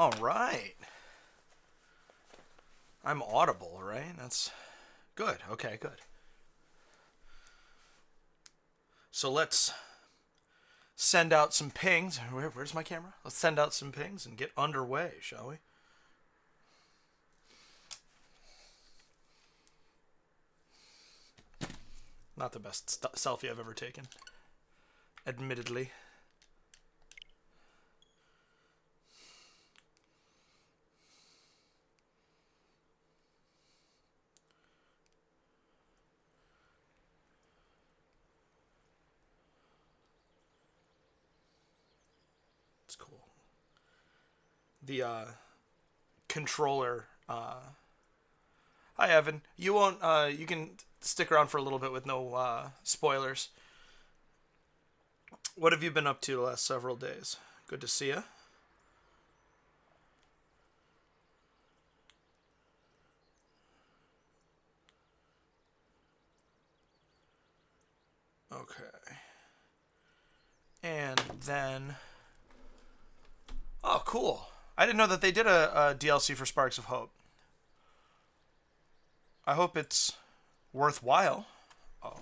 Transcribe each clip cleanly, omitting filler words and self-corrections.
All right. I'm audible, right? That's good. Okay, good. So let's send out some pings. Where's my camera? Let's send out some pings and get underway, shall we? Not the best selfie I've ever taken, admittedly. It's cool. The controller. Hi, Evan. You won't. You can stick around for a little bit with no spoilers. What have you been up to the last several days? Good to see you. Okay. And then. Oh, cool. I didn't know that they did a DLC for Sparks of Hope. I hope it's worthwhile. Oh.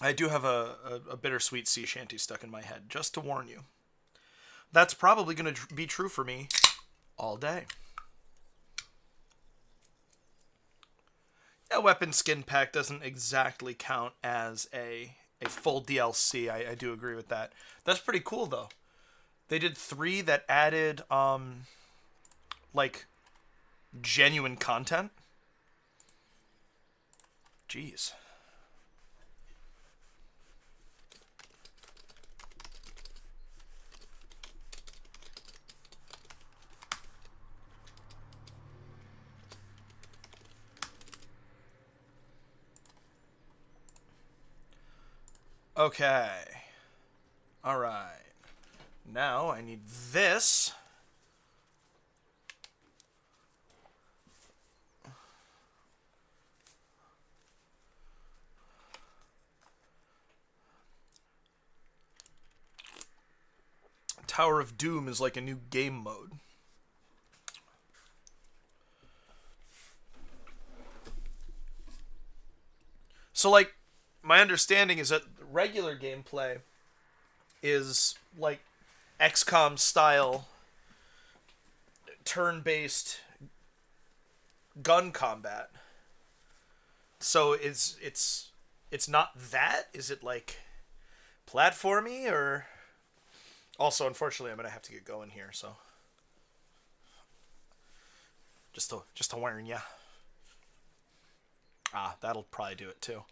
I do have a bittersweet sea shanty stuck in my head, just to warn you. That's probably going to be true for me all day. Yeah, weapon skin pack doesn't exactly count as a full DLC. I do agree with that. That's pretty cool though. They did 3 that added like genuine content. Jeez. Okay. All right. Now I need this. Tower of Doom is like a new game mode. So, like, my understanding is that regular gameplay is like XCOM style turn-based gun combat. So it's not that? Is it like platformy or also unfortunately I'm going to have to get going here, so just to warn ya. Ah, that'll probably do it too.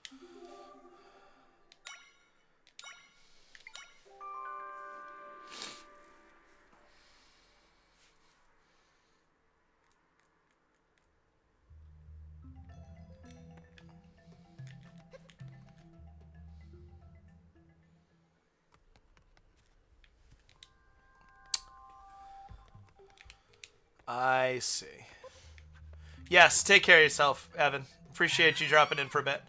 I see. Yes, take care of yourself, Evan. Appreciate you dropping in for a bit.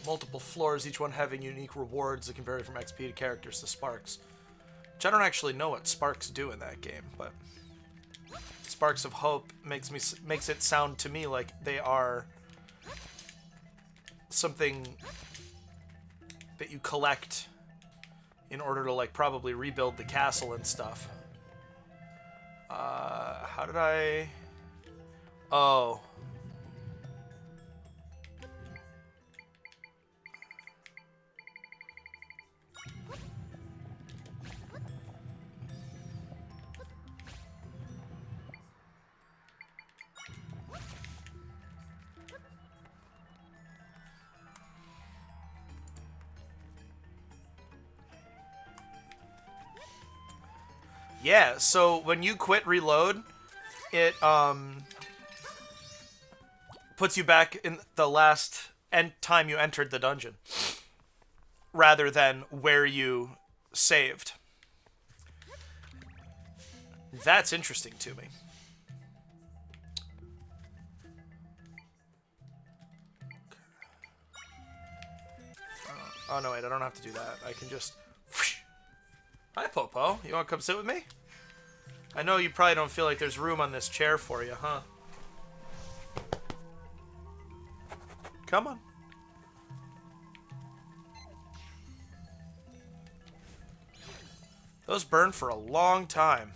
Multiple floors, each one having unique rewards that can vary from XP to characters to sparks. Which I don't actually know what sparks do in that game, but Sparks of Hope makes it sound to me like they are something that you collect in order to like probably rebuild the castle and stuff. How did I? Oh. Yeah, so when you quit reload, it puts you back in the last time you entered the dungeon rather than where you saved. That's interesting to me. Oh, no, wait, I don't have to do that. I can just... Hi, Popo. You want to come sit with me? I know you probably don't feel like there's room on this chair for you, huh? Come on. Those burn for a long time.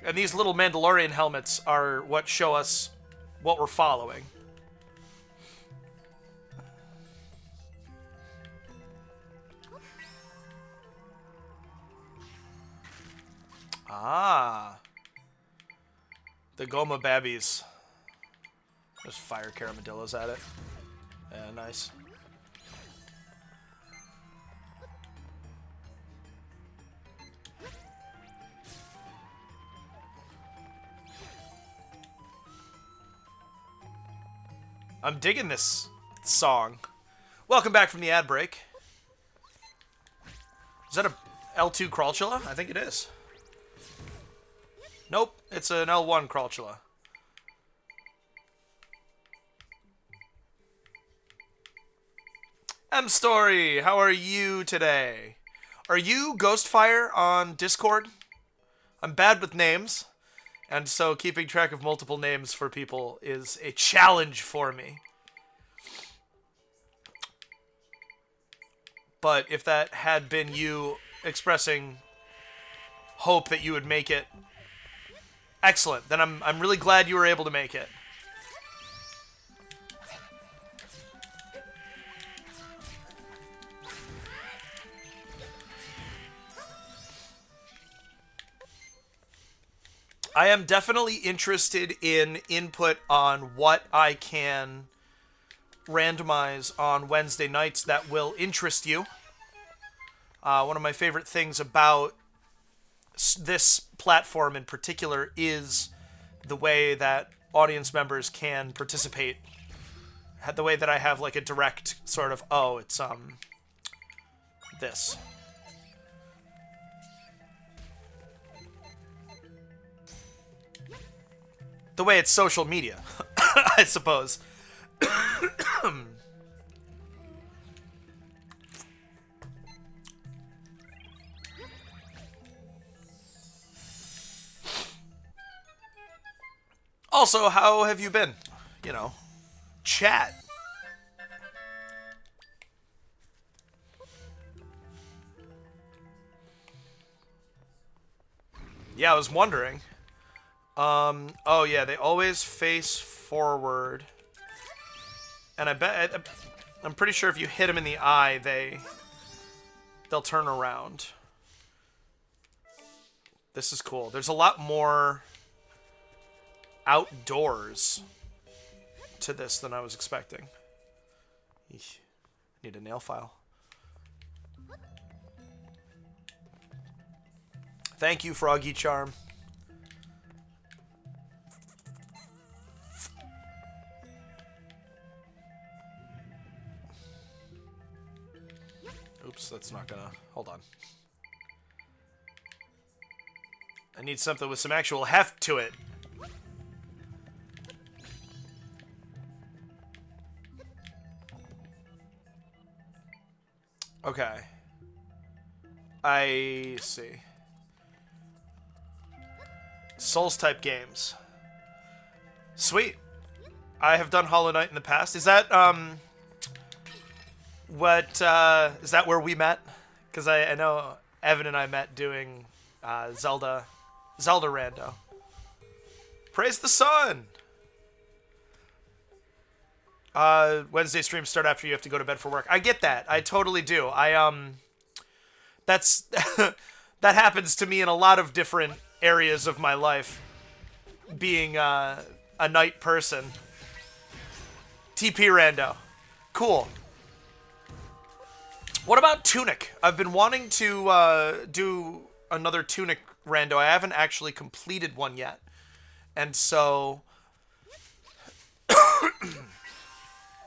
And these little Mandalorian helmets are what show us what we're following. Ah. The Goma Babbies. Just fire Caramadillos at it. Yeah, nice. I'm digging this song. Welcome back from the ad break. Is that a L2 Crawlchilla? I think it is. Nope, it's an L1 Crawlchilla. M-Story, how are you today? Are you Ghostfire on Discord? I'm bad with names, and so keeping track of multiple names for people is a challenge for me. But if that had been you expressing hope that you would make it, excellent. Then I'm really glad you were able to make it. I am definitely interested in input on what I can randomize on Wednesday nights that will interest you. One of my favorite things about this platform in particular is the way that audience members can participate. The way that I have like a direct sort of, oh, it's this. The way it's social media, I suppose. Also, how have you been? You know, chat. Yeah, I was wondering. Oh yeah, they always face forward. And I'm pretty sure if you hit them in the eye, they'll turn around. This is cool. There's a lot more outdoors to this than I was expecting. Eesh. Need a nail file. Thank you, Froggy Charm. Oops, that's not gonna... Hold on. I need something with some actual heft to it. Okay. I see. Souls-type games. Sweet. I have done Hollow Knight in the past. Is that, is that where we met? Because I know Evan and I met doing, Zelda Rando. Praise the sun! Wednesday streams start after you have to go to bed for work. I get that. I totally do. That's, that happens to me in a lot of different areas of my life. Being, a night person. TP Rando. Cool. What about Tunic? I've been wanting to, do another Tunic Rando. I haven't actually completed one yet. And so...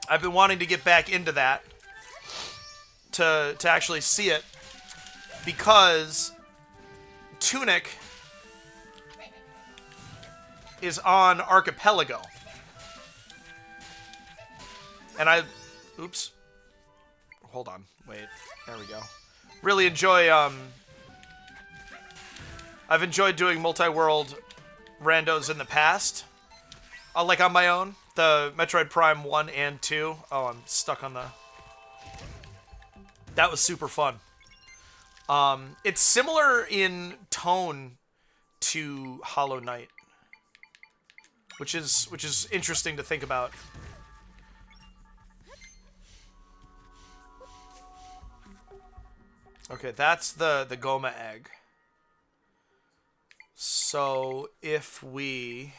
I've been wanting to get back into that to actually see it because Tunic is on Archipelago. And oops. Hold on. Wait. There we go. Really enjoy, I've enjoyed doing multi-world randos in the past. Like on my own. The Metroid Prime 1 and 2. Oh, I'm stuck on the... That was super fun. It's similar in tone to Hollow Knight. Which is interesting to think about. Okay, that's the Goma egg. So if we...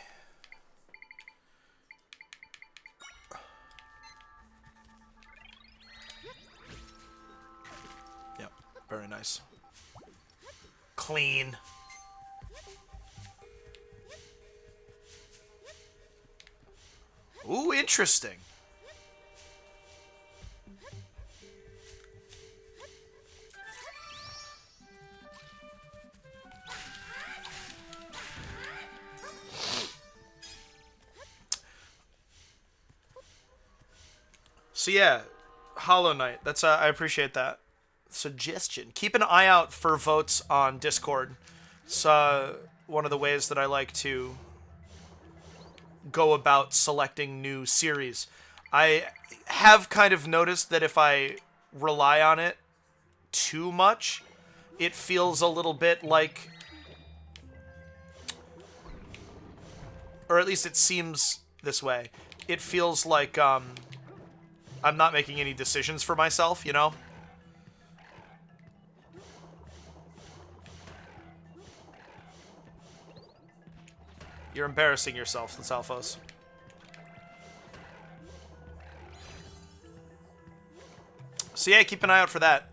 Yep, very nice. Clean. Ooh, interesting. So yeah, Hollow Knight. That's I appreciate that suggestion. Keep an eye out for votes on Discord. It's one of the ways that I like to go about selecting new series. I have kind of noticed that if I rely on it too much, it feels a little bit like, or at least it seems this way, it feels like I'm not making any decisions for myself, you know? You're embarrassing yourself, Lethalphos. So yeah, keep an eye out for that.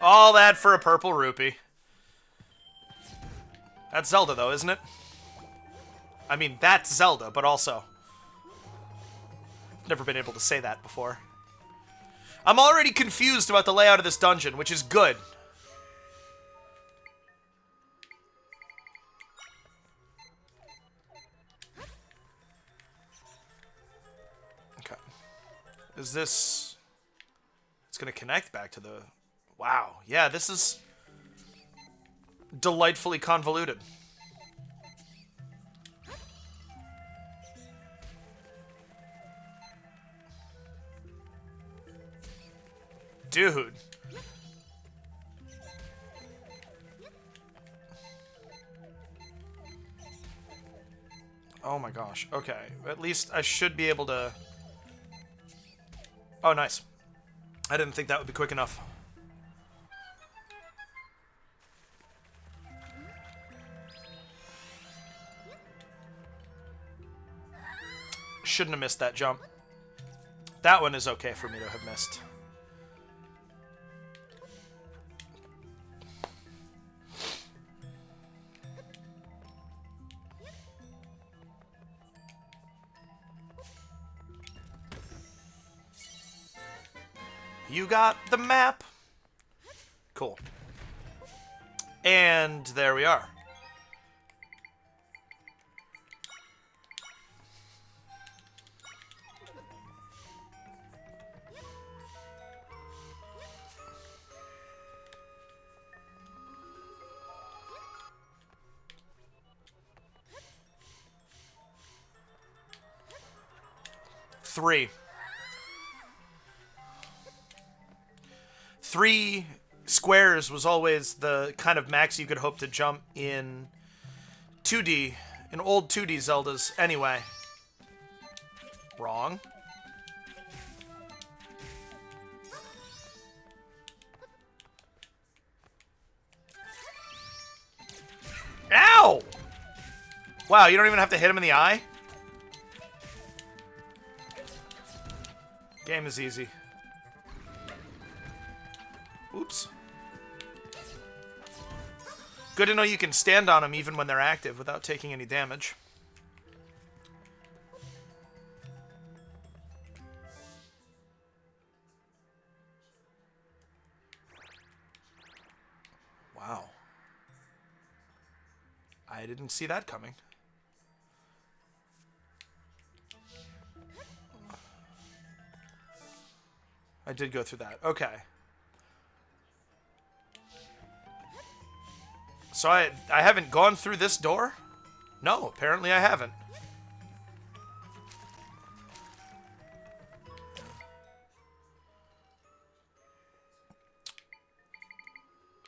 All that for a purple rupee. That's Zelda, though, isn't it? I mean, that's Zelda, but also... Never been able to say that before. I'm already confused about the layout of this dungeon, which is good. Okay. Is this... It's gonna connect back to the... Wow. Yeah, this is... delightfully convoluted. Dude. Oh my gosh. Okay. At least I should be able to... Oh, nice. I didn't think that would be quick enough. Shouldn't have missed that jump. That one is okay for me to have missed. You got the map. Cool. And there we are. Three squares was always the kind of max you could hope to jump in 2D, in old 2D Zeldas anyway. Wrong. Ow! Wow, you don't even have to hit him in the eye? Game is easy. Oops. Good to know you can stand on them even when they're active without taking any damage. Wow. I didn't see that coming. I did go through that. Okay. So I haven't gone through this door? No, apparently I haven't.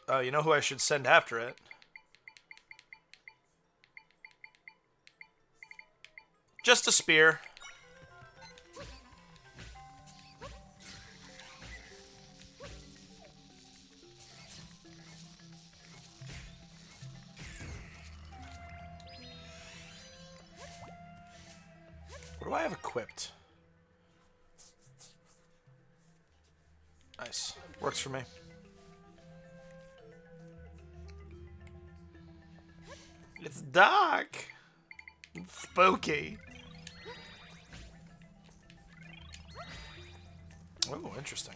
Oh, you know who I should send after it? Just a spear. What do I have equipped? Nice. Works for me. It's dark. It's spooky. Oh, interesting.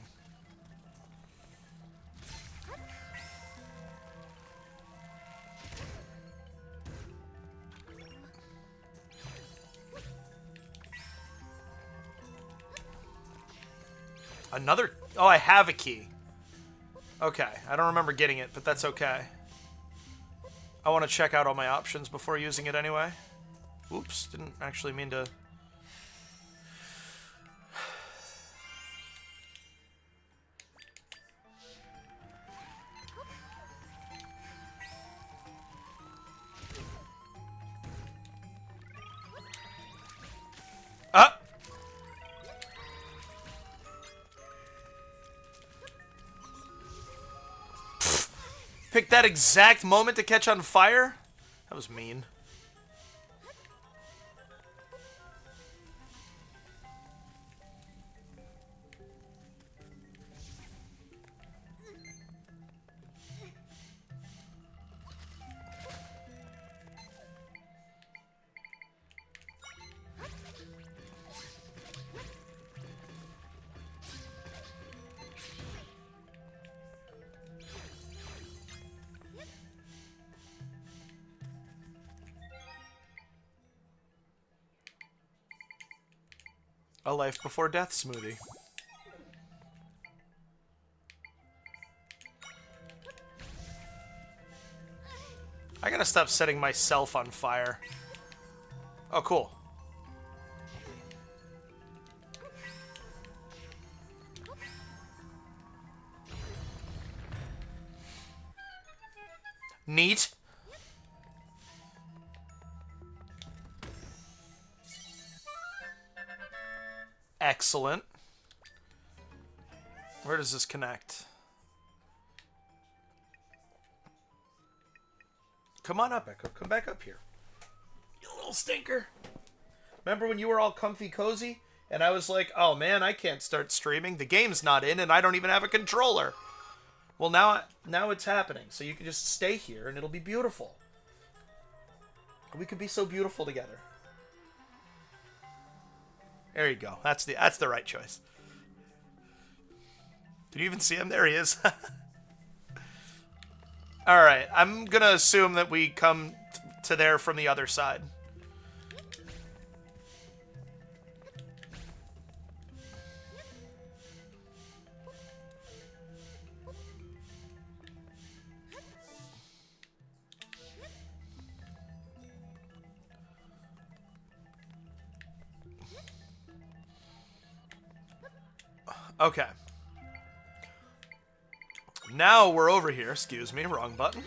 Another... Oh, I have a key. Okay. I don't remember getting it, but that's okay. I want to check out all my options before using it anyway. Oops. Didn't actually mean to... Ah! Pick that exact moment to catch on fire? That was mean. A life before death smoothie. I gotta stop setting myself on fire. Oh, cool. Neat. Excellent. Where does this connect? Come on up, Echo. Come back up here. You little stinker. Remember when you were all comfy cozy? And I was like, oh man, I can't start streaming. The game's not in and I don't even have a controller. Well, now it's happening. So you can just stay here and it'll be beautiful. We could be so beautiful together. There you go. That's the right choice. Did you even see him? There he is. Alright, I'm gonna assume that we come to there from the other side. Okay. Now we're over here. Excuse me, wrong button.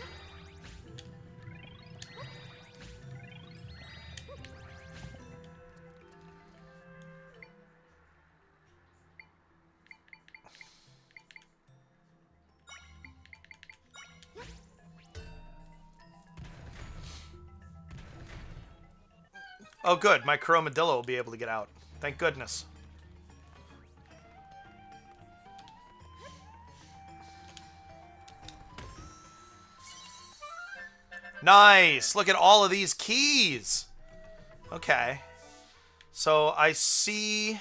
Oh, good. My Chromadillo will be able to get out. Thank goodness. Nice! Look at all of these keys! Okay. So I see...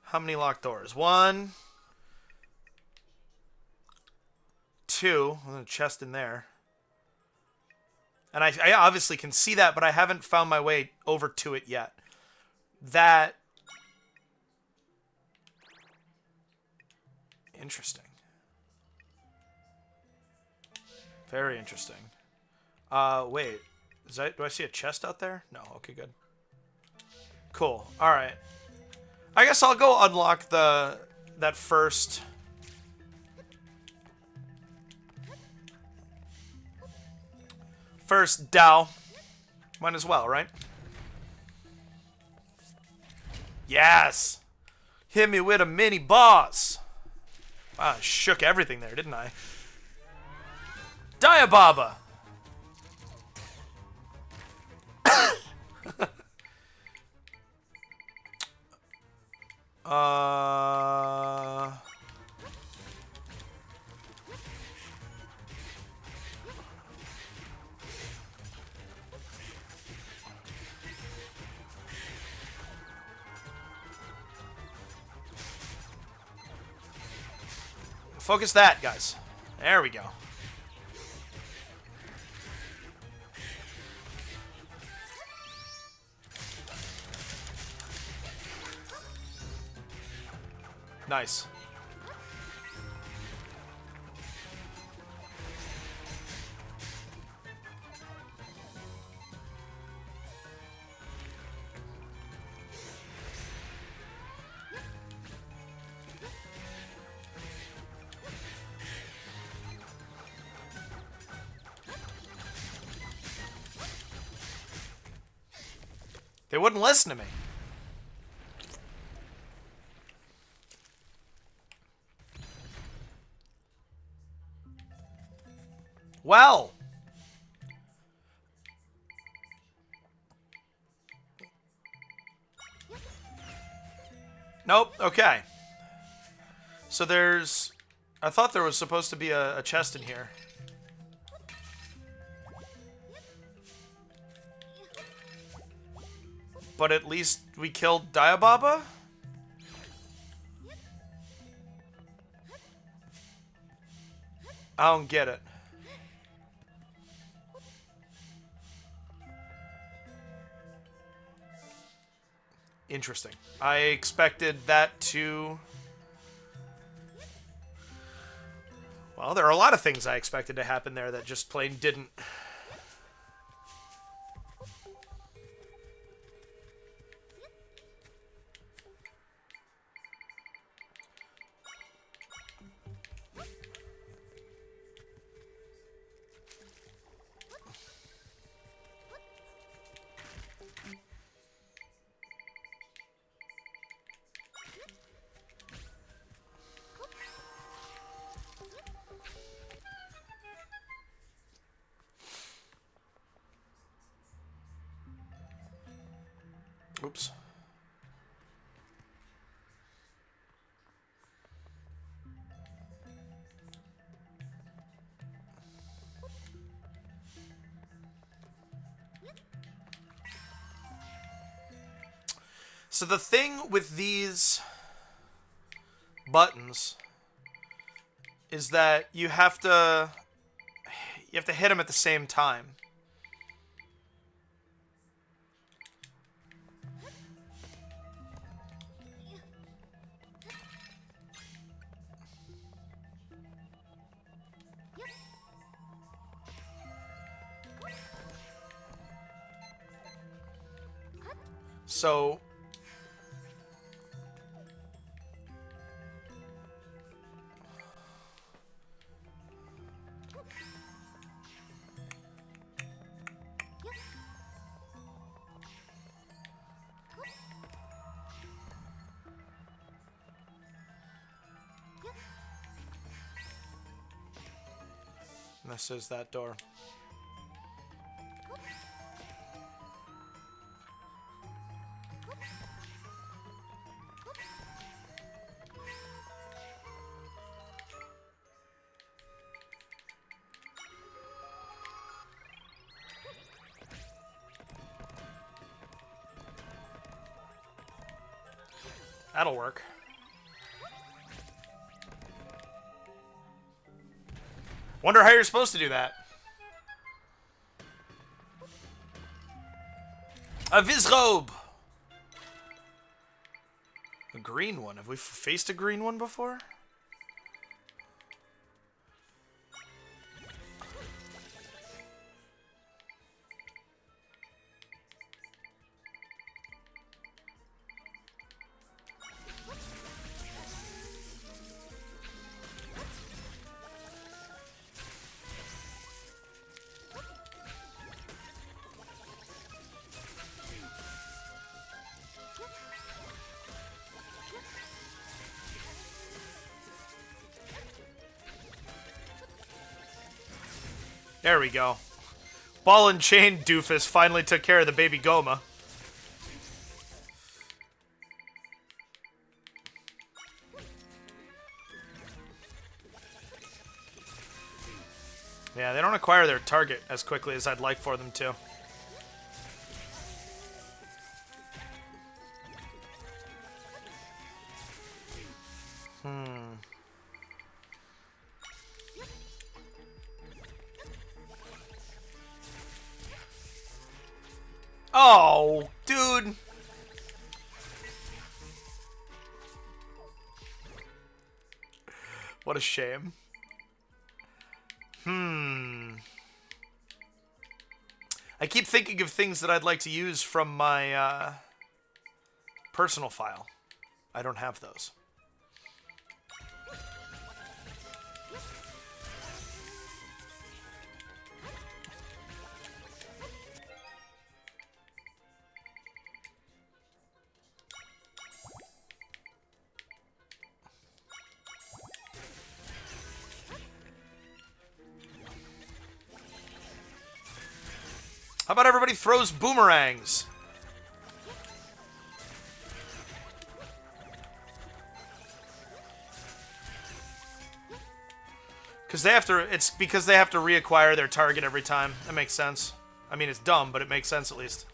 How many locked doors? 1, 2. There's a chest in there. And I obviously can see that, but I haven't found my way over to it yet. That... Interesting. Very interesting. Wait. Do I see a chest out there? No. Okay, good. Cool. Alright. I guess I'll go unlock that first... First Dow. Might as well, right? Yes! Hit me with a mini boss! Wow, I shook everything there, didn't I? Diababa! Focus that, guys. There we go. Nice. They wouldn't listen to me. Well. Nope. Okay. So there's... I thought there was supposed to be a chest in here. But at least we killed Diababa? I don't get it. Interesting. I expected that to... Well, there are a lot of things I expected to happen there that just plain didn't. Oops. So the thing with these buttons is that you have to hit them at the same time. So this is that door. That'll work. Wonder how you're supposed to do that. A Vizrobe! A green one. Have we faced a green one before? There we go. Ball and chain doofus finally took care of the baby Goma. Yeah, they don't acquire their target as quickly as I'd like for them to. Oh, dude. What a shame. I keep thinking of things that I'd like to use from my personal file. I don't have those. How about everybody throws boomerangs? Because they have to, it's because they have to reacquire their target every time. That makes sense. I mean, it's dumb, but it makes sense at least.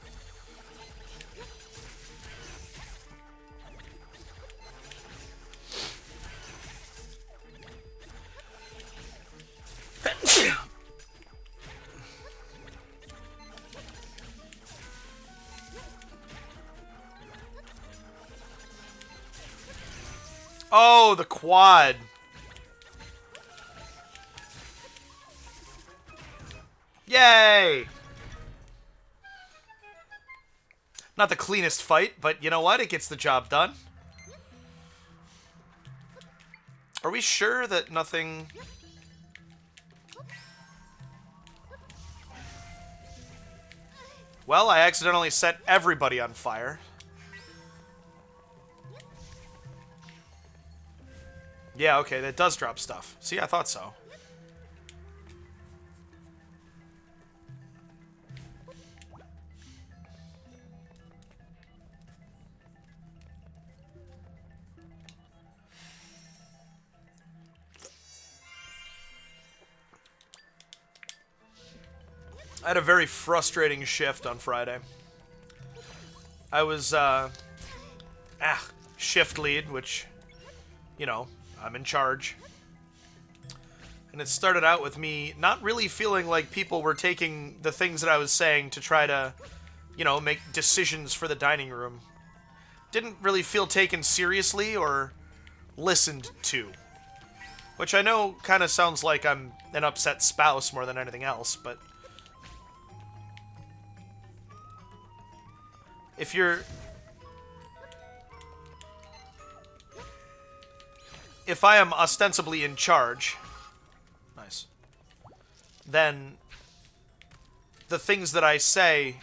Oh, the quad. Yay! Not the cleanest fight, but you know what? It gets the job done. Are we sure that nothing... Well, I accidentally set everybody on fire. Yeah, okay, that does drop stuff. See, I thought so. I had a very frustrating shift on Friday. I was, shift lead, which, you know, I'm in charge. And it started out with me not really feeling like people were taking the things that I was saying to try to, you know, make decisions for the dining room. Didn't really feel taken seriously or listened to. Which I know kind of sounds like I'm an upset spouse more than anything else, but... If you're... If I am ostensibly in charge... Nice. Then... the things that I say...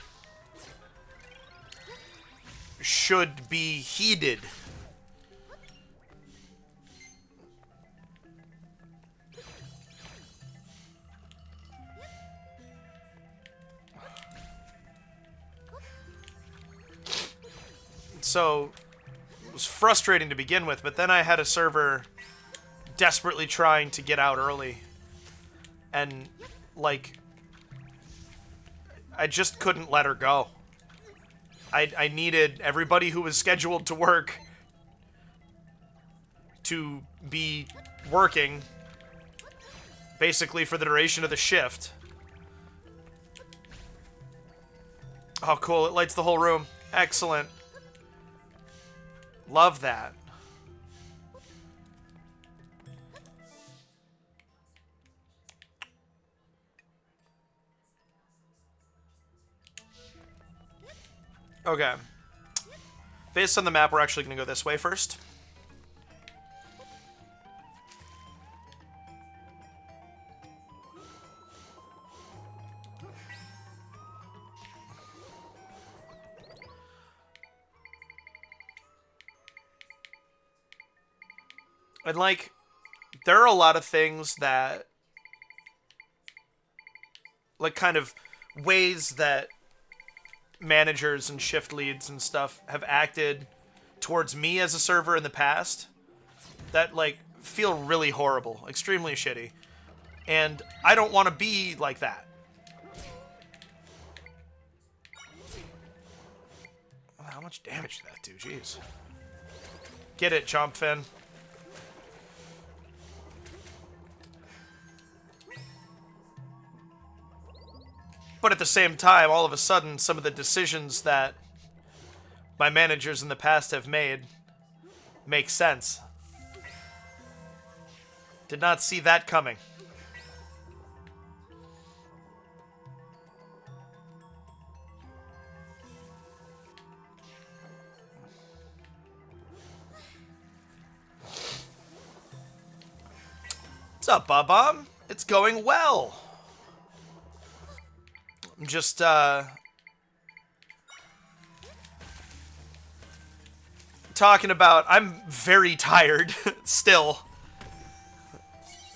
should be heeded. So, it was frustrating to begin with, but then I had a server desperately trying to get out early. And, like, I just couldn't let her go. I needed everybody who was scheduled to work to be working basically for the duration of the shift. Oh, cool. It lights the whole room. Excellent. Love that. Okay. Based on the map, we're actually going to go this way first. And, like, there are a lot of things that, like, kind of ways that managers and shift leads and stuff have acted towards me as a server in the past that, like, feel really horrible, extremely shitty. And I don't want to be like that. How much damage did that do? Jeez. Get it, Chomp Fin. But at the same time, all of a sudden, some of the decisions that my managers in the past have made make sense. Did not see that coming. What's up, Bob-Bomb? It's going well. I'm just, talking about, I'm very tired, still.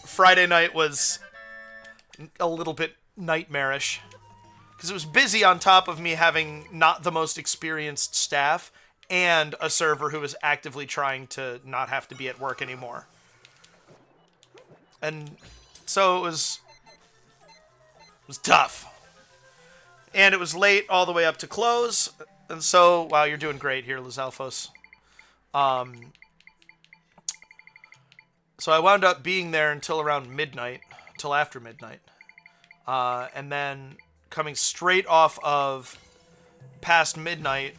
Friday night was a little bit nightmarish. Because it was busy on top of me having not the most experienced staff and a server who was actively trying to not have to be at work anymore. And so it was tough. And it was late all the way up to close. And so, wow, you're doing great here, Lizalfos. So I wound up being there until around midnight, until after midnight. And then coming straight off of past midnight,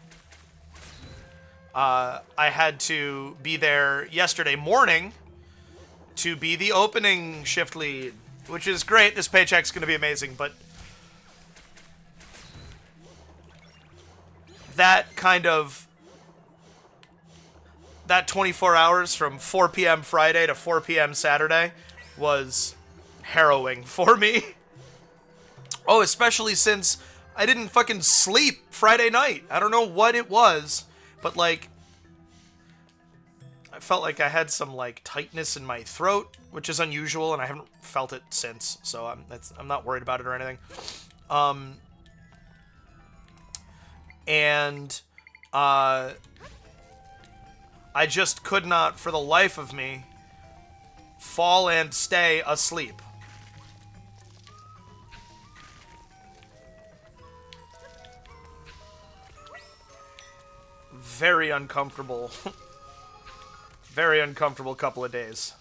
I had to be there yesterday morning to be the opening shift lead, which is great. This paycheck's going to be amazing, but that 24 hours from 4 p.m. Friday to 4 p.m. Saturday was harrowing for me. Oh, especially since I didn't fucking sleep Friday night. I don't know what it was, but, like, I felt like I had some, like, tightness in my throat, which is unusual, and I haven't felt it since, so I'm not worried about it or anything. And I just could not, for the life of me, fall and stay asleep. Very uncomfortable. Very uncomfortable couple of days.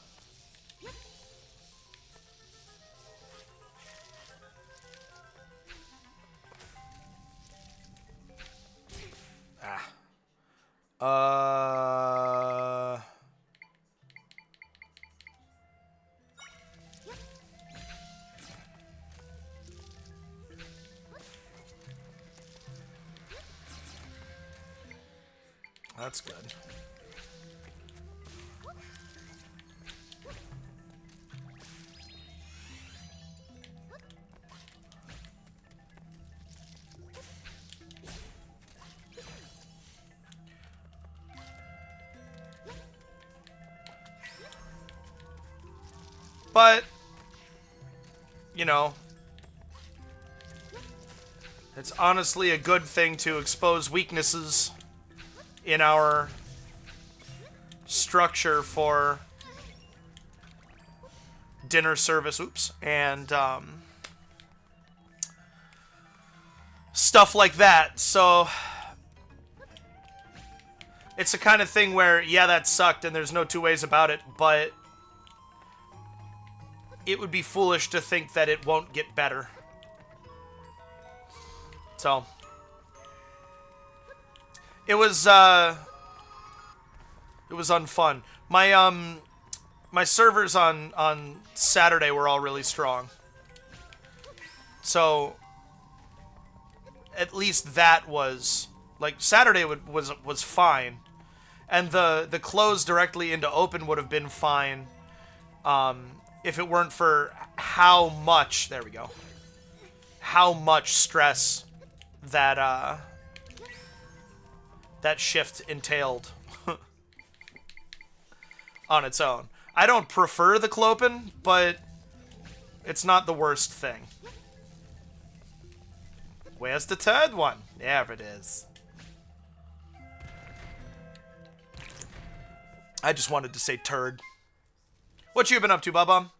That's good. But, you know, it's honestly a good thing to expose weaknesses in our structure for dinner service, and stuff like that. So It's the kind of thing where, yeah, that sucked and there's no two ways about it, but it would be foolish to think that it won't get better. So, it was unfun. My servers on Saturday were all really strong. So, at least that was, like, Saturday was fine. And the close directly into open would have been fine, if it weren't for how much, there we go, how much stress that, that shift entailed on its own. I don't prefer the Clopen, but it's not the worst thing. Where's the third one? There it is. I just wanted to say turd. What you been up to, Bob-Omb?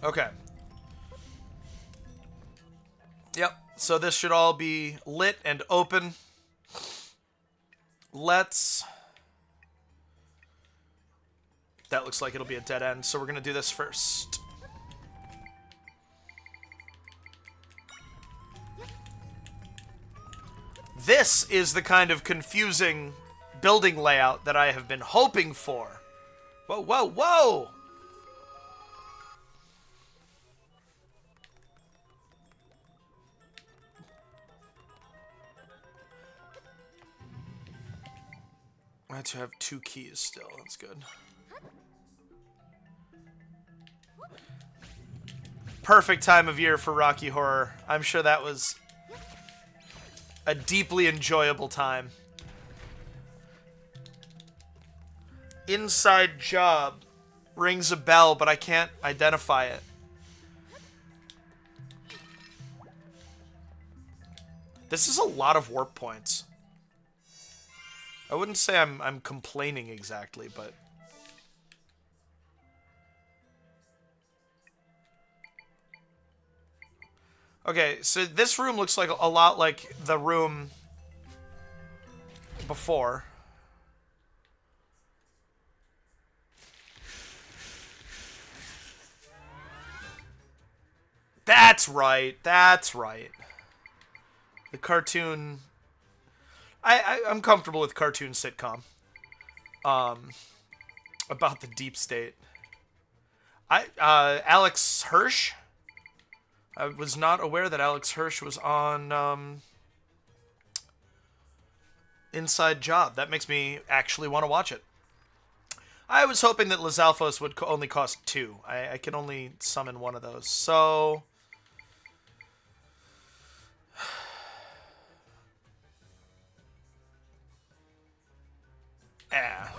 Okay. Yep, so this should all be lit and open. Let's... That looks like it'll be a dead end, so we're gonna do this first. This is the kind of confusing building layout that I have been hoping for. Whoa, whoa, whoa! I have to have 2 keys still. That's good. Perfect time of year for Rocky Horror. I'm sure that was a deeply enjoyable time. Inside Job rings a bell, but I can't identify it. This is a lot of warp points. I wouldn't say I'm complaining exactly, but... Okay, so this room looks like a lot like the room before. That's right, that's right. The cartoon... I'm comfortable with cartoon sitcom. About the deep state. Alex Hirsch? I was not aware that Alex Hirsch was on Inside Job. That makes me actually want to watch it. I was hoping that Lizalfos would only cost 2. I can only summon one of those. So... Ah.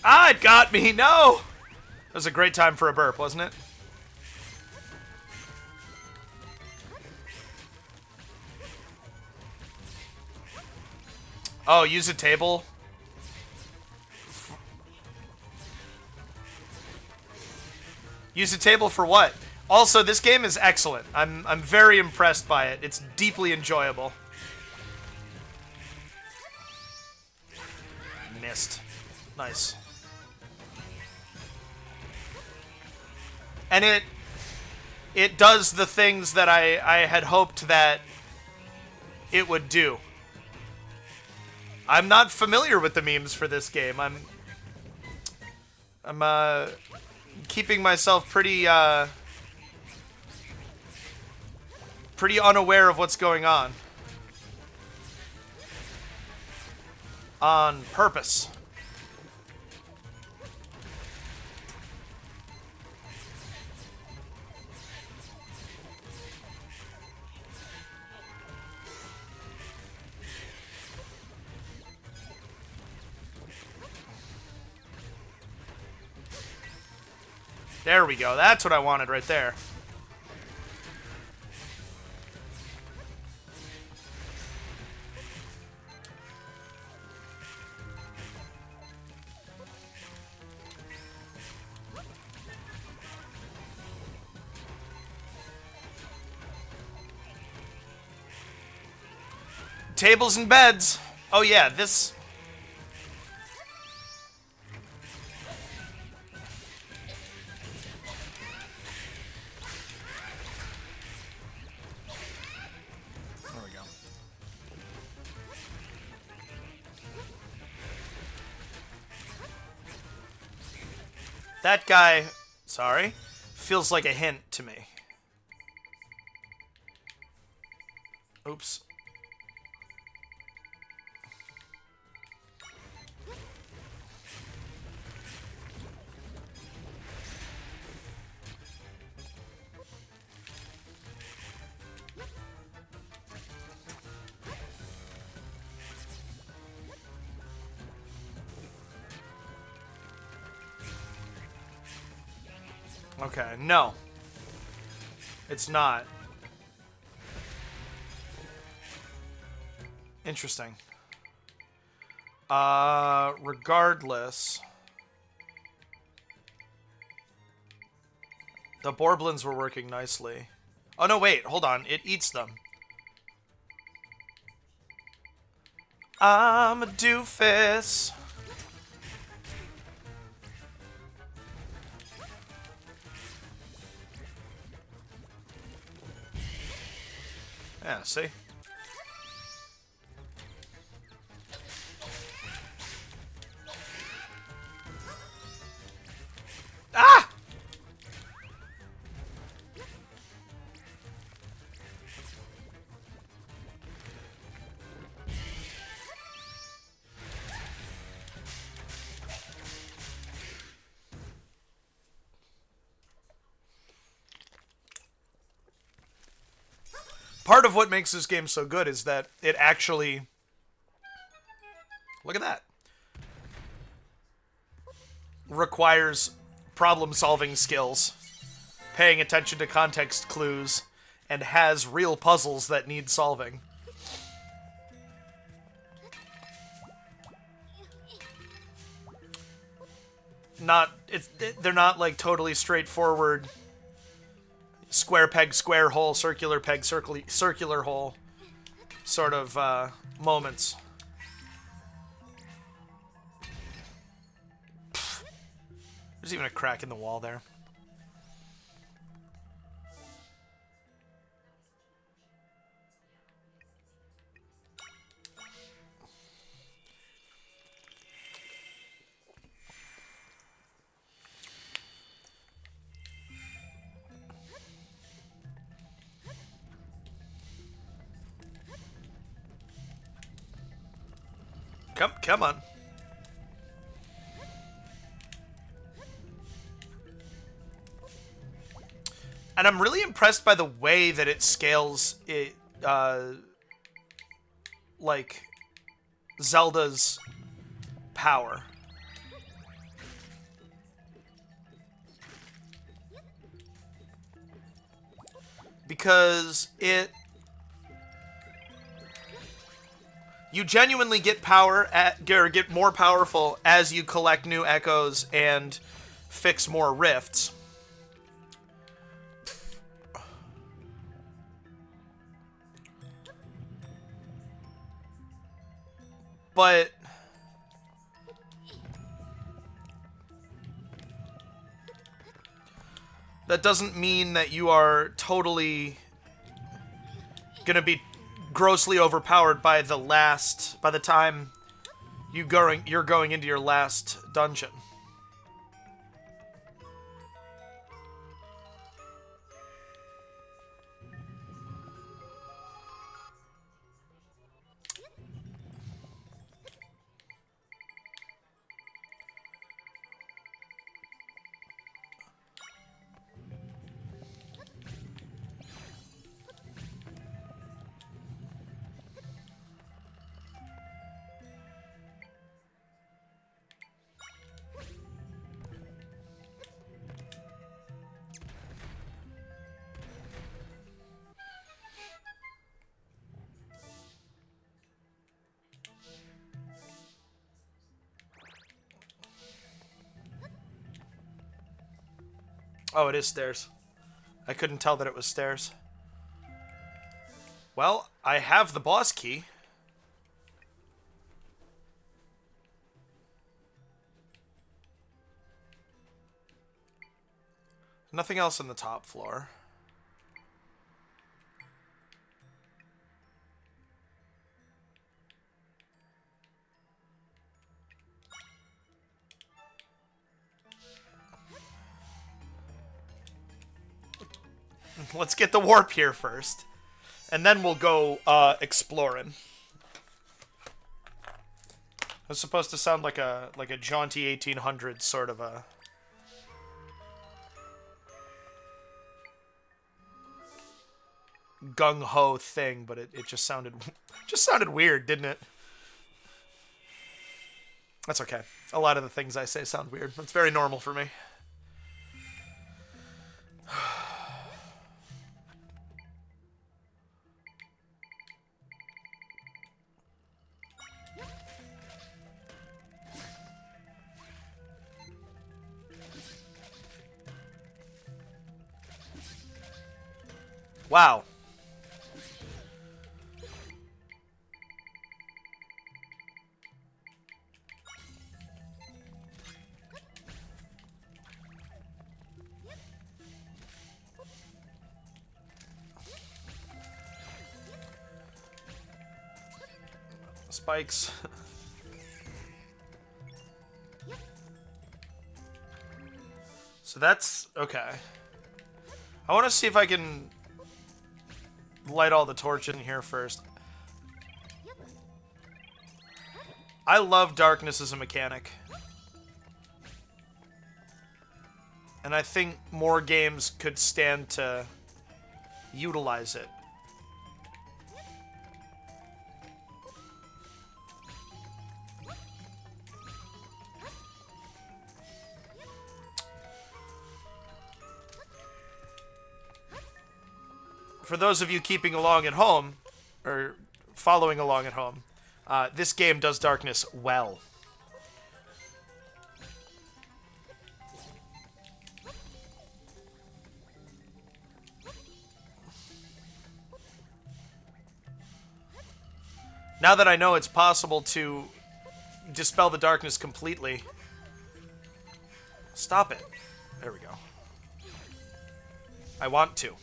Ah, it got me! No! It was a great time for a burp, wasn't it? Oh, use a table? Use a table for what? Also, this game is excellent. I'm very impressed by it. It's deeply enjoyable. Missed. Nice. And it does the things that I had hoped that it would do. I'm not familiar with the memes for this game. I'm keeping myself pretty pretty unaware of what's going on. On purpose. There we go. That's what I wanted right there. Tables and beds. Oh yeah, this... There we go. That guy, sorry, feels like a hint to me. Oops. Okay, no. It's not. Interesting. Regardless. The Borblins were working nicely. Oh, no, wait. Hold on. It eats them. I'm a doofus. Yeah, see? Ah! Part of what makes this game so good is that it actually... Look at that. Requires problem-solving skills, paying attention to context clues, and has real puzzles that need solving. They're not like totally straightforward square peg, square hole, circular peg, circular hole sort of moments. There's even a crack in the wall there. Come on. And I'm really impressed by the way that it scales it, like, Zelda's power. Because you genuinely get get more powerful as you collect new echoes and fix more rifts. But that doesn't mean that you are totally gonna be grossly overpowered by the time you're going into your last dungeon. Oh, it is stairs. I couldn't tell that it was stairs. Well, I have the boss key. Nothing else on the top floor. Let's get the warp here first. And then we'll go exploring. It's supposed to sound like a jaunty 1800s sort of a gung-ho thing, but it just sounded weird, didn't it? That's okay. A lot of the things I say sound weird. That's very normal for me. Wow. Spikes. So that's okay. I want to see if I can light all the torches in here first. I love darkness as a mechanic. And I think more games could stand to utilize it. For those of you keeping along at home, or following along at home, this game does darkness well. Now that I know it's possible to dispel the darkness completely... Stop it. There we go. I want to.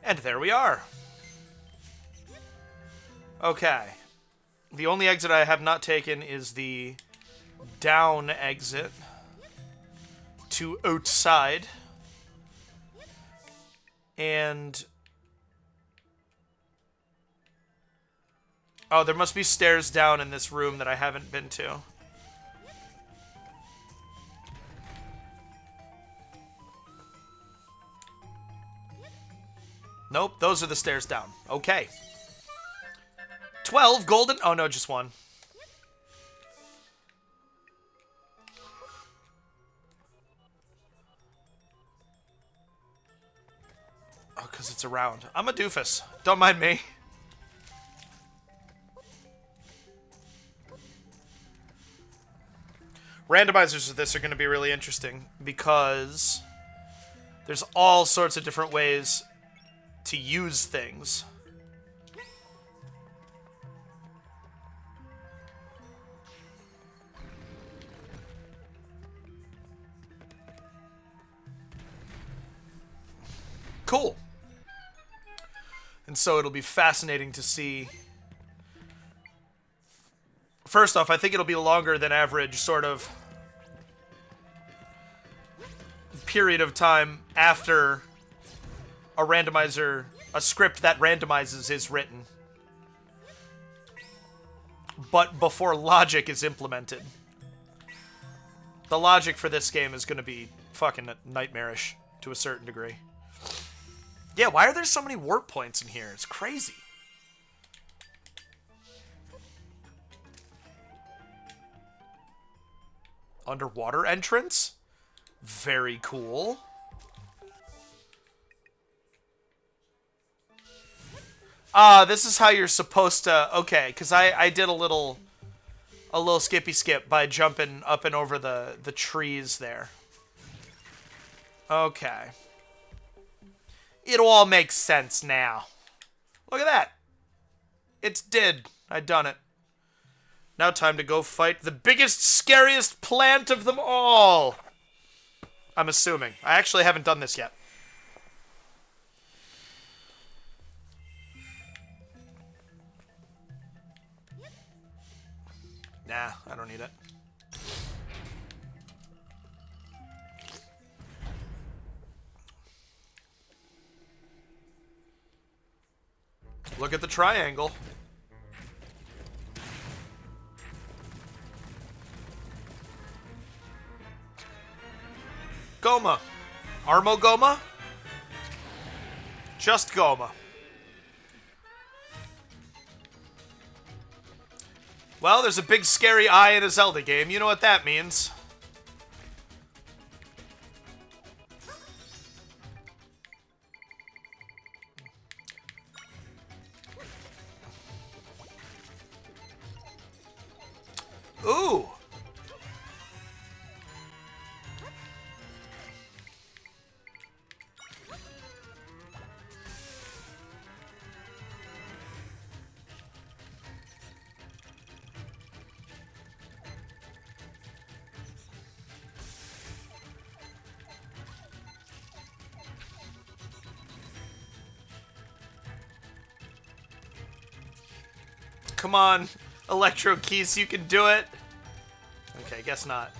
And there we are. Okay. The only exit I have not taken is the down exit to outside. And... oh, there must be stairs down in this room that I haven't been to. Nope, those are the stairs down. Okay. 12 golden... oh, no, just one. Oh, because it's around. I'm a doofus. Don't mind me. Randomizers of this are going to be really interesting because there's all sorts of different ways to use things. Cool. And so it'll be fascinating to see. First off, I think it'll be a longer than average sort of period of time after a randomizer, a script that randomizes is written. But before logic is implemented. The logic for this game is going to be fucking nightmarish to a certain degree. Yeah, why are there so many warp points in here? It's crazy. Underwater entrance? Very cool. This is how you're supposed to... Okay, because I did a little skippy skip by jumping up and over the trees there. Okay. It all makes sense now. Look at that. It's did. I done it. Now time to go fight the biggest, scariest plant of them all. I'm assuming. I actually haven't done this yet. Nah, I don't need it. Look at the triangle. Goma. Armogoma? Just Goma. Well, there's a big scary eye in a Zelda game. You know what that means. Ooh. Come on, Electro Keys, you can do it. Okay, guess not.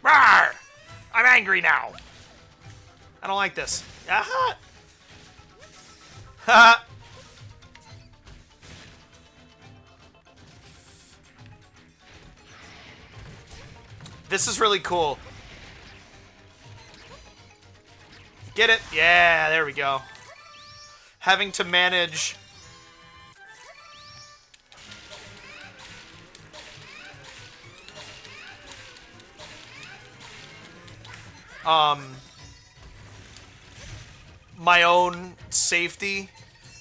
Rawr! I'm angry now. I don't like this. Aha! Ha! This is really cool. Get it? Yeah, there we go. Having to manage... my own safety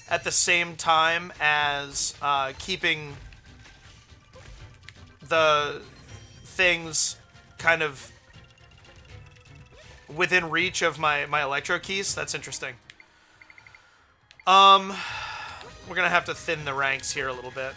at the same time as keeping the things kind of within reach of my Electro Keys. That's interesting. We're gonna have to thin the ranks here a little bit.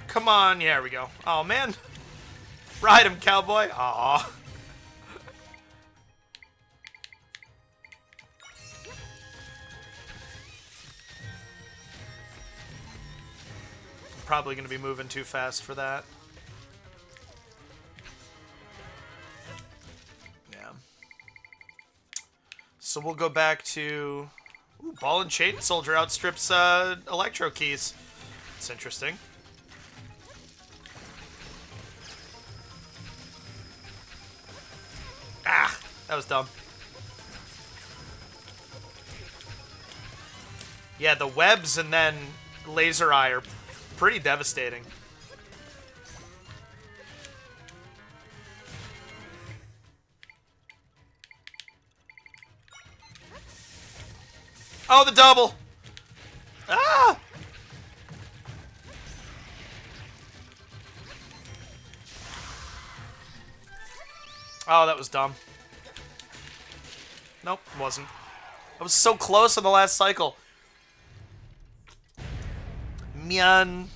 Come on, yeah, there we go. Oh, man. Ride him, cowboy. Aw. Probably going to be moving too fast for that. Yeah. So we'll go back to... Ooh, Ball and Chain Soldier outstrips Electro Keys. That's interesting. Ah, that was dumb. Yeah, the webs and then Laser Eye are pretty devastating. Oh, the double! Ah! Oh, that was dumb. Nope, wasn't. I was so close on the last cycle. Man.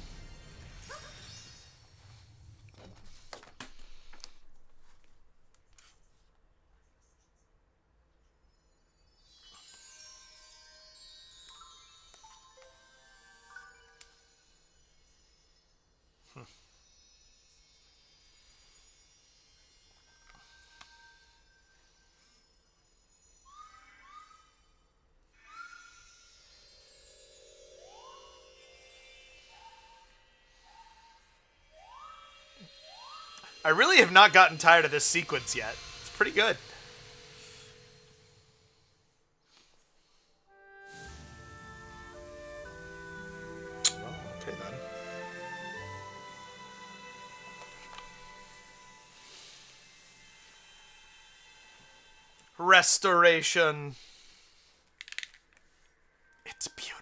I really have not gotten tired of this sequence yet. It's pretty good. Oh, okay then. Restoration. It's beautiful.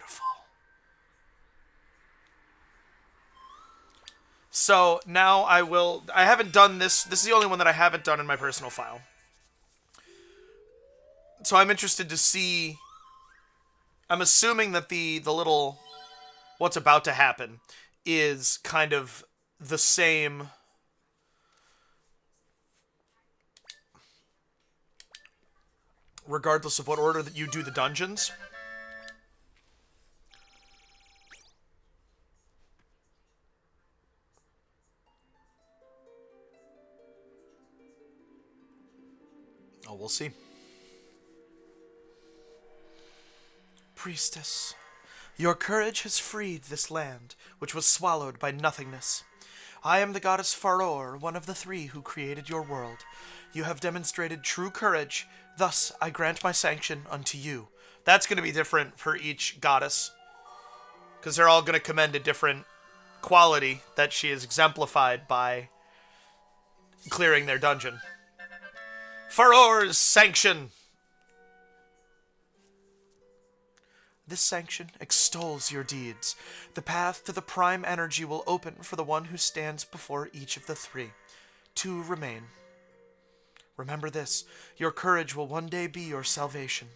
So now I haven't done this. This is the only one that I haven't done in my personal file. So I'm interested to see. I'm assuming that the little what's about to happen is kind of the same. Regardless of what order that you do the dungeons. Oh, we'll see. Priestess, your courage has freed this land, which was swallowed by nothingness. I am the goddess Faror, one of the three who created your world. You have demonstrated true courage, thus I grant my sanction unto you. That's going to be different for each goddess, because they're all going to commend a different quality that she is exemplified by clearing their dungeon. Faror's sanction. This sanction extols your deeds. The path to the prime energy will open for the one who stands before each of the three. Two remain. Remember this, your courage will one day be your salvation.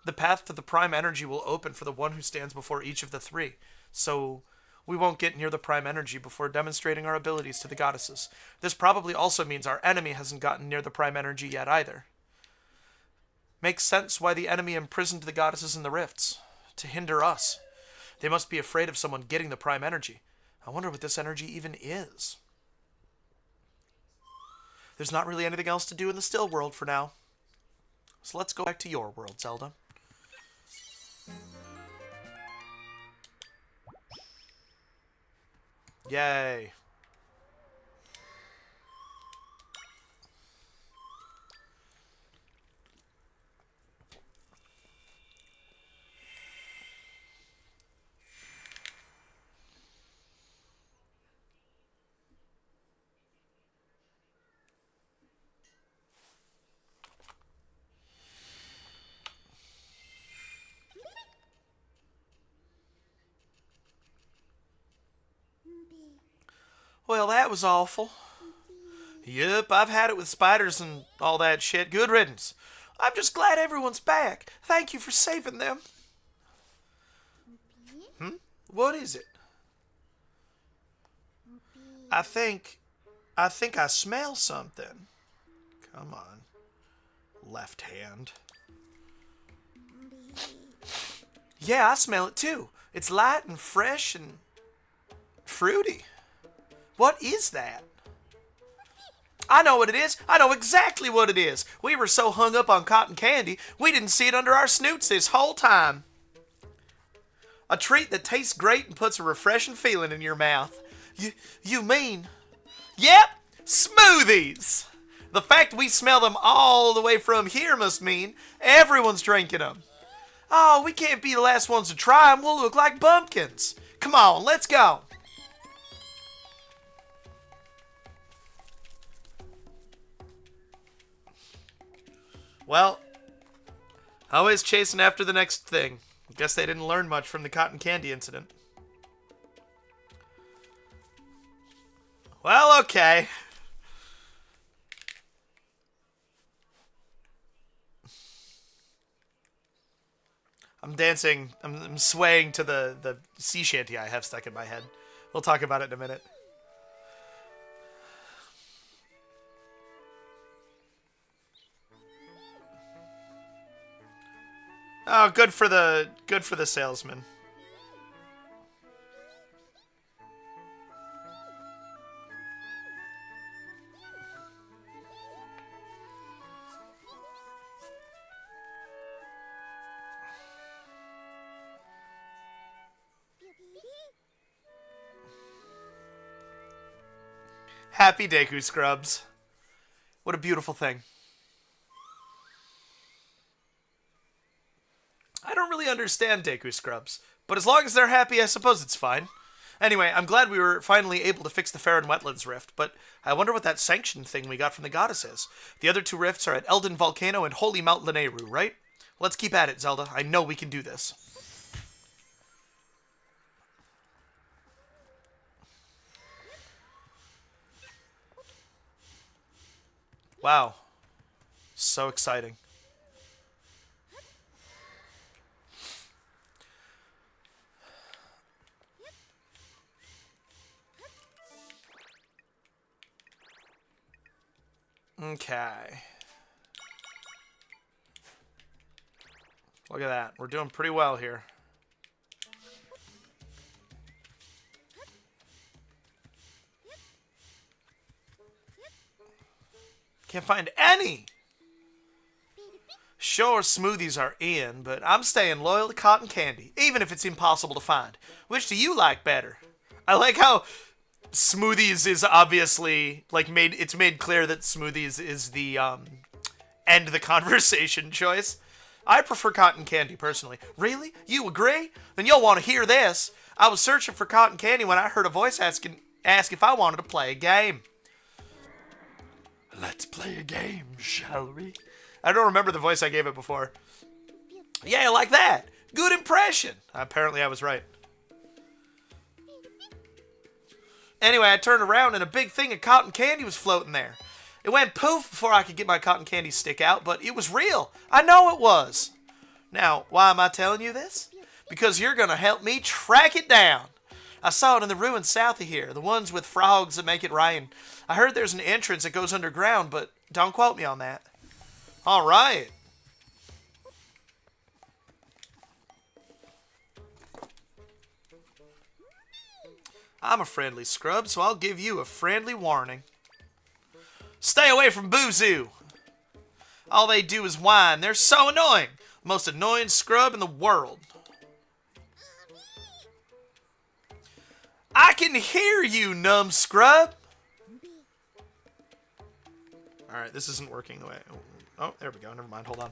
The path to the prime energy will open for the one who stands before each of the three. So we won't get near the prime energy before demonstrating our abilities to the goddesses. This probably also means our enemy hasn't gotten near the prime energy yet either. Makes sense why the enemy imprisoned the goddesses in the rifts. To hinder us. They must be afraid of someone getting the prime energy. I wonder what this energy even is. There's not really anything else to do in the still world for now. So let's go back to your world, Zelda. Yay. Well, that was awful. Yep, I've had it with spiders and all that shit. Good riddance. I'm just glad everyone's back. Thank you for saving them. What is it? I think I smell something. Come on. Left hand. Yeah, I smell it too. It's light and fresh and fruity. What is that? I know what it is. I know exactly what it is. We were so hung up on cotton candy, we didn't see it under our snoots this whole time. A treat that tastes great and puts a refreshing feeling in your mouth. You mean? Yep, smoothies. The fact we smell them all the way from here must mean everyone's drinking them. Oh, we can't be the last ones to try them. We'll look like bumpkins. Come on, let's go. Well, always chasing after the next thing. Guess they didn't learn much from the cotton candy incident. Well, okay. I'm dancing. I'm swaying to the sea shanty I have stuck in my head. We'll talk about it in a minute. Oh, good for the salesman. Happy Deku Scrubs. What a beautiful thing. I don't really understand Deku Scrubs, but as long as they're happy, I suppose it's fine. Anyway, I'm glad we were finally able to fix the Faron Wetlands rift, but I wonder what that sanction thing we got from the goddess is. The other two rifts are at Eldin Volcano and Holy Mount Lanayru, right? Let's keep at it, Zelda. I know we can do this. Wow. So exciting. Okay. Look at that. We're doing pretty well here. Can't find any! Sure, smoothies are in, but I'm staying loyal to cotton candy, even if it's impossible to find. Which do you like better? I like how smoothies is obviously, like, it's made clear that smoothies is the, end the conversation choice. I prefer cotton candy, personally. Really? You agree? Then you'll want to hear this. I was searching for cotton candy when I heard a voice ask if I wanted to play a game. Let's play a game, shall we? I don't remember the voice I gave it before. Yeah, like that. Good impression. Apparently I was right. Anyway, I turned around and a big thing of cotton candy was floating there. It went poof before I could get my cotton candy stick out, but it was real. I know it was. Now, why am I telling you this? Because you're going to help me track it down. I saw it in the ruins south of here, the ones with frogs that make it rain. I heard there's an entrance that goes underground, but don't quote me on that. All right. I'm a friendly scrub, so I'll give you a friendly warning. Stay away from Boozoo. All they do is whine. They're so annoying. The most annoying scrub in the world. I can hear you, numb scrub. Alright, this isn't working the way... Oh, there we go. Never mind. Hold on.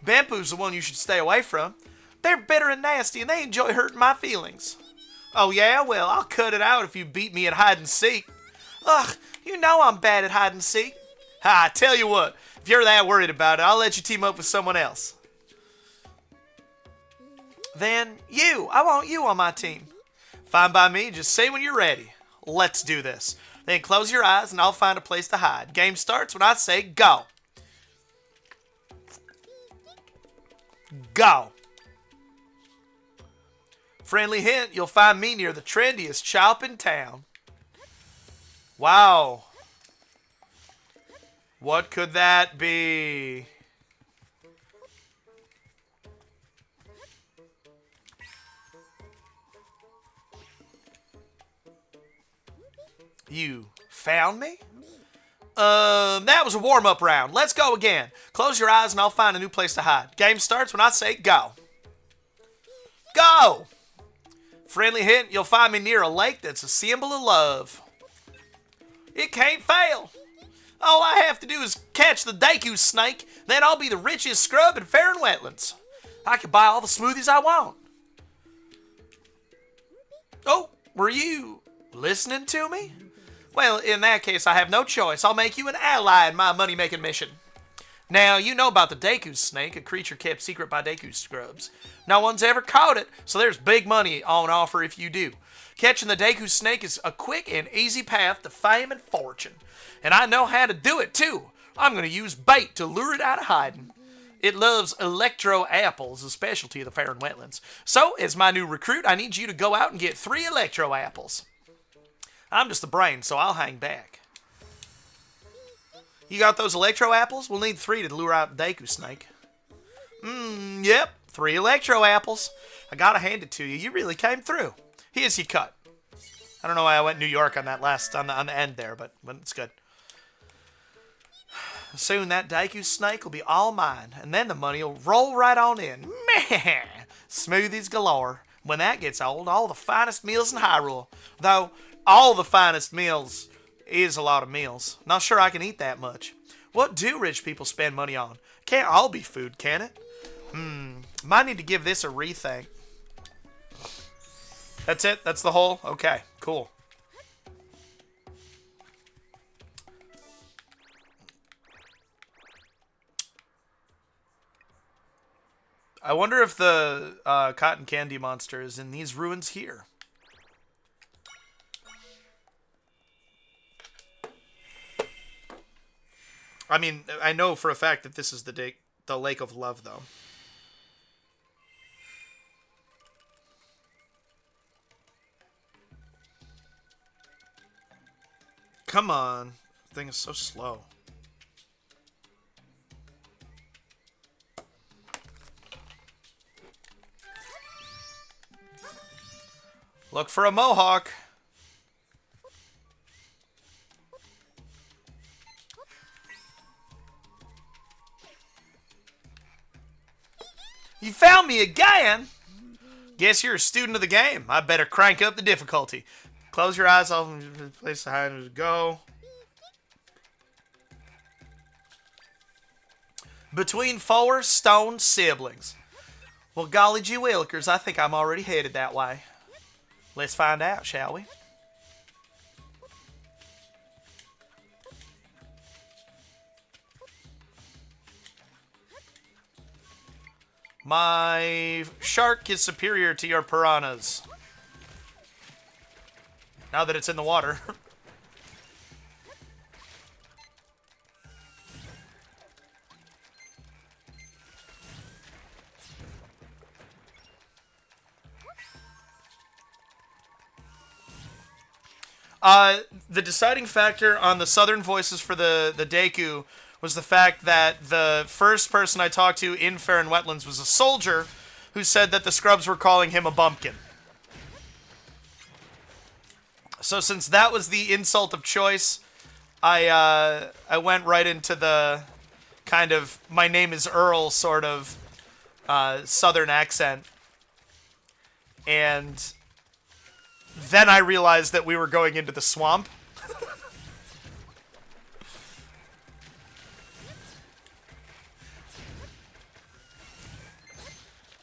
Bampu's the one you should stay away from. They're bitter and nasty, and they enjoy hurting my feelings. Oh, yeah? Well, I'll cut it out if you beat me at hide and seek. Ugh, you know I'm bad at hide and seek. Ha, I tell you what. If you're that worried about it, I'll let you team up with someone else. Then, you. I want you on my team. Fine by me. Just say when you're ready. Let's do this. Then close your eyes and I'll find a place to hide. Game starts when I say go. Go. Friendly hint, you'll find me near the trendiest shop in town. Wow. What could that be? You found me? That was a warm-up round. Let's go again. Close your eyes and I'll find a new place to hide. Game starts when I say go. Go! Friendly hint, you'll find me near a lake that's a symbol of love. It can't fail. All I have to do is catch the Deku snake, then I'll be the richest scrub in Faron Wetlands. I can buy all the smoothies I want. Oh, were you listening to me? Well, in that case, I have no choice. I'll make you an ally in my money-making mission. Now, you know about the Deku snake, a creature kept secret by Deku scrubs. No one's ever caught it, so there's big money on offer if you do. Catching the Deku snake is a quick and easy path to fame and fortune. And I know how to do it, too. I'm going to use bait to lure it out of hiding. It loves electro apples, a specialty of the Faron Wetlands. So, as my new recruit, I need you to go out and get 3 electro apples. I'm just the brain, so I'll hang back. You got those electro apples? We'll need 3 to lure out the Deku snake. Yep, 3 electro apples. I gotta hand it to you. You really came through. Here's your cut. I don't know why I went New York on that on the end there, but it's good. Soon that Deku snake will be all mine, and then the money will roll right on in. Man, smoothies galore. When that gets old, all the finest meals in Hyrule. Though, all the finest meals is a lot of meals. Not sure I can eat that much. What do rich people spend money on? Can't all be food, can it? Might need to give this a rethink. That's it? That's the whole? Okay, cool. I wonder if the cotton candy monster is in these ruins here. I mean, I know for a fact that this is the Lake of Love, though. Come on. The thing is so slow. Look for a mohawk. You found me again? Guess you're a student of the game. I better crank up the difficulty. Close your eyes, I'll place the hide and go. Between 4 stone siblings. Well, golly gee willikers, I think I'm already headed that way. Let's find out, shall we? My shark is superior to your piranhas. Now that it's in the water. The deciding factor on the southern voices for the Deku was the fact that the first person I talked to in Faron Wetlands was a soldier who said that the scrubs were calling him a bumpkin. So since that was the insult of choice, I went right into the kind of my name is Earl sort of southern accent. And then I realized that we were going into the swamp.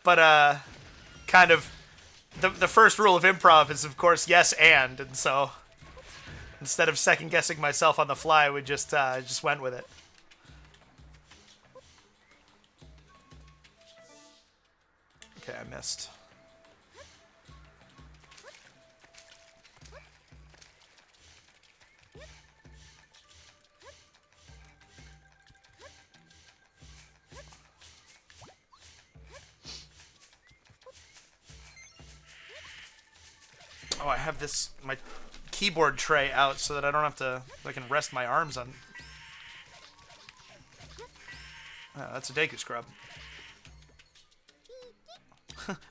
But, kind of, the first rule of improv is, of course, yes and so, instead of second-guessing myself on the fly, we just went with it. Okay, I missed. Oh, I have my keyboard tray out so that I don't have to, I can rest my arms on. Oh, that's a Deku scrub.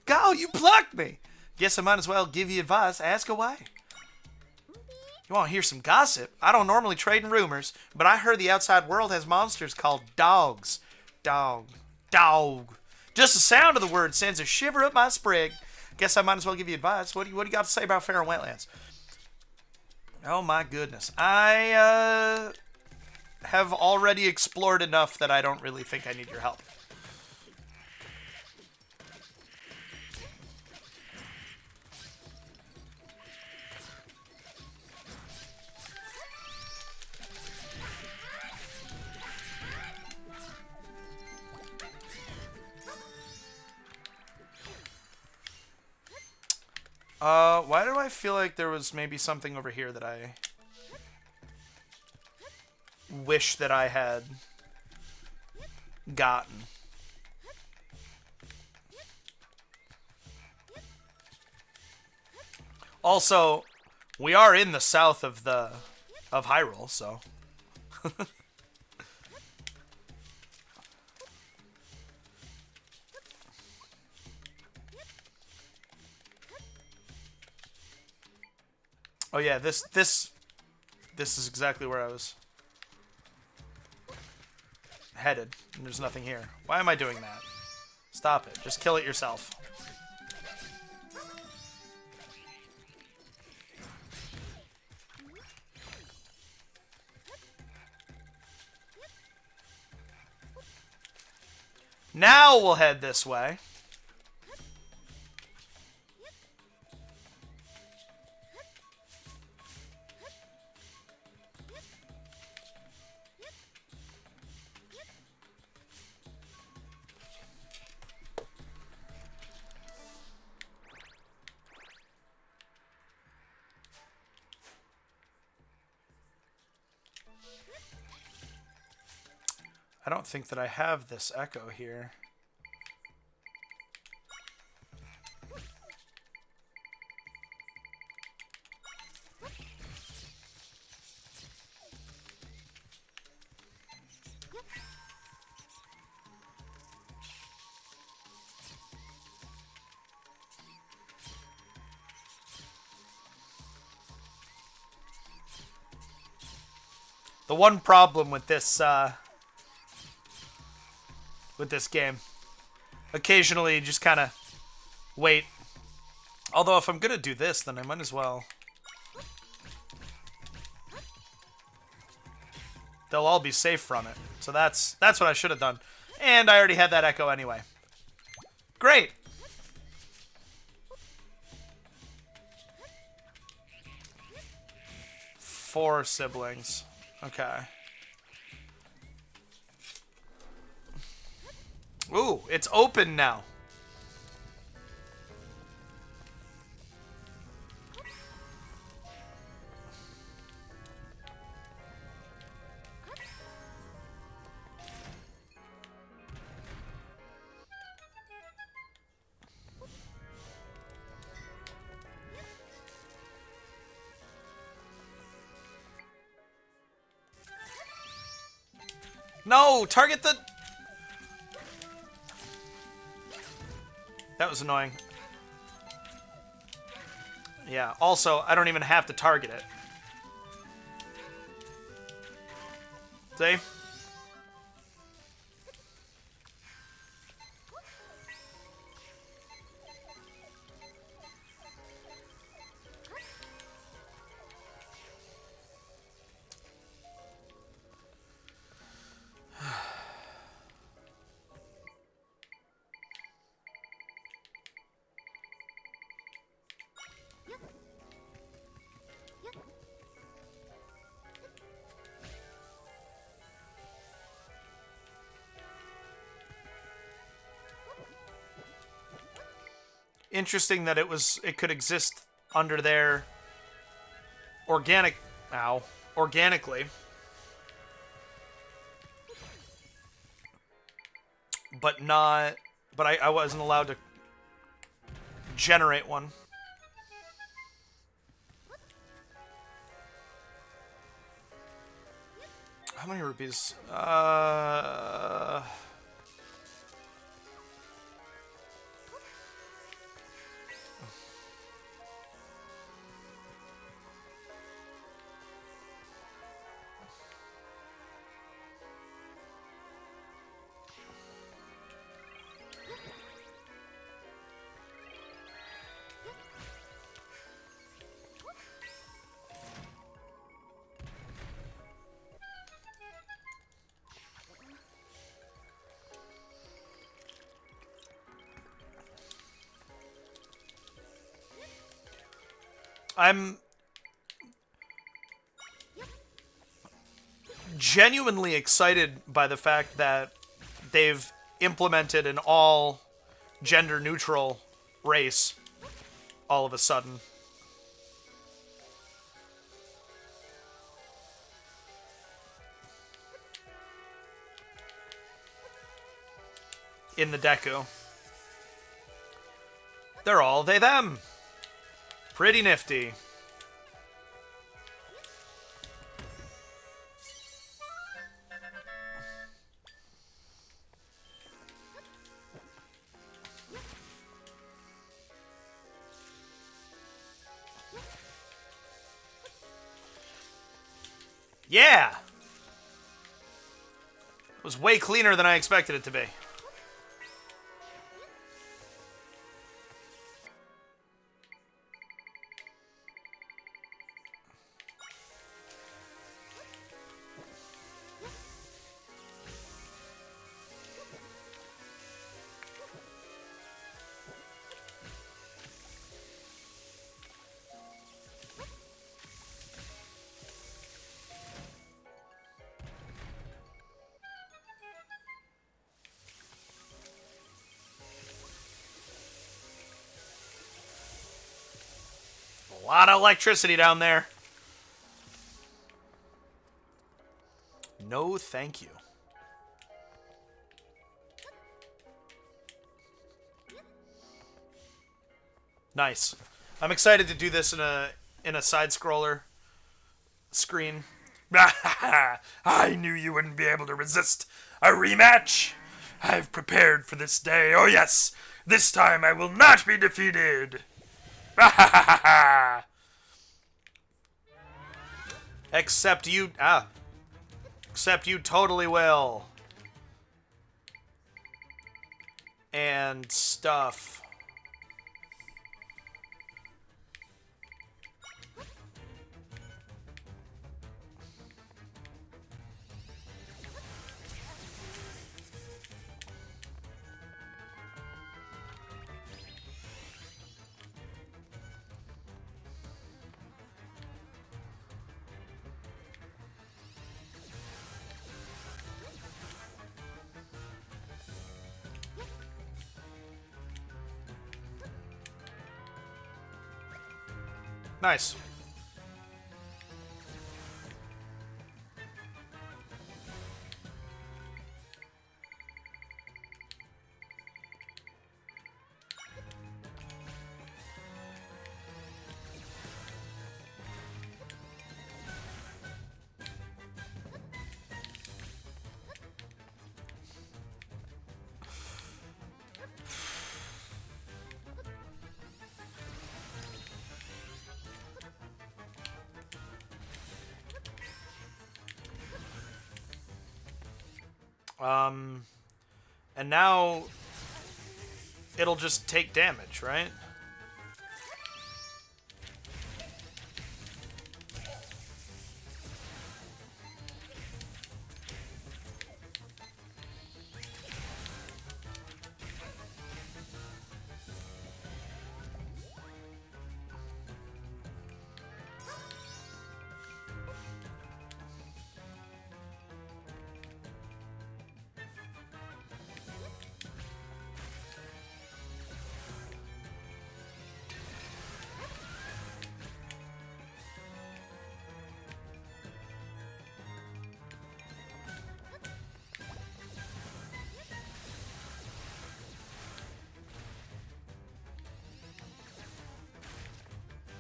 Go, you plucked me! Guess I might as well give you advice. Ask away. You want to hear some gossip? I don't normally trade in rumors, but I heard the outside world has monsters called dogs. Dog. Just the sound of the word sends a shiver up my sprig. Guess I might as well give you advice. What do you got to say about Faron Wetlands? Oh my goodness. I have already explored enough that I don't really think I need your help. Why do I feel like there was maybe something over here that I wish that I had gotten? Also, we are in the south of Hyrule, so oh yeah, this is exactly where I was headed, and there's nothing here. Why am I doing that? Stop it. Just kill it yourself. Now we'll head this way. I don't think that I have this echo here. The one problem with this game, occasionally you just kind of wait. Although if I'm gonna do this, then I might as well. They'll all be safe from it. So that's what I should have done. And I already had that echo anyway. Great. Four siblings. Okay. Ooh, it's open now. No, target the... That was annoying. Yeah, also, I don't even have to target it. See? Interesting that it could exist under there organically. But I wasn't allowed to generate one. How many rupees? I'm genuinely excited by the fact that they've implemented an all gender neutral race all of a sudden. In the Deku. They're all they them. Pretty nifty. Yeah! It was way cleaner than I expected it to be. A lot of electricity down there. No, thank you. Nice. I'm excited to do this in a side scroller screen. I knew you wouldn't be able to resist a rematch. I've prepared for this day. Oh yes, this time I will not be defeated. Except you. Except you totally will. And stuff. Nice. And now it'll just take damage, right?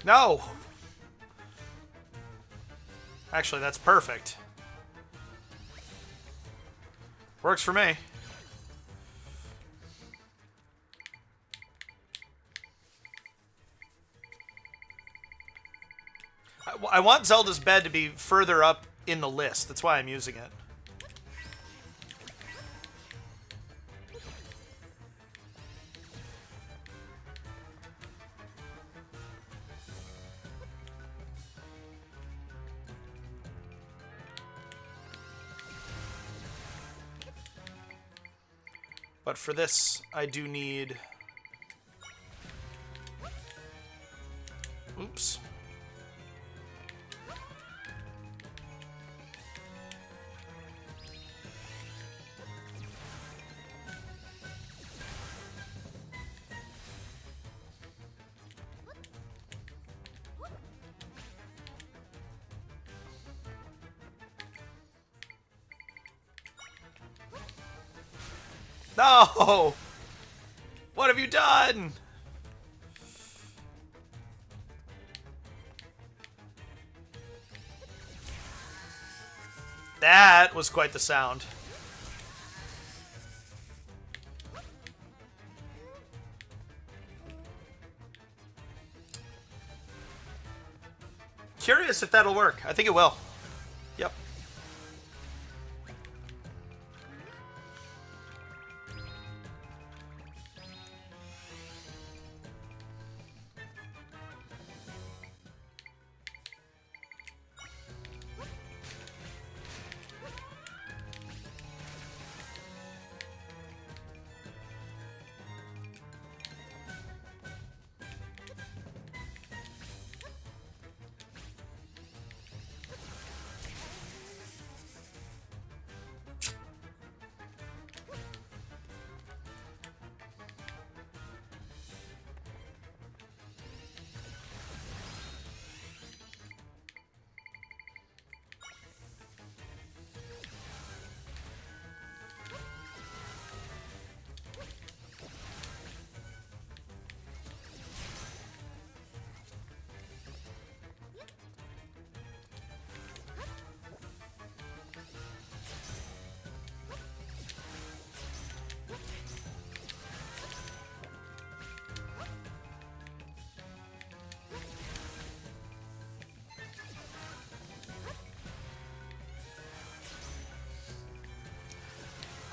No! Actually, that's perfect. Works for me. I want Zelda's bed to be further up in the list. That's why I'm using it. But for this, I do need... Oops. No! What have you done? That was quite the sound. Curious if that'll work. I think it will. Yep.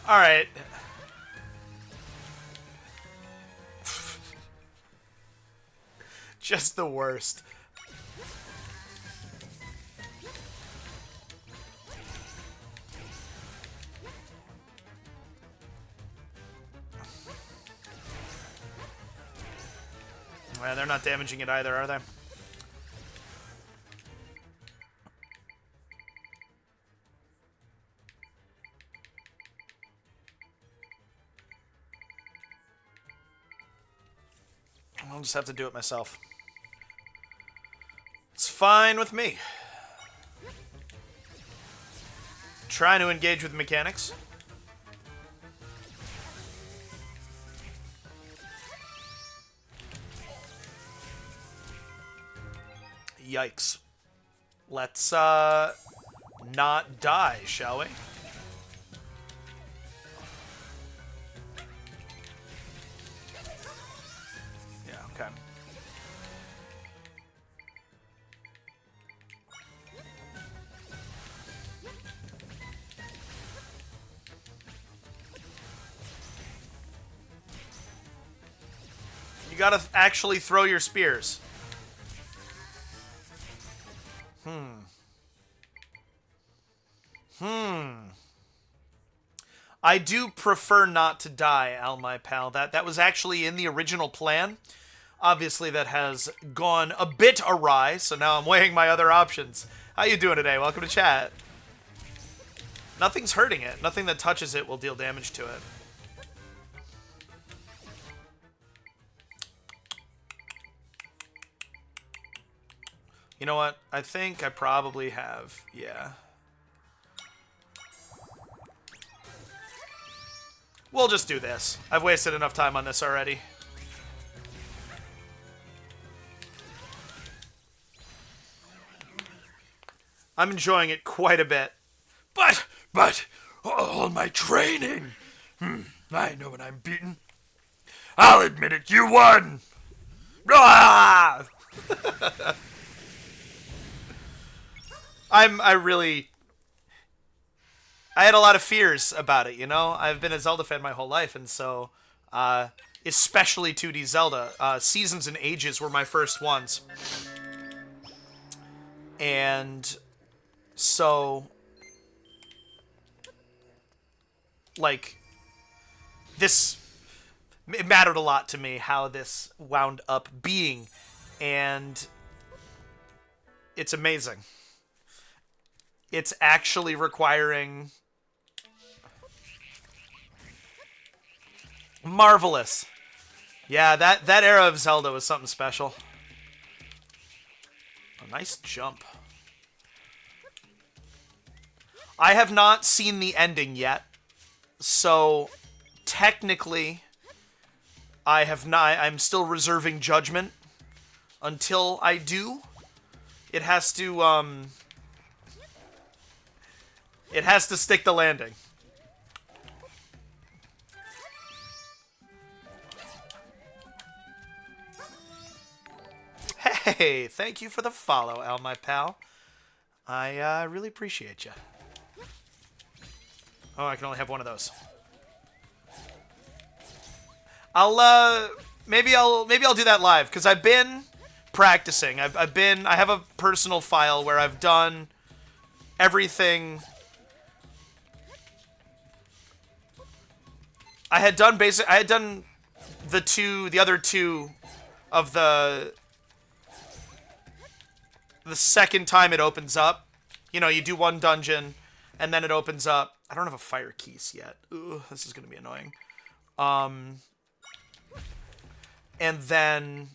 All right. Just the worst. Well, they're not damaging it either, are they? I'll just have to do it myself. It's fine with me. Trying to engage with mechanics. Yikes. Let's, not die, shall we? Yeah, okay. You gotta actually throw your spears. I do prefer not to die, Al, my pal. That was actually in the original plan. Obviously, that has gone a bit awry, so now I'm weighing my other options. How you doing today? Welcome to chat. Nothing's hurting it. Nothing that touches it will deal damage to it. You know what? I think I probably have. Yeah. We'll just do this. I've wasted enough time on this already. I'm enjoying it quite a bit. But, all my training. I know when I'm beaten. I'll admit it, you won! Ah! I had a lot of fears about it, you know? I've been a Zelda fan my whole life, and so, especially 2D Zelda. Seasons and Ages were my first ones. And so, like, this, it mattered a lot to me how this wound up being, and it's amazing. It's actually requiring marvelous. Yeah, that era of Zelda was something special. A nice jump. I have not seen the ending yet, so technically, I have not. I'm still reserving judgment until I do. It has to. It has to stick the landing. Hey, thank you for the follow, Al, my pal. I really appreciate you. Oh, I can only have one of those. Maybe I'll do that live, because I've been practicing. I have a personal file where I've done everything. I had done the other two of the second time it opens up. You know, you do one dungeon, and then it opens up. I don't have a fire keys yet. Ooh, this is gonna be annoying. And then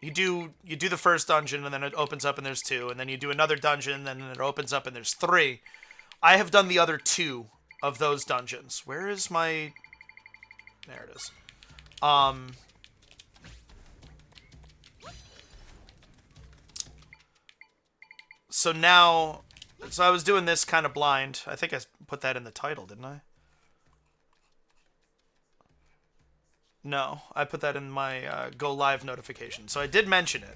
you do the first dungeon, and then it opens up, and there's two, and then you do another dungeon, and then it opens up, and there's three. I have done the other two of those dungeons. Where is my? There it is. So now, I was doing this kind of blind. I think I put that in the title, didn't I? No, I put that in my go live notification. So I did mention it.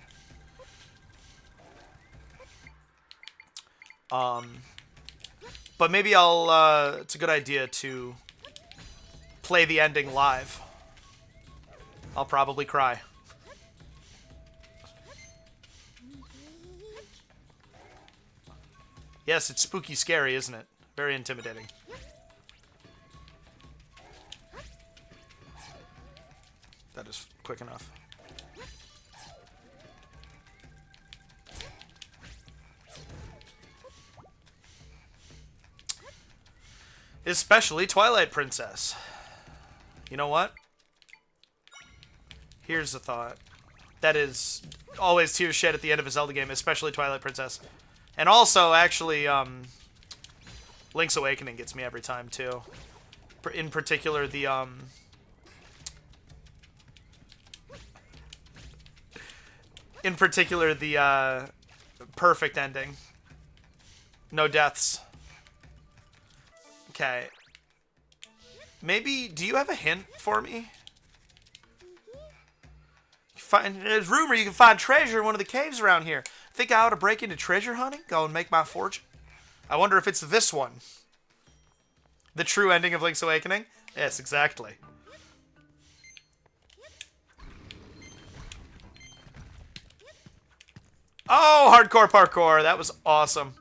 But maybe it's a good idea to play the ending live. I'll probably cry. Yes, it's spooky scary, isn't it? Very intimidating. That is quick enough. Especially Twilight Princess. You know what? Here's the thought. That is always tears shed at the end of a Zelda game, especially Twilight Princess. And also, actually, Link's Awakening gets me every time, too. In particular, the, perfect ending. No deaths. Okay. Maybe, do you have a hint for me? There's rumor you can find treasure in one of the caves around here. Think I ought to break into treasure hunting? Go and make my fortune? I wonder if it's this one. The true ending of Link's Awakening? Yes, exactly. Oh, hardcore parkour. That was awesome.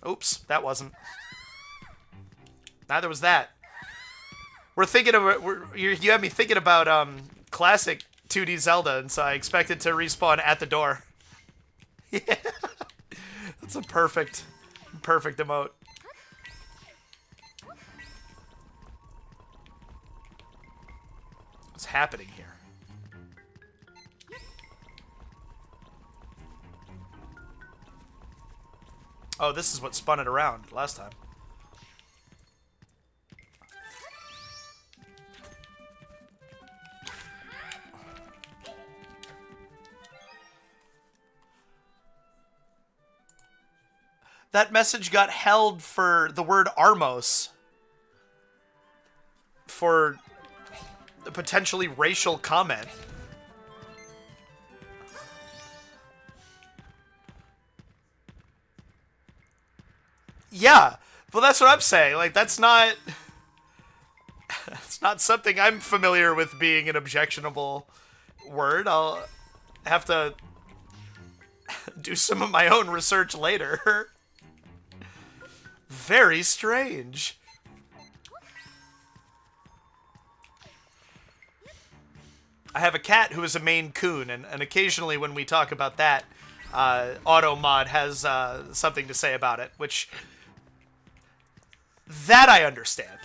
Oops, that wasn't. Neither was that. We're thinking of you have me thinking about classic 2D Zelda, and so I expected to respawn at the door. Yeah, that's a perfect emote. What's happening here? Oh, this is what spun it around last time. That message got held for the word Armos. For a potentially racial comment. Yeah, well, that's what I'm saying. Like, that's not... It's not something I'm familiar with being an objectionable word. I'll have to do some of my own research later. Very strange. I have a cat who is a Maine Coon, and occasionally when we talk about that, Automod has something to say about it, which... That I understand.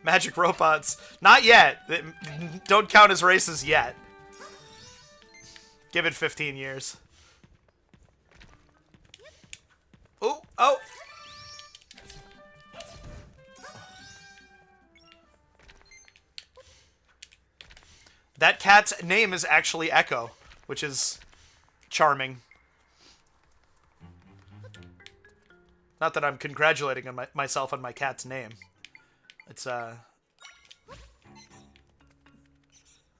Magic robots, not yet. Don't count as races yet. Give it 15 years. Oh, oh! That cat's name is actually Echo, which is charming. Not that I'm congratulating on myself on my cat's name. It's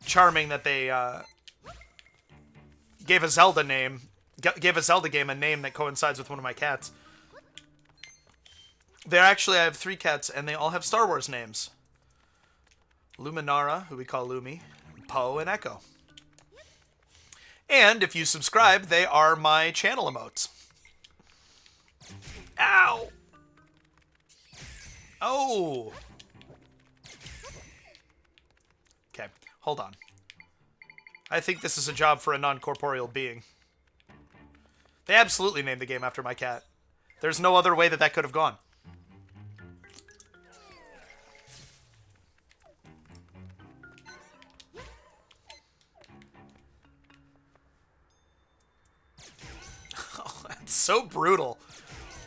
charming that they gave a Zelda game a name that coincides with one of my cats. I have 3 cats, and they all have Star Wars names. Luminara, who we call Lumi, Poe, and Echo. And if you subscribe, they are my channel emotes. Ow! Oh! Okay, hold on. I think this is a job for a non-corporeal being. They absolutely named the game after my cat. There's no other way that could have gone. Oh, that's so brutal.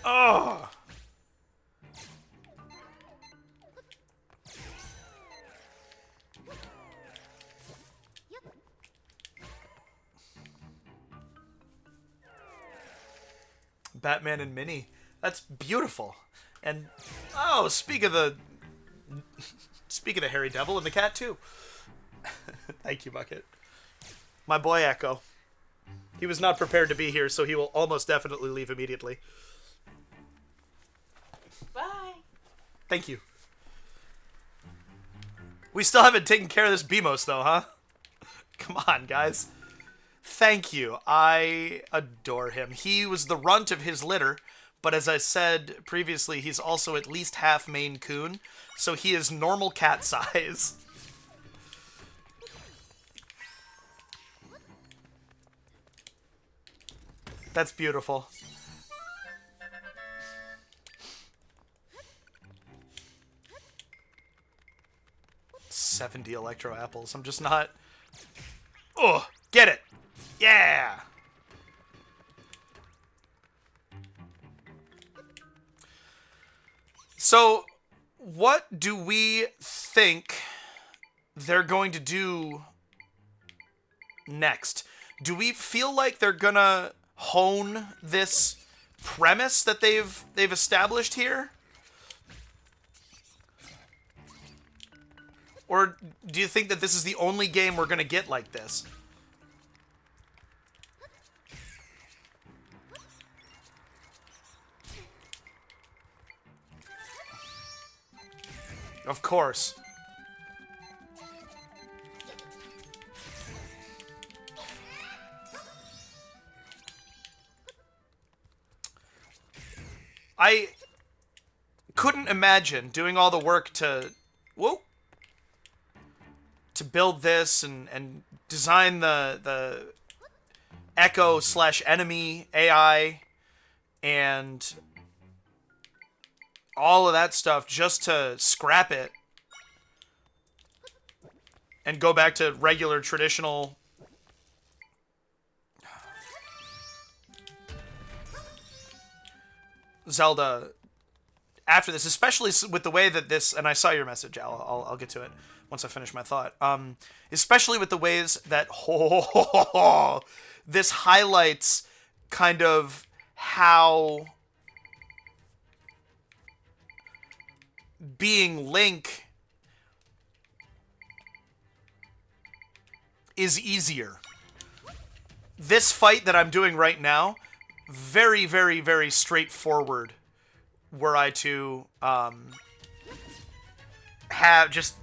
Oh! Batman and Minnie. That's beautiful. And oh, speak of the hairy devil and the cat too. Thank you, Bucket. My boy Echo. He was not prepared to be here, so he will almost definitely leave immediately. Bye. Thank you. We still haven't taken care of this Beamos though, huh? Come on, guys. Thank you. I adore him. He was the runt of his litter, but as I said previously, he's also at least half Maine Coon, so he is normal cat size. That's beautiful. $70 Electro Apples. I'm just not... Oh, get it! Yeah! So, what do we think they're going to do next? Do we feel like they're gonna hone this premise that they've established here? Or do you think that this is the only game we're gonna get like this? Of course. I couldn't imagine doing all the work to build this and design the Echo / enemy AI and all of that stuff just to scrap it and go back to regular traditional Zelda after this, especially with the way that this, and I saw your message, Al, I'll get to it once I finish my thought, especially with the ways that this highlights kind of how being Link is easier. This fight that I'm doing right now, very, very, very straightforward were I to have just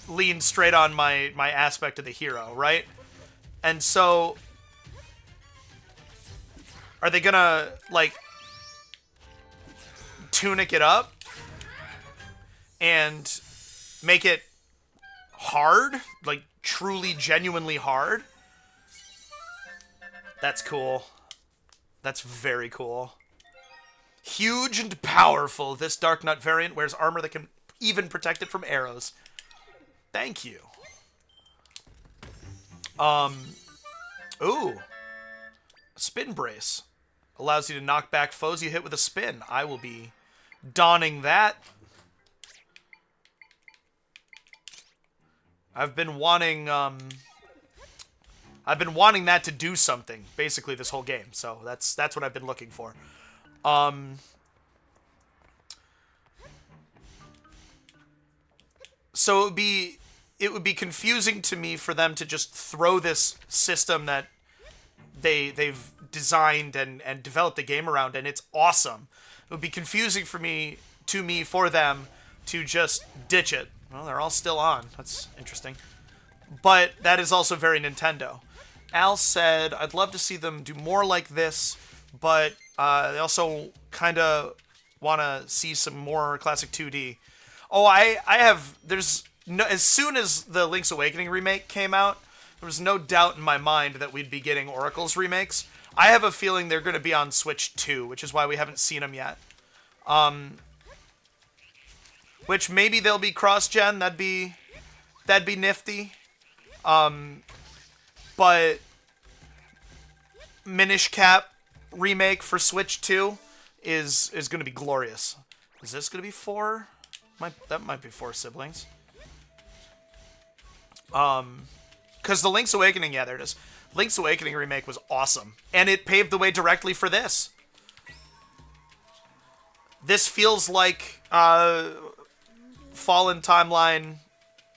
lean straight on my aspect of the hero, right? And so are they gonna like tunic it up and make it hard, like truly genuinely hard? That's cool. That's very cool. Huge and powerful, this Dark Nut variant wears armor that can even protect it from arrows. Thank you. Ooh. Spin brace. Allows you to knock back foes you hit with a spin. I will be donning that. I've been wanting that to do something basically this whole game. So that's what I've been looking for. So it would be confusing to me for them to just throw this system that they've designed and developed the game around, and it's awesome. It would be confusing for them to just ditch it. Well, they're all still on. That's interesting. But that is also very Nintendo. Al said, I'd love to see them do more like this, but they also kind of want to see some more classic 2D. Oh, there's no, as soon as the Link's Awakening remake came out, there was no doubt in my mind that we'd be getting Oracle's remakes. I have a feeling they're going to be on Switch 2, which is why we haven't seen them yet. Which maybe they'll be cross-gen, that'd be nifty. But Minish Cap remake for Switch 2 is going to be glorious. Is this going to be 4? That might be 4 siblings. Because the Link's Awakening, yeah, there it is. Link's Awakening remake was awesome. And it paved the way directly for this. This feels like Fallen Timeline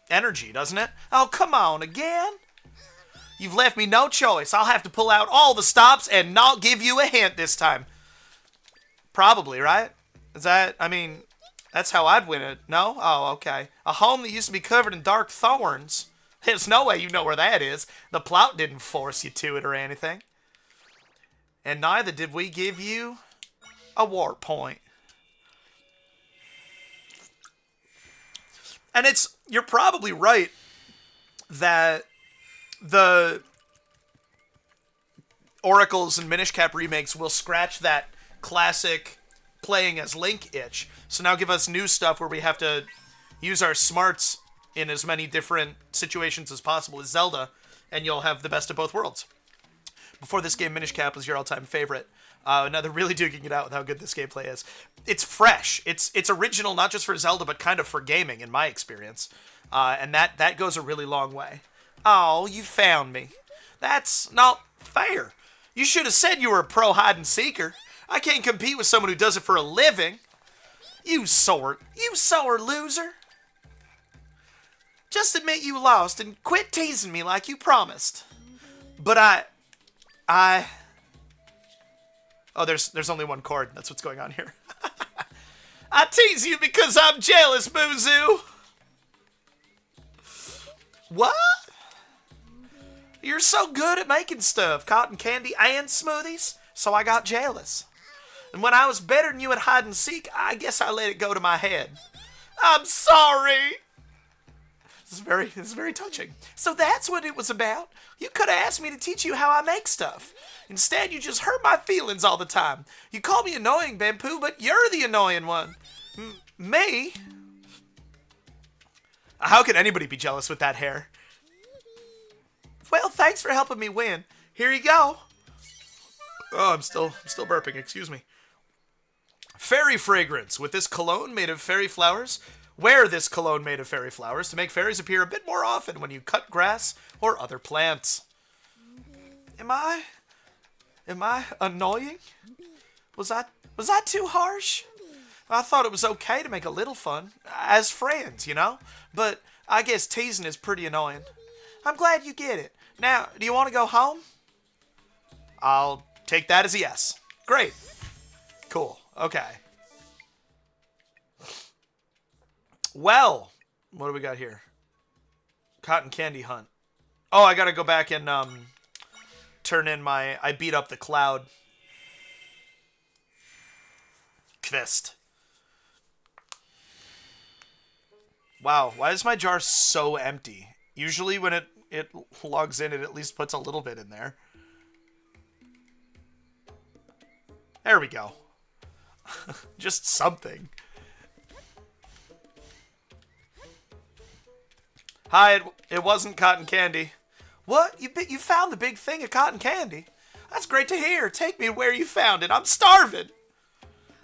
energy, doesn't it? Oh, come on, again? You've left me no choice. I'll have to pull out all the stops and not give you a hint this time. Probably, right? That's how I'd win it. No? Oh, okay. A home that used to be covered in dark thorns. There's no way you know where that is. The plot didn't force you to it or anything. And neither did we give you a warp point. And you're probably right that the Oracles and Minish Cap remakes will scratch that classic playing as Link itch. So now give us new stuff where we have to use our smarts in as many different situations as possible as Zelda, and you'll have the best of both worlds. Before this game, Minish Cap was your all-time favorite. Now they're really duking it out with how good this gameplay is. It's fresh. It's original, not just for Zelda, but kind of for gaming, in my experience. And that goes a really long way. Oh, you found me. That's not fair. You should have said you were a pro hide-and-seeker. I can't compete with someone who does it for a living. You sore loser. Just admit you lost and quit teasing me like you promised. But Oh, there's only one chord. That's what's going on here. I tease you because I'm jealous, Boozoo. What? You're so good at making stuff, cotton candy and smoothies, so I got jealous. And when I was better than you at hide and seek, I guess I let it go to my head. I'm sorry. This is very touching. So that's what it was about. You could have asked me to teach you how I make stuff. Instead, you just hurt my feelings all the time. You call me annoying, Bampu, but you're the annoying one. Me? How could anybody be jealous with that hair? Well, thanks for helping me win. Here you go. Oh, I'm still burping, excuse me. Fairy fragrance. With this cologne made of fairy flowers. Wear this cologne made of fairy flowers to make fairies appear a bit more often when you cut grass or other plants. Am I annoying? Was I too harsh? I thought it was okay to make a little fun. As friends, you know? But I guess teasing is pretty annoying. I'm glad you get it. Now, do you want to go home? I'll take that as a yes. Great. Cool. Okay. Well, what do we got here? Cotton candy hunt. Oh, I gotta go back and turn in my I beat up the cloud quest. Wow, why is my jar so empty? Usually when it logs in, it at least puts a little bit in there. There we go. Just something. Hi, it wasn't cotton candy. What? You found the big thing of cotton candy? That's great to hear. Take me where you found it. I'm starving.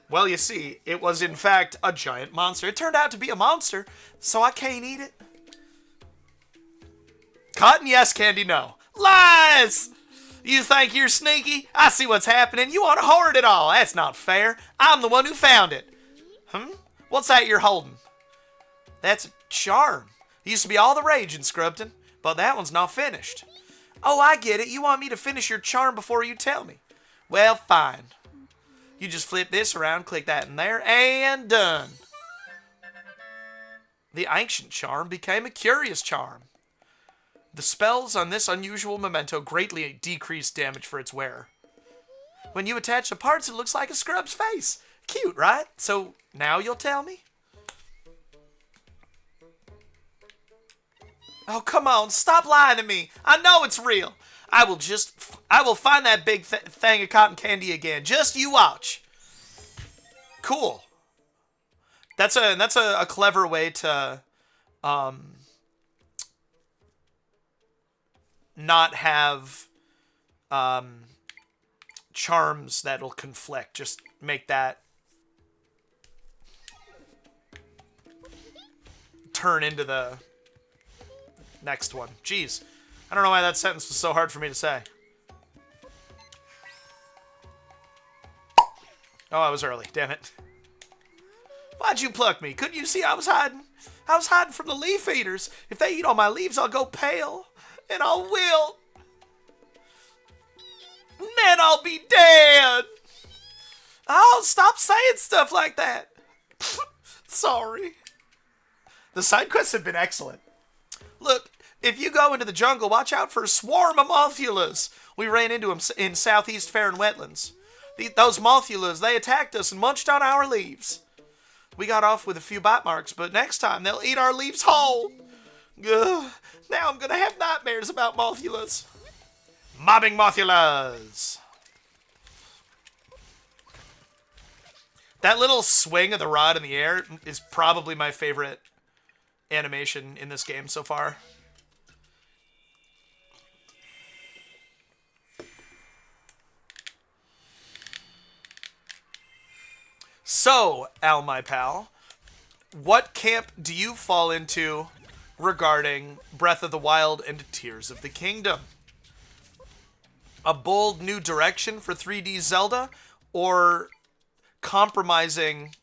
Well, you see, it was in fact a giant monster. It turned out to be a monster, so I can't eat it. Cotton, yes. Candy, no. Lies! You think you're sneaky? I see what's happening. You want to hoard it all. That's not fair. I'm the one who found it. What's that you're holding? That's a charm. It used to be all the rage in Scrubton, but that one's not finished. Oh, I get it. You want me to finish your charm before you tell me. Well, fine. You just flip this around, click that in there, and done. The ancient charm became a curious charm. The spells on this unusual memento greatly decrease damage for its wearer. When you attach the parts, it looks like a scrub's face. Cute, right? So, now you'll tell me? Oh, come on. Stop lying to me. I know it's real. I will find that big thing of cotton candy again. Just you watch. Cool. That's a clever way to not have charms that'll conflict. Just make that turn into the next one. Jeez. I don't know why that sentence was so hard for me to say. Oh, I was early. Damn it. Why'd you pluck me? Couldn't you see I was hiding? I was hiding from the leaf eaters. If they eat all my leaves, I'll go pale. And I'll wilt. Then I'll be dead. Oh, stop saying stuff like that. Sorry. The side quests have been excellent. Look, if you go into the jungle, watch out for a swarm of Molthulas. We ran into them in southeast Farron Wetlands. Those Molthulas, they attacked us and munched on our leaves. We got off with a few bite marks, but next time they'll eat our leaves whole. Ugh, now I'm going to have nightmares about Molthulas. Mobbing Molthulas. That little swing of the rod in the air is probably my favorite animation in this game so far. So, Al, my pal, what camp do you fall into regarding Breath of the Wild and Tears of the Kingdom? A bold new direction for 3D Zelda, or compromising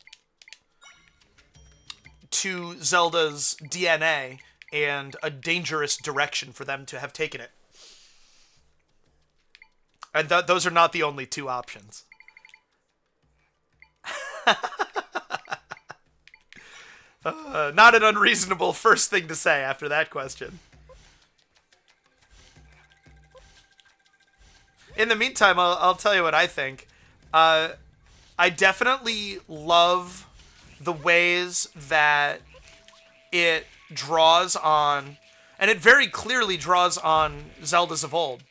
to Zelda's DNA and a dangerous direction for them to have taken it? And those are not the only two options. Not an unreasonable first thing to say after that question. In the meantime, I'll tell you what I think. I definitely love the ways that it draws on, and it very clearly draws on Zeldas of old.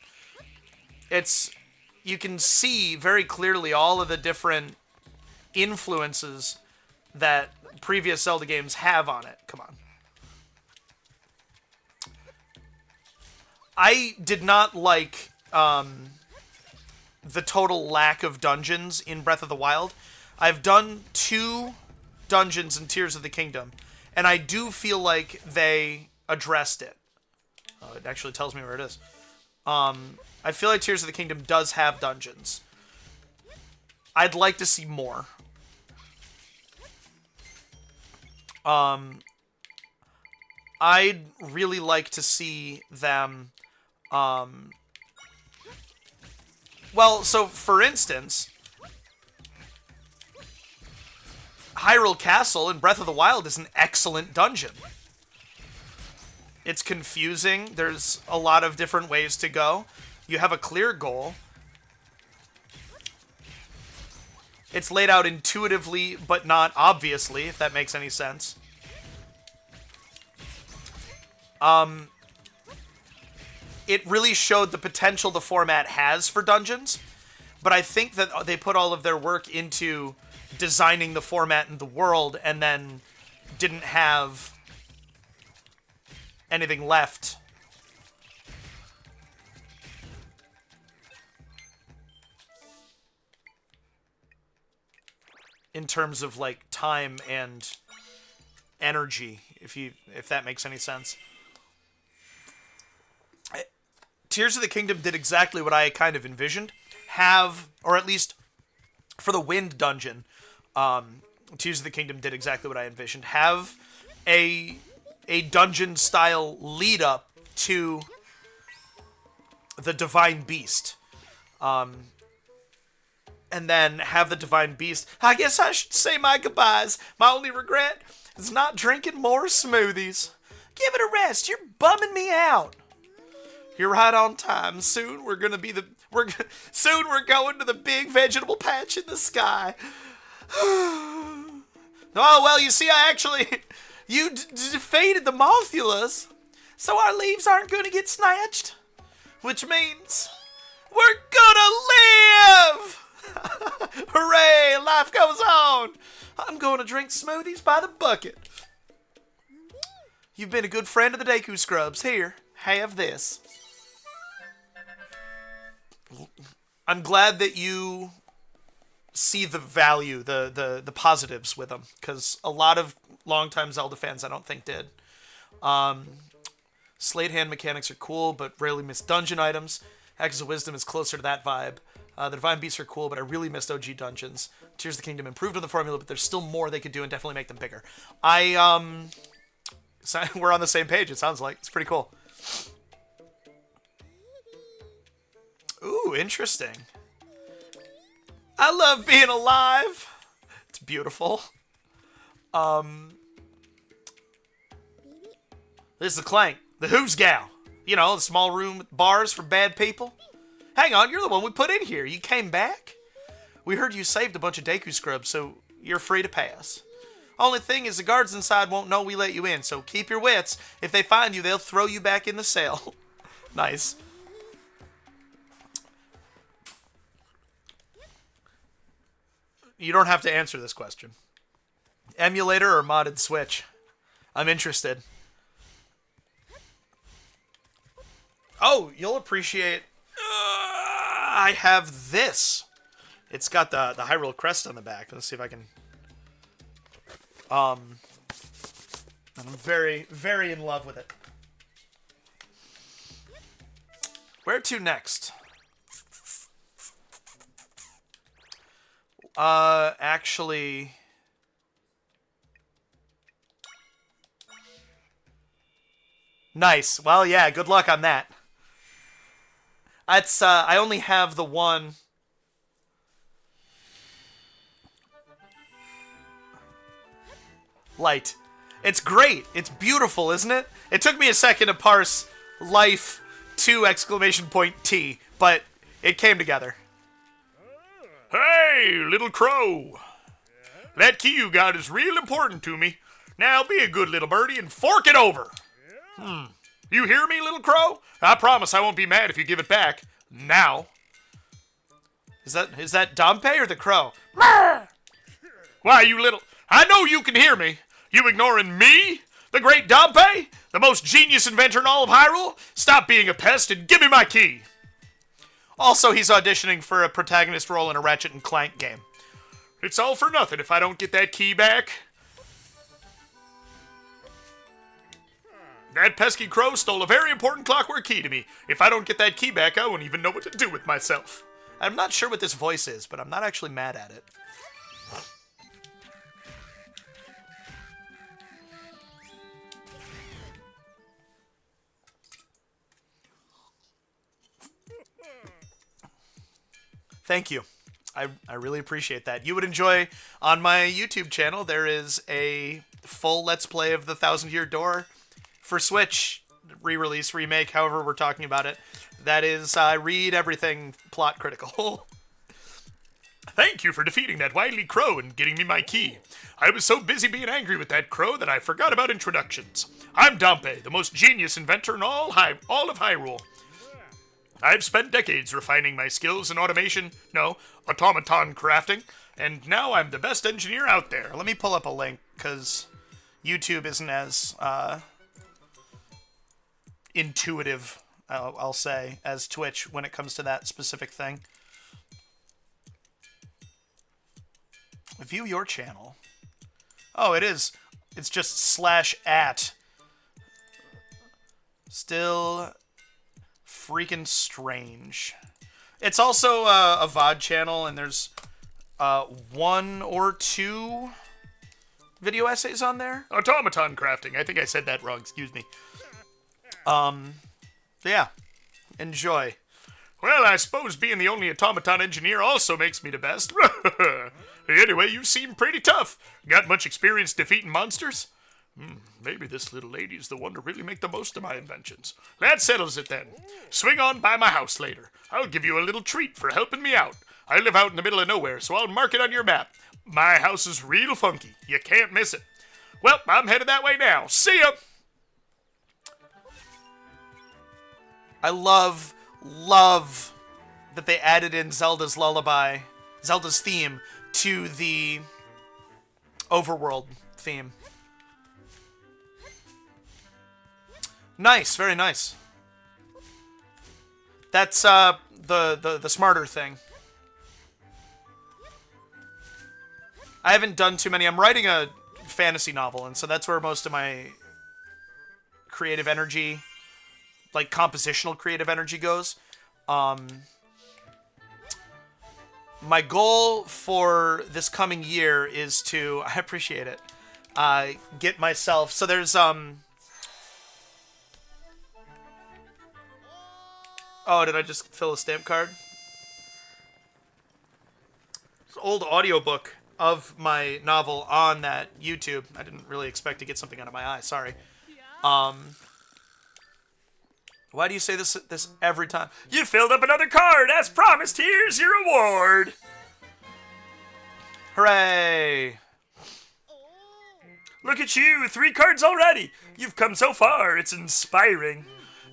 You can see very clearly all of the different influences that previous Zelda games have on it. Come on. I did not like the total lack of dungeons in Breath of the Wild. I've done 2 dungeons in Tears of the Kingdom, and I do feel like they addressed it. Oh, it actually tells me where it is. I feel like Tears of the Kingdom does have dungeons. I'd like to see more. I'd really like to see them, well, so for instance, Hyrule Castle in Breath of the Wild is an excellent dungeon. It's confusing. There's a lot of different ways to go. You have a clear goal. It's laid out intuitively, but not obviously, if that makes any sense. It really showed the potential the format has for dungeons, but I think that they put all of their work into designing the format and the world, and then didn't have anything left. In terms of like time and energy, if that makes any sense. Tears of the Kingdom did exactly what I kind of envisioned. Have, or at least for the Wind Dungeon, Tears of the Kingdom did exactly what I envisioned. Have a dungeon-style lead-up to the Divine Beast. And then have the Divine Beast. I guess I should say my goodbyes. My only regret is not drinking more smoothies. Give it a rest. You're bumming me out. You're right on time. Soon we're going to the big vegetable patch in the sky. Oh, well, you see, you defeated the Mothulus, so our leaves aren't going to get snatched. Which means we're gonna live! Hooray! Life goes on! I'm going to drink smoothies by the bucket. You've been a good friend of the Deku Scrubs. Here, have this. I'm glad that you see the value, the positives with them, because a lot of longtime Zelda fans I don't think did. Slate hand mechanics are cool, but rarely miss dungeon items. Axes of Wisdom is closer to that vibe. The Divine Beasts are cool, but I really missed OG dungeons. Tears of the Kingdom improved on the formula, but there's still more they could do and definitely make them bigger. We're on the same page, it sounds like. It's pretty cool. Ooh, interesting. I love being alive. It's beautiful. This is the Clank. The Who's Gal. You know, the small room with bars for bad people. Hang on, you're the one we put in here. You came back? We heard you saved a bunch of Deku Scrubs, so you're free to pass. Only thing is the guards inside won't know we let you in, so keep your wits. If they find you, they'll throw you back in the cell. Nice. You don't have to answer this question. Emulator or modded Switch? I'm interested. Oh, you'll appreciate... I have this. It's got the Hyrule crest on the back. Let's see if I can... I'm very, very in love with it. Where to next? Actually... Nice. Well, yeah, good luck on that. It's, I only have the one... Light. It's great. It's beautiful, isn't it? It took me a second to parse life to exclamation point T, but it came together. Hey, little crow. That key you got is real important to me. Now be a good little birdie and fork it over. You hear me, little crow? I promise I won't be mad if you give it back. Now. Is that Dampé or the crow? Why, you little... I know you can hear me. You ignoring me? The great Dampé? The most genius inventor in all of Hyrule? Stop being a pest and give me my key. Also, he's auditioning for a protagonist role in a Ratchet and Clank game. It's all for nothing if I don't get that key back. That pesky crow stole a very important clockwork key to me. If I don't get that key back, I won't even know what to do with myself. I'm not sure what this voice is, but I'm not actually mad at it. Thank you. I really appreciate that. You would enjoy, on my YouTube channel, there is a full Let's Play of the Thousand Year Door for Switch, re-release, remake, however we're talking about it. That is, read everything plot critical. Thank you for defeating that wily crow and getting me my key. I was so busy being angry with that crow that I forgot about introductions. I'm Dampé, the most genius inventor in all of Hyrule. I've spent decades refining my skills in automaton crafting, and now I'm the best engineer out there. Let me pull up a link, because YouTube isn't as intuitive, I'll say, as Twitch when it comes to that specific thing. View your channel. Oh, it is. It's just /@ still freaking strange. It's also a VOD channel, and there's 1 or 2 video essays on there. Automaton crafting. I think I said that wrong. Excuse me. Yeah. Enjoy. Well, I suppose being the only automaton engineer also makes me the best. Anyway, you seem pretty tough. Got much experience defeating monsters? Maybe this little lady's the one to really make the most of my inventions. That settles it then. Swing on by my house later. I'll give you a little treat for helping me out. I live out in the middle of nowhere, so I'll mark it on your map. My house is real funky. You can't miss it. Well, I'm headed that way now. See ya! I love that they added in Zelda's lullaby, Zelda's theme, to the overworld theme. Nice, very nice. That's the smarter thing. I haven't done too many. I'm writing a fantasy novel, and so that's where most of my creative energy, like compositional creative energy, goes. My goal for this coming year is to, I appreciate it, get myself, so there's, oh, did I just fill a stamp card? It's an old audiobook of my novel on that YouTube. I didn't really expect to get something out of my eye, sorry. Why do you say this every time? You filled up another card, as promised. Here's your reward. Hooray! Look at you, 3 cards already. You've come so far, it's inspiring.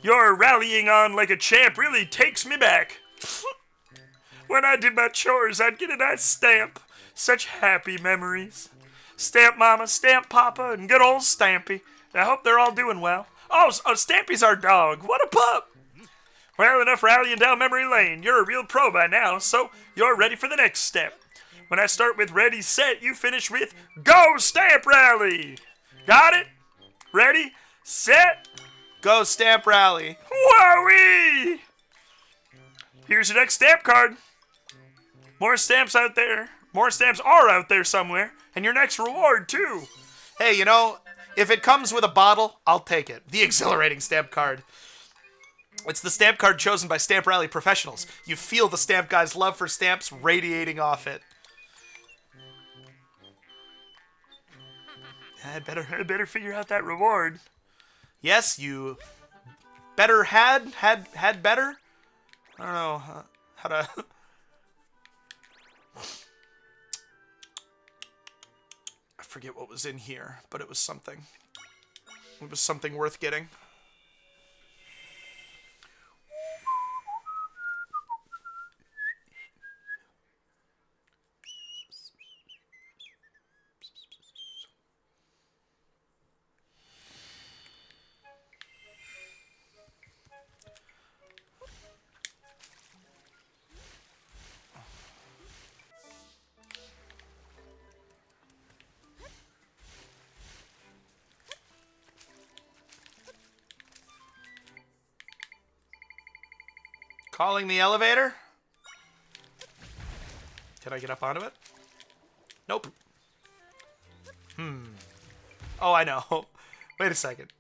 Your rallying on like a champ really takes me back. When I did my chores, I'd get a nice stamp. Such happy memories. Stamp Mama, Stamp Papa, and good old Stampy. I hope they're all doing well. Oh, Stampy's our dog. What a pup! Well, enough rallying down memory lane. You're a real pro by now, so you're ready for the next step. When I start with ready, set, you finish with go Stamp Rally. Got it? Ready, set, go Stamp Rally. Wowee! Here's your next stamp card. More stamps out there. More stamps are out there somewhere. And your next reward, too. Hey, you know, if it comes with a bottle, I'll take it. The exhilarating stamp card. It's the stamp card chosen by Stamp Rally professionals. You feel the stamp guy's love for stamps radiating off it. I better figure out that reward. Yes, you better had better? I don't know how to... I forget what was in here, but it was something. It was something worth getting. Calling the elevator? Can I get up onto it? Nope. Oh, I know. Wait a second.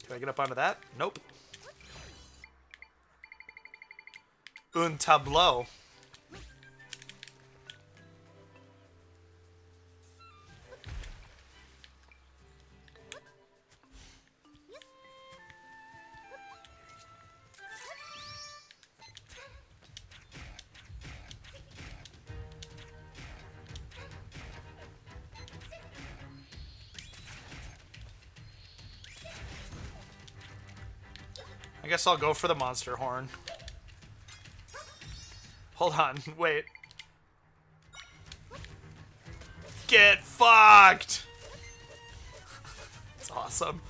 Can I get up onto that? Nope. Un tableau. I guess I'll go for the monster horn. Hold on, wait. Get fucked! It's awesome.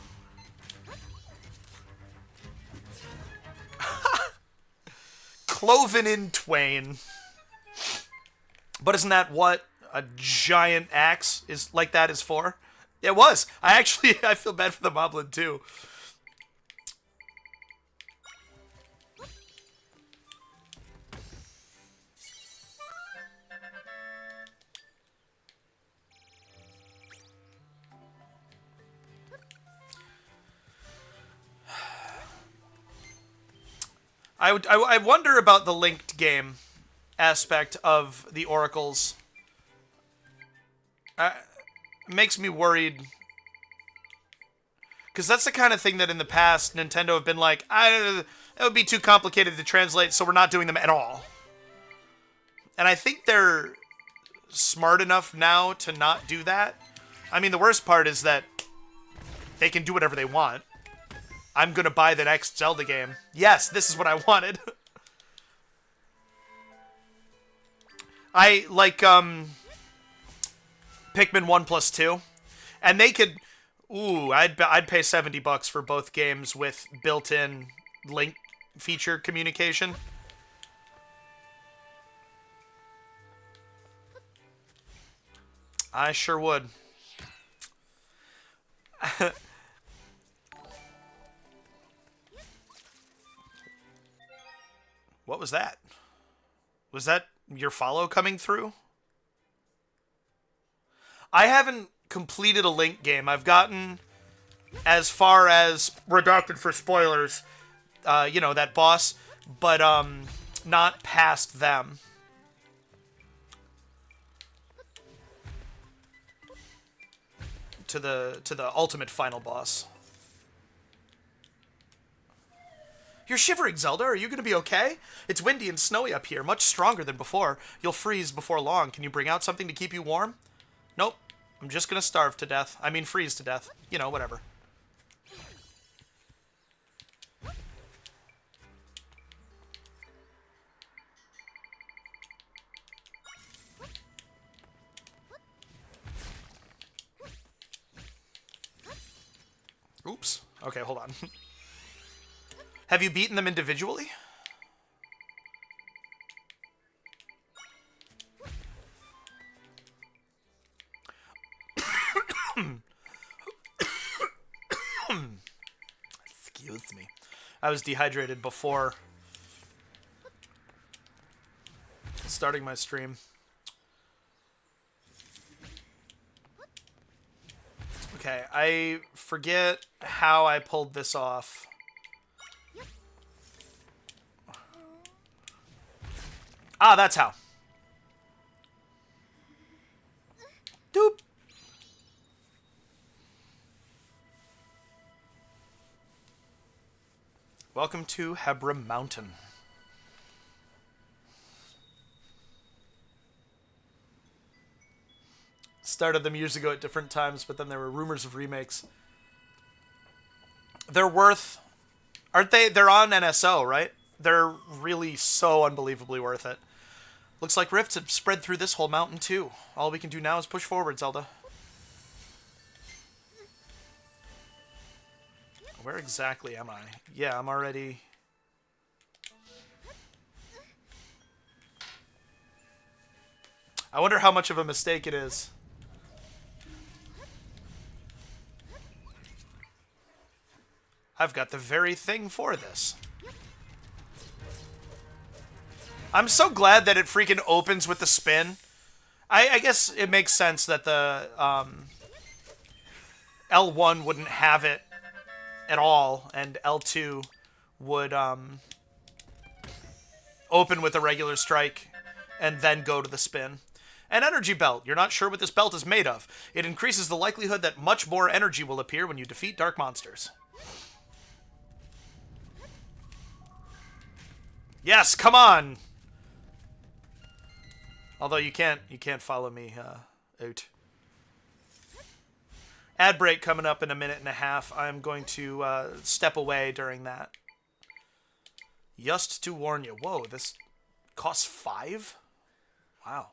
Cloven in twain. But isn't that what a giant axe is like that is for? It was. I feel bad for the Moblin too. I wonder about the linked game aspect of the Oracles. It makes me worried. Because that's the kind of thing that in the past, Nintendo have been like, it would be too complicated to translate, so we're not doing them at all. And I think they're smart enough now to not do that. I mean, the worst part is that they can do whatever they want. I'm gonna buy the next Zelda game. Yes, this is what I wanted. I like Pikmin 1+2, and they could. Ooh, I'd pay $70 for both games with built-in link feature communication. I sure would. What was that? Was that your follow coming through? I haven't completed a Link game. I've gotten as far as redacted for spoilers, you know, that boss, but not past them. To the ultimate final boss. You're shivering, Zelda. Are you going to be okay? It's windy and snowy up here, much stronger than before. You'll freeze before long. Can you bring out something to keep you warm? Nope. I'm just going to starve to death. I mean, freeze to death. You know, whatever. Oops. Okay, hold on. Have you beaten them individually? Excuse me. I was dehydrated before starting my stream. Okay, I forget how I pulled this off. Ah, that's how. Doop. Welcome to Hebra Mountain. Started them years ago at different times, but then there were rumors of remakes. They're worth... Aren't they? They're on NSO, right? They're really so unbelievably worth it. Looks like rifts have spread through this whole mountain, too. All we can do now is push forward, Zelda. Where exactly am I? Yeah, I'm already... I wonder how much of a mistake it is. I've got the very thing for this. I'm so glad that it freaking opens with the spin. I guess it makes sense that the L1 wouldn't have it at all, and L2 would open with a regular strike and then go to the spin. An energy belt. You're not sure what this belt is made of. It increases the likelihood that much more energy will appear when you defeat dark monsters. Yes, come on! Although you can't follow me out. Ad break coming up in a minute and a half. I'm going to step away during that. Just to warn you. Whoa, this costs 5? Wow.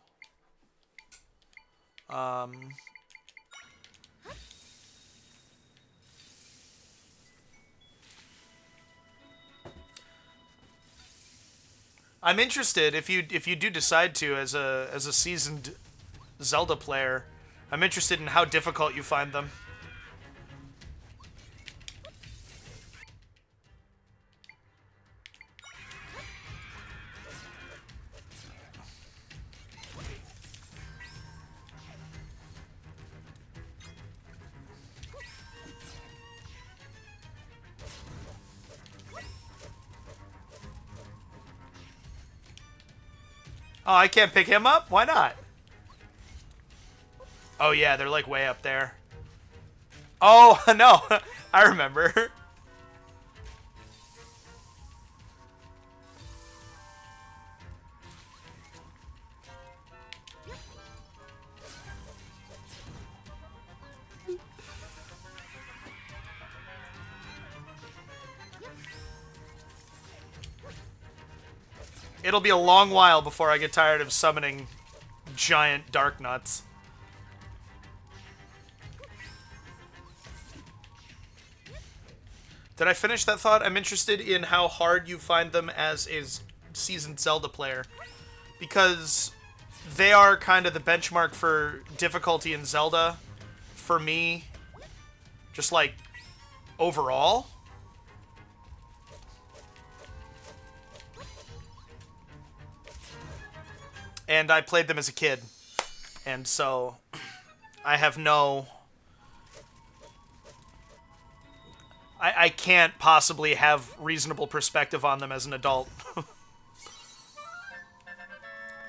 I'm interested if you do decide to, as a seasoned Zelda player, I'm interested in how difficult you find them. Oh, I can't pick him up? Why not? Oh, yeah, they're like way up there. Oh, no. I remember. It'll be a long while before I get tired of summoning giant dark nuts. Did I finish that thought? I'm interested in how hard you find them as a seasoned Zelda player. Because they are kind of the benchmark for difficulty in Zelda for me. Just like overall. And I played them as a kid. And so I have no... I can't possibly have reasonable perspective on them as an adult.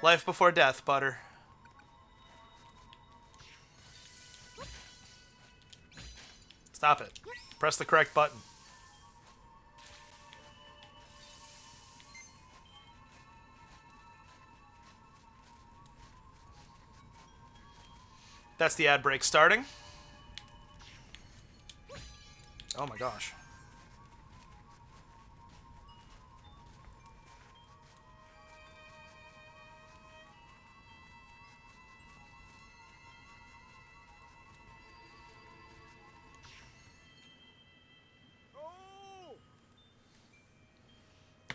Life before death, Butter. Stop it. Press the correct button. That's the ad break starting. Oh my gosh.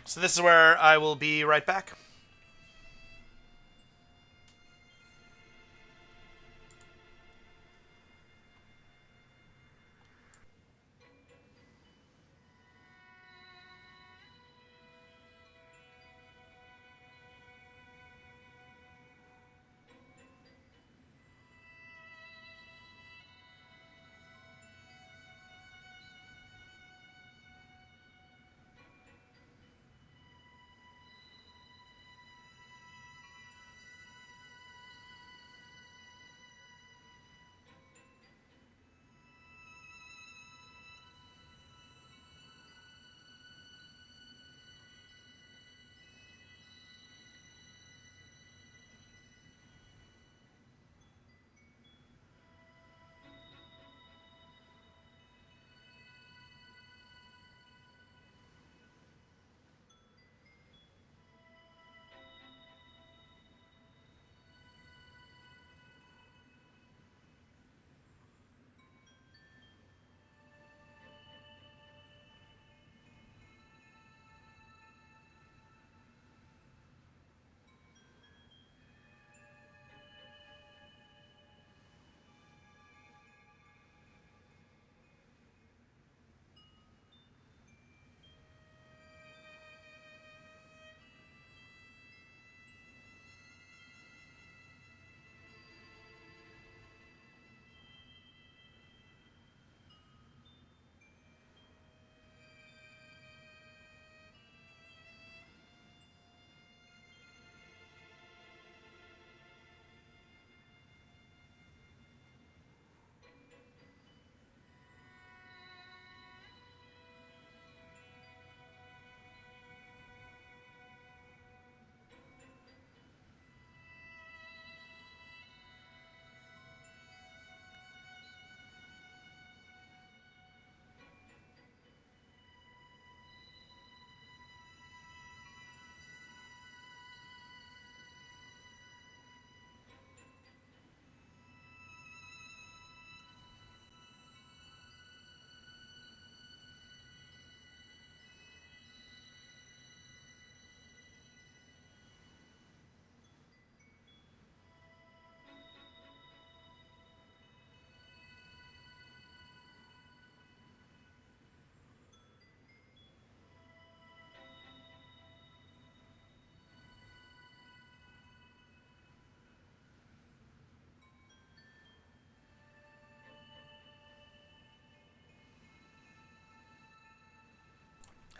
So this is where I will be right back.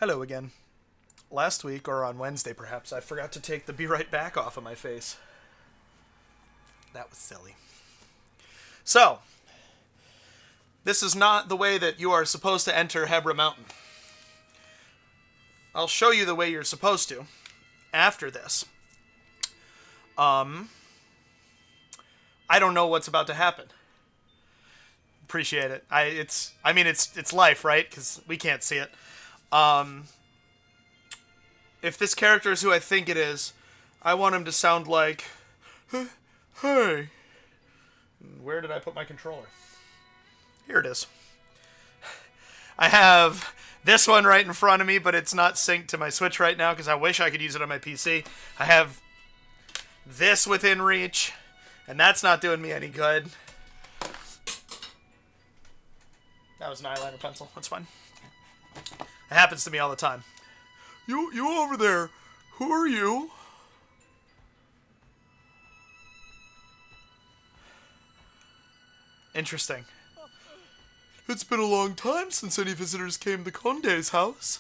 Hello again. Last week, or on Wednesday perhaps, I forgot to take the Be Right Back off of my face. That was silly. So, this is not the way that you are supposed to enter Hebra Mountain. I'll show you the way you're supposed to after this. I don't know what's about to happen. Appreciate it. It's life, right? Because we can't see it. If this character is who I think it is, I want him to sound like, hey. Where did I put my controller? Here it is. I have this one right in front of me, but it's not synced to my Switch right now because I wish I could use it on my PC. I have this within reach, and that's not doing me any good. That was an eyeliner pencil. That's fine. It happens to me all the time. You over there. Who are you? Interesting. It's been a long time since any visitors came to Conde's house.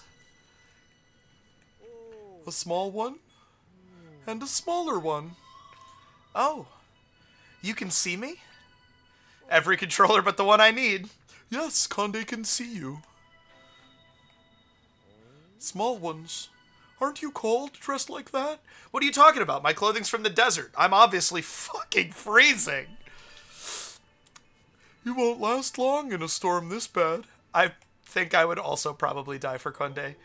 A small one and a smaller one. Oh, you can see me? Every controller but the one I need. Yes, Conde can see you. Small ones. Aren't you cold dressed like that? What are you talking about? My clothing's from the desert. I'm obviously fucking freezing. You won't last long in a storm this bad. I think I would also probably die for Conde.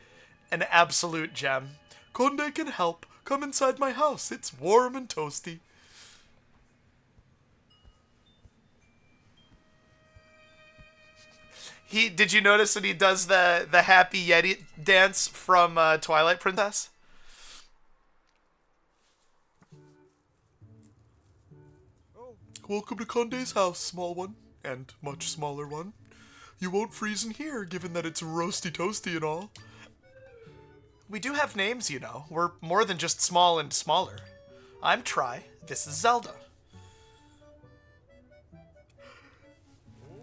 An absolute gem. Conde can help. Come inside my house. It's warm and toasty. Did you notice that he does the Happy Yeti dance from Twilight Princess? Welcome to Conde's house, small one. And much smaller one. You won't freeze in here, given that it's roasty toasty and all. We do have names, you know. We're more than just small and smaller. I'm Tri. This is Zelda.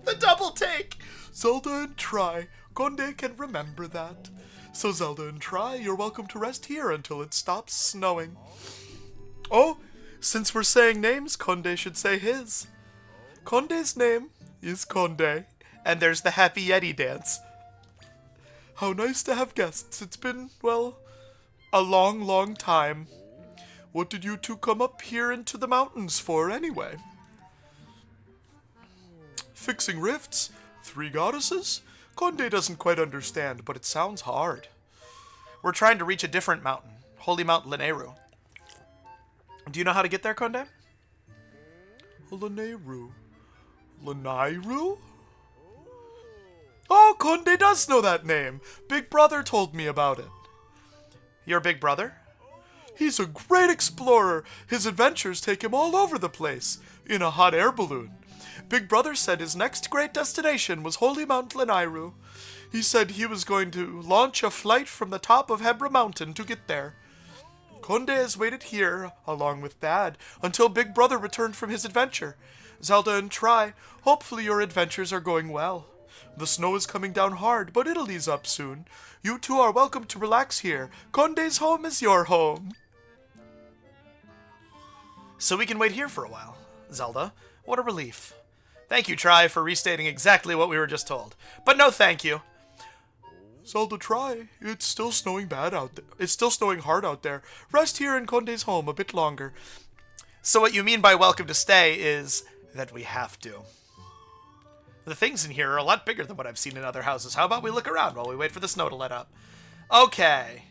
The double take! Zelda and Tri. Conde can remember that. So Zelda and Tri, you're welcome to rest here until it stops snowing. Oh, since we're saying names, Conde should say his. Conde's name is Conde, and there's the Happy Yeti dance. How nice to have guests. It's been, well, a long, long time. What did you two come up here into the mountains for, anyway? Fixing rifts? 3 goddesses? Conde doesn't quite understand, but it sounds hard. We're trying to reach a different mountain, Holy Mount Lanayru. Do you know how to get there, Conde? Lanayru. Lanayru? Oh, Conde does know that name. Big Brother told me about it. Your big brother? He's a great explorer. His adventures take him all over the place, in a hot air balloon. Big Brother said his next great destination was Holy Mount Lanayru. He said he was going to launch a flight from the top of Hebra Mountain to get there. Conde has waited here, along with Dad, until Big Brother returned from his adventure. Zelda and Tri, hopefully your adventures are going well. The snow is coming down hard, but it'll ease up soon. You two are welcome to relax here. Conde's home is your home. So we can wait here for a while. Zelda, what a relief. Thank you, Tri, for restating exactly what we were just told. But no thank you. Zelda, Tri, it's still snowing bad out there. It's still snowing hard out there. Rest here in Conde's home a bit longer. So what you mean by welcome to stay is that we have to. The things in here are a lot bigger than what I've seen in other houses. How about we look around while we wait for the snow to let up? Okay.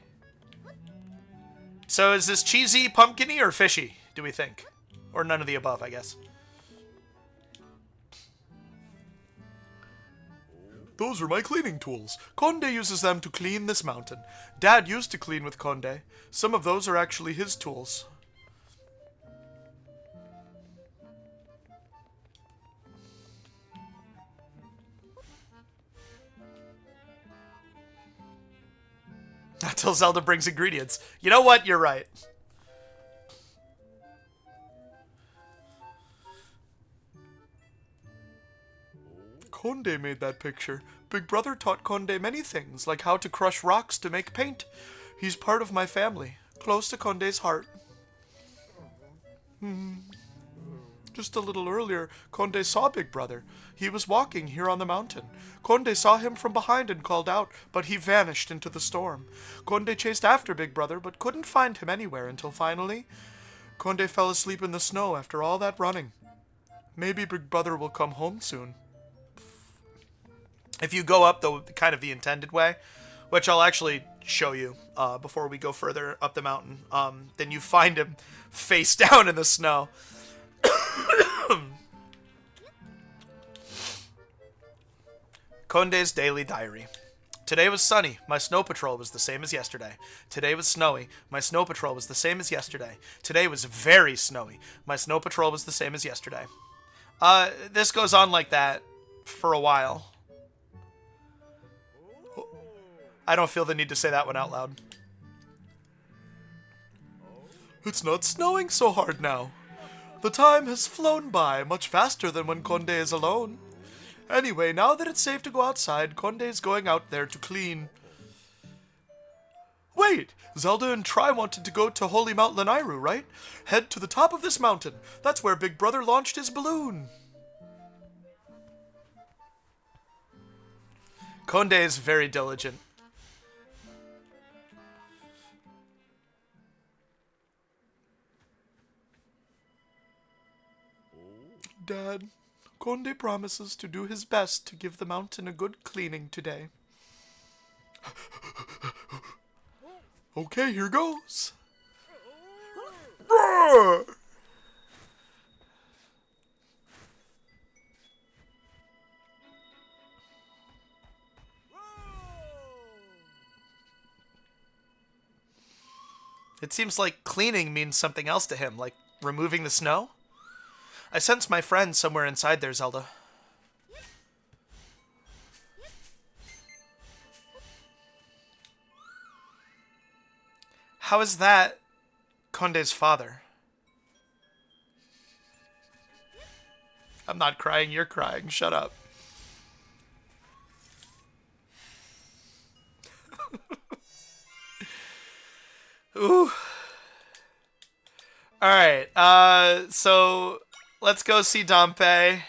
So is this cheesy, pumpkin-y, or fishy, do we think? Or none of the above, I guess. Those are my cleaning tools. Conde uses them to clean this mountain. Dad used to clean with Conde. Some of those are actually his tools. Until Zelda brings ingredients. You know what? You're right. Conde made that picture. Big Brother taught Conde many things, like how to crush rocks to make paint. He's part of my family, close to Conde's heart. Just a little earlier, Conde saw Big Brother. He was walking here on the mountain. Conde saw him from behind and called out, but he vanished into the storm. Conde chased after Big Brother, but couldn't find him anywhere until finally, Conde fell asleep in the snow after all that running. Maybe Big Brother will come home soon. If you go up the kind of the intended way, which I'll actually show you before we go further up the mountain, then you find him face down in the snow. Conde's daily diary. Today was sunny. My snow patrol was the same as yesterday. Today was snowy. My snow patrol was the same as yesterday. Today was very snowy. My snow patrol was the same as yesterday. This goes on like that for a while. I don't feel the need to say that one out loud. It's not snowing so hard now. The time has flown by much faster than when Conde is alone. Anyway, now that it's safe to go outside, Conde is going out there to clean. Wait! Zelda and Tri wanted to go to Holy Mount Lanayru, right? Head to the top of this mountain. That's where Big Brother launched his balloon. Conde is very diligent. Dad, Conde promises to do his best to give the mountain a good cleaning today. Okay, here goes. Roar! It seems like cleaning means something else to him, like removing the snow. I sense my friend somewhere inside there, Zelda. How is that Conde's father? I'm not crying, you're crying. Shut up. Ooh. Alright, so let's go see Dampé.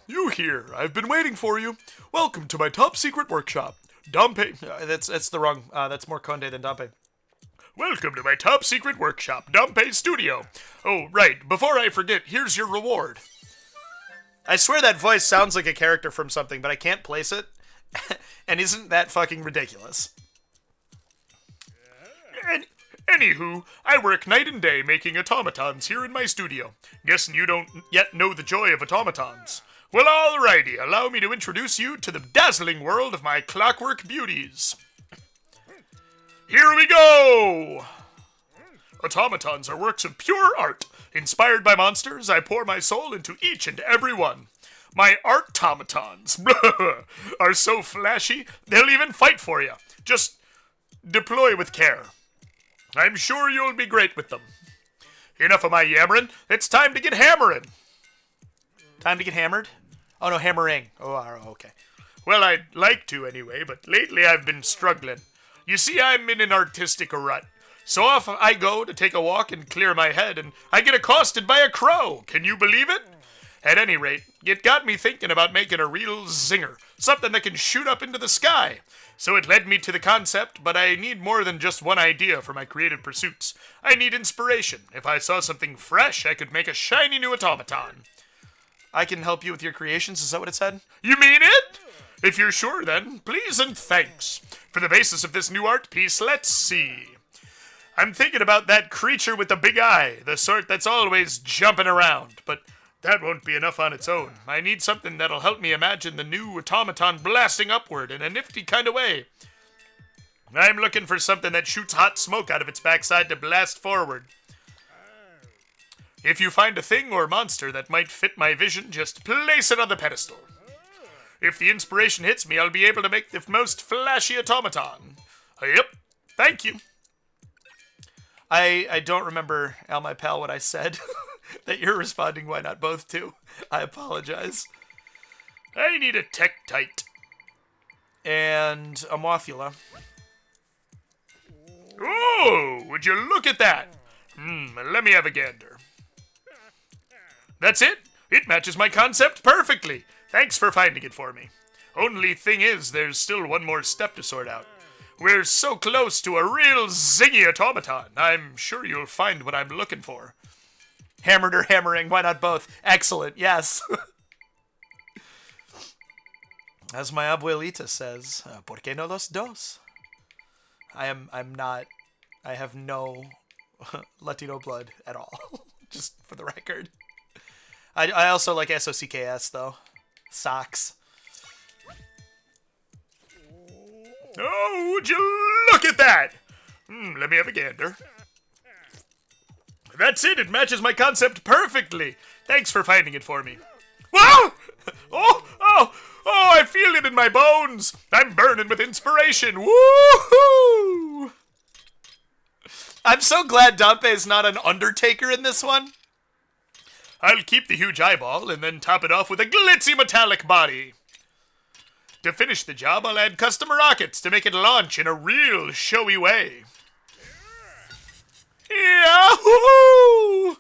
You here. I've been waiting for you. Welcome to my top secret workshop. Dampé. That's the wrong, that's more Conde than Dampé. Welcome to my top secret workshop, Dampé's studio. Oh, right, before I forget, here's your reward. I swear that voice sounds like a character from something, but I can't place it. And isn't that fucking ridiculous? Anywho, I work night and day making automatons here in my studio. Guessing you don't yet know the joy of automatons. Well, alrighty, allow me to introduce you to the dazzling world of my clockwork beauties. Here we go! Automatons are works of pure art. Inspired by monsters, I pour my soul into each and every one. My art-tomatons are so flashy, they'll even fight for you. Just deploy with care. I'm sure you'll be great with them. Enough of my yammering. It's time to get hammering. Time to get hammered? Oh, no, hammering. Oh, okay. Well, I'd like to anyway, but lately I've been struggling. You see, I'm in an artistic rut. So off I go to take a walk and clear my head, and I get accosted by a crow. Can you believe it? At any rate, it got me thinking about making a real zinger, something that can shoot up into the sky. So it led me to the concept, but I need more than just one idea for my creative pursuits. I need inspiration. If I saw something fresh, I could make a shiny new automaton. I can help you with your creations, is that what it said? You mean it? If you're sure then, please and thanks. For the basis of this new art piece, let's see. I'm thinking about that creature with the big eye, the sort that's always jumping around, but that won't be enough on its own. I need something that'll help me imagine the new automaton blasting upward in a nifty kind of way. I'm looking for something that shoots hot smoke out of its backside to blast forward. If you find a thing or monster that might fit my vision, just place it on the pedestal. If the inspiration hits me, I'll be able to make the most flashy automaton. Yep. Thank you. I don't remember, Al, my pal, what I said that you're responding why not both to. I apologize. I need a Tektite. And a Mothula. Oh, would you look at that? Let me have a gander. That's it. It matches my concept perfectly. Thanks for finding it for me. Only thing is, there's still one more step to sort out. We're so close to a real zingy automaton. I'm sure you'll find what I'm looking for. Hammered or hammering, why not both? Excellent, yes. As my abuelita says, ¿por qué no los dos? I have no Latino blood at all. Just for the record. I also like SOCKS though. Socks. Oh, would you look at that? Let me have a gander. That's it. It matches my concept perfectly. Thanks for finding it for me. Whoa! Oh, I feel it in my bones. I'm burning with inspiration. Woohoo! I'm so glad Dampe's not an Undertaker in this one. I'll keep the huge eyeball and then top it off with a glitzy metallic body. To finish the job, I'll add custom rockets to make it launch in a real showy way. Yahoo!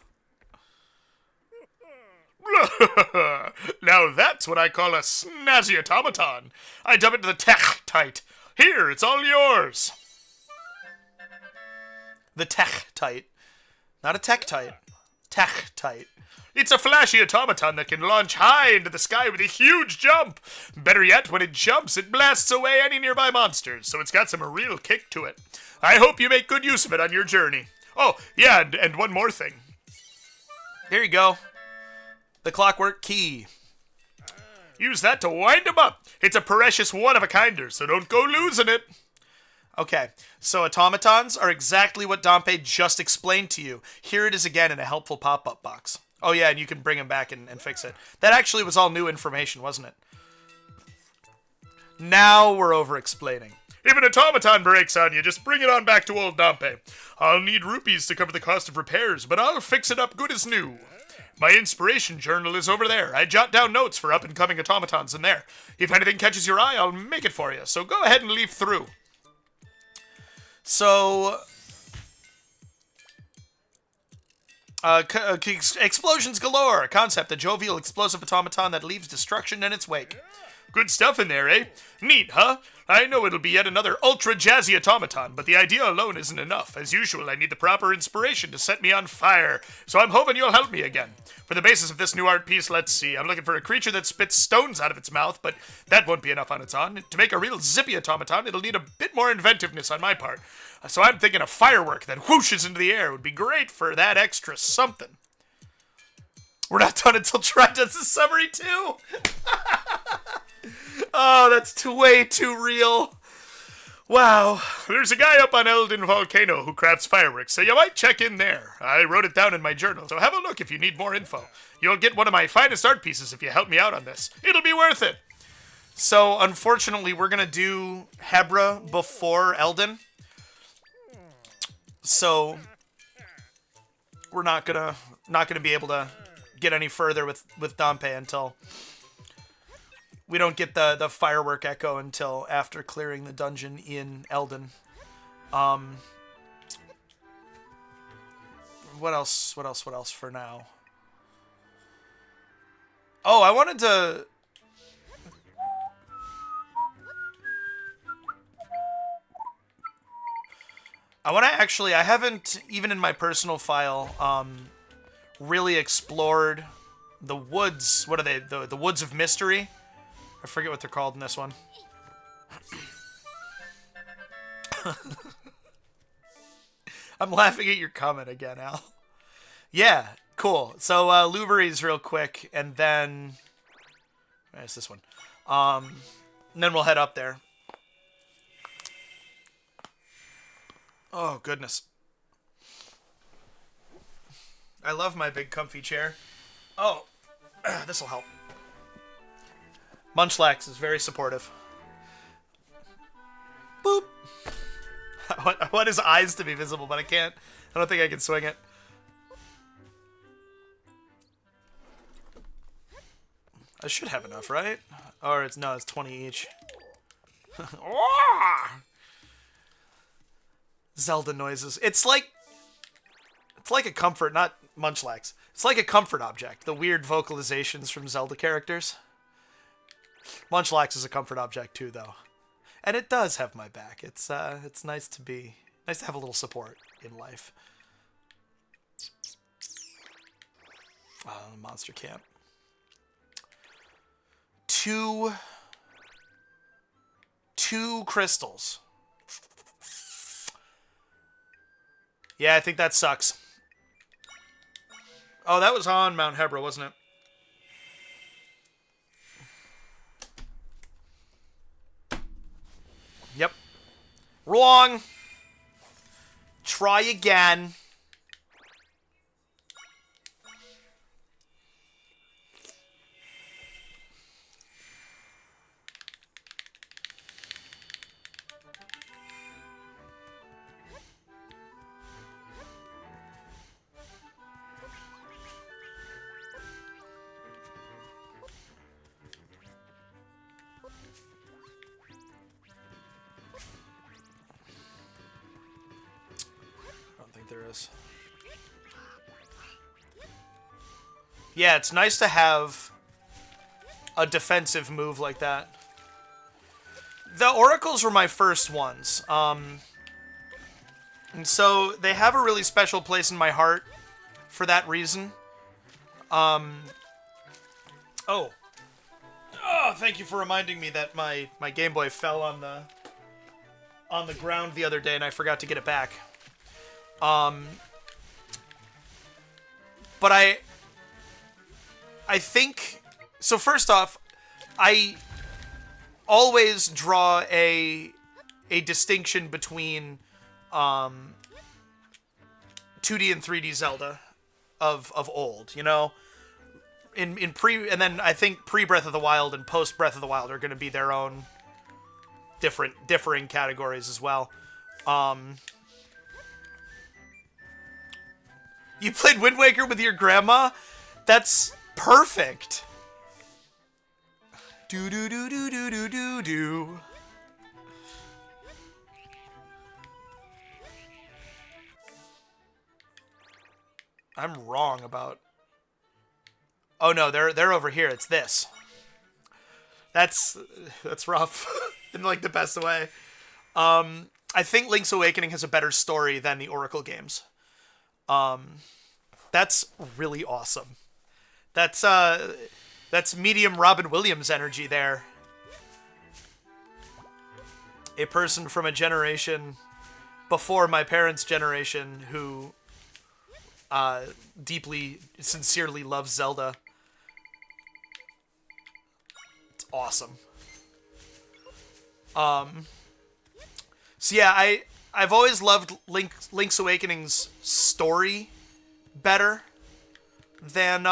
Now that's what I call a snazzy automaton. I dub it to the Tektite. Here, it's all yours. The Tektite. Not a Tektite. Tektite. It's a flashy automaton that can launch high into the sky with a huge jump. Better yet, when it jumps, it blasts away any nearby monsters, so it's got some real kick to it. I hope you make good use of it on your journey. Oh, yeah, and one more thing. Here you go. The Clockwork Key. Use that to wind 'em up. It's a precious one-of-a-kinder, so don't go losing it. Okay, so automatons are exactly what Dampe just explained to you. Here it is again in a helpful pop-up box. Oh yeah, and you can bring them back and fix it. That actually was all new information, wasn't it? Now we're over-explaining. If an automaton breaks on you, just bring it on back to old Dampe. I'll need rupees to cover the cost of repairs, but I'll fix it up good as new. My inspiration journal is over there. I jot down notes for up-and-coming automatons in there. If anything catches your eye, I'll make it for you, so go ahead and leaf through. So, explosions galore, a concept, a jovial explosive automaton that leaves destruction in its wake. Good stuff in there, eh? Neat, huh? I know it'll be yet another ultra-jazzy automaton, but the idea alone isn't enough. As usual, I need the proper inspiration to set me on fire, so I'm hoping you'll help me again. For the basis of this new art piece, let's see. I'm looking for a creature that spits stones out of its mouth, but that won't be enough on its own. To make a real zippy automaton, it'll need a bit more inventiveness on my part. So I'm thinking a firework that whooshes into the air would be great for that extra something. We're not done until Try does the summary too. Oh, that's way too real. Wow. There's a guy up on Eldin Volcano who crafts fireworks, so you might check in there. I wrote it down in my journal, so have a look if you need more info. You'll get one of my finest art pieces if you help me out on this. It'll be worth it. So, unfortunately, we're going to do Hebra before Eldin. So, we're not gonna be able to get any further with Dampe until we don't get the firework echo until after clearing the dungeon in Eldin. What else for now? Oh, I wanted to... I haven't, even in my personal file, really explored the woods. What are they? The Woods of Mystery? I forget what they're called in this one. I'm laughing at your comment again, Al. Yeah, cool. So, Luberries real quick, and then... Where's this one? And then we'll head up there. Oh, goodness. I love my big comfy chair. Oh, this'll help. Munchlax is very supportive. Boop. I want his eyes to be visible, but I can't. I don't think I can swing it. I should have enough, right? Or it's 20 each. Zelda noises. It's like a comfort, not Munchlax. It's like a comfort object. The weird vocalizations from Zelda characters. Munchlax is a comfort object too, though, and it does have my back. It's nice to have a little support in life. Monster Camp. Two crystals. Yeah, I think that sucks. Oh, that was on Mount Hebra, wasn't it? Yep. Wrong. Try again. There is. Yeah, it's nice to have a defensive move like that. The Oracles were my first ones. And so they have a really special place in my heart for that reason. Oh, thank you for reminding me that my Game Boy fell on the ground the other day and I forgot to get it back. But I think, so first off, I always draw a distinction between 2D and 3D Zelda of old, you know? And then I think pre-Breath of the Wild and post-Breath of the Wild are going to be their own differing categories as well. You played Wind Waker with your grandma? That's perfect. Do do do do do do do do. I'm wrong about. Oh no, they're over here. It's this. That's rough in like the best way. I think Link's Awakening has a better story than the Oracle games. That's really awesome. That's medium Robin Williams energy there. A person from a generation before my parents' generation who deeply, sincerely loves Zelda. It's awesome. So yeah, I've always loved Link's Awakening's story better than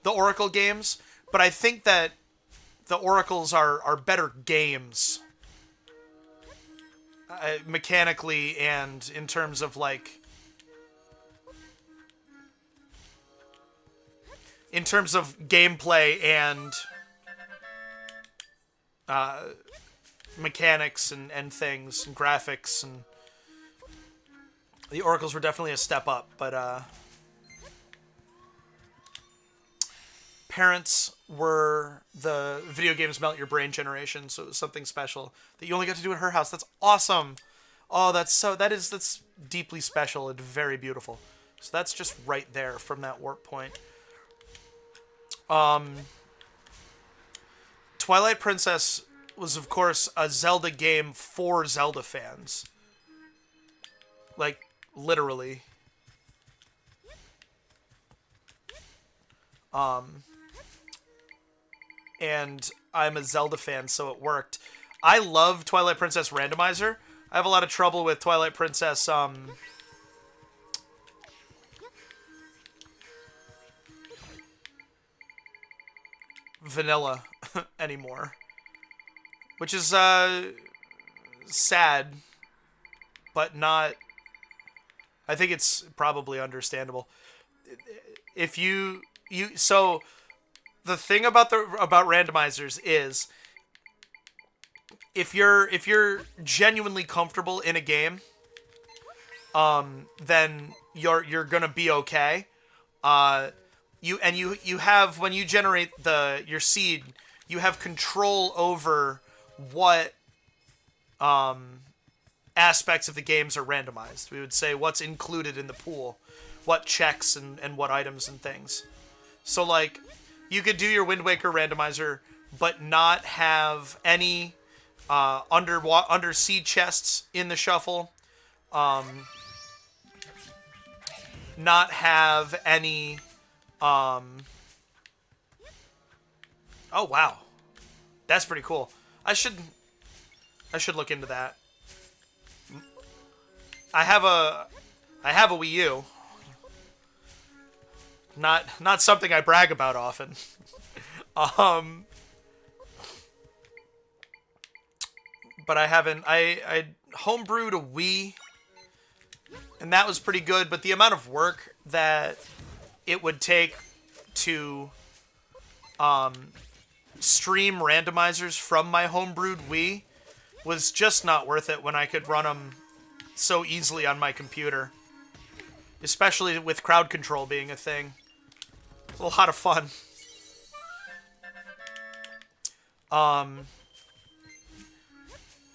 the Oracle games, but I think that the Oracles are better games mechanically and in terms of like in terms of gameplay and mechanics and things and graphics, and the Oracles were definitely a step up, but parents were the video games melt your brain generation, so it was something special that you only got to do at her house. That's awesome. Oh, that's deeply special and very beautiful. So that's just right there from that warp point. Twilight Princess was, of course, a Zelda game for Zelda fans. Like, literally. And I'm a Zelda fan, so it worked. I love Twilight Princess Randomizer. I have a lot of trouble with Twilight Princess, vanilla anymore, which is sad, but not. I think it's probably understandable. If so the thing about randomizers is if you're genuinely comfortable in a game, then you're gonna be okay. You have, when you generate your seed, you have control over what aspects of the games are randomized. We would say what's included in the pool, what checks and what items and things. So like, you could do your Wind Waker randomizer, but not have any under sea chests in the shuffle. Not have any. Oh wow, that's pretty cool. I should look into that. I have a Wii U. Not something I brag about often. But I haven't. I homebrewed a Wii, and that was pretty good. But the amount of work that it would take to stream randomizers from my homebrewed Wii was just not worth it when I could run them so easily on my computer. Especially with crowd control being a thing. It's a lot of fun.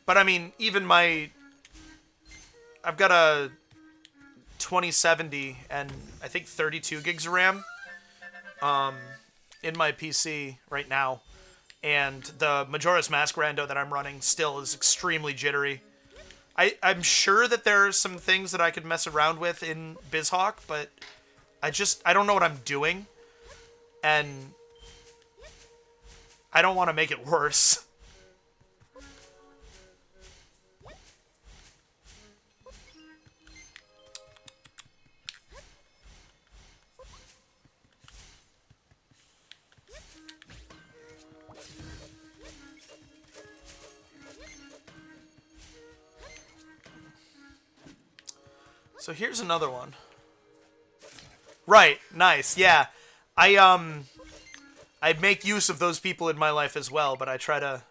But I mean, even I've got a 2070 and I think 32 gigs of RAM in my PC right now. And the Majora's Mask rando that I'm running still is extremely jittery. I'm sure that there are some things that I could mess around with in BizHawk, but I don't know what I'm doing. And I don't want to make it worse. So here's another one. Right, nice, yeah. I make use of those people in my life as well, but I try to...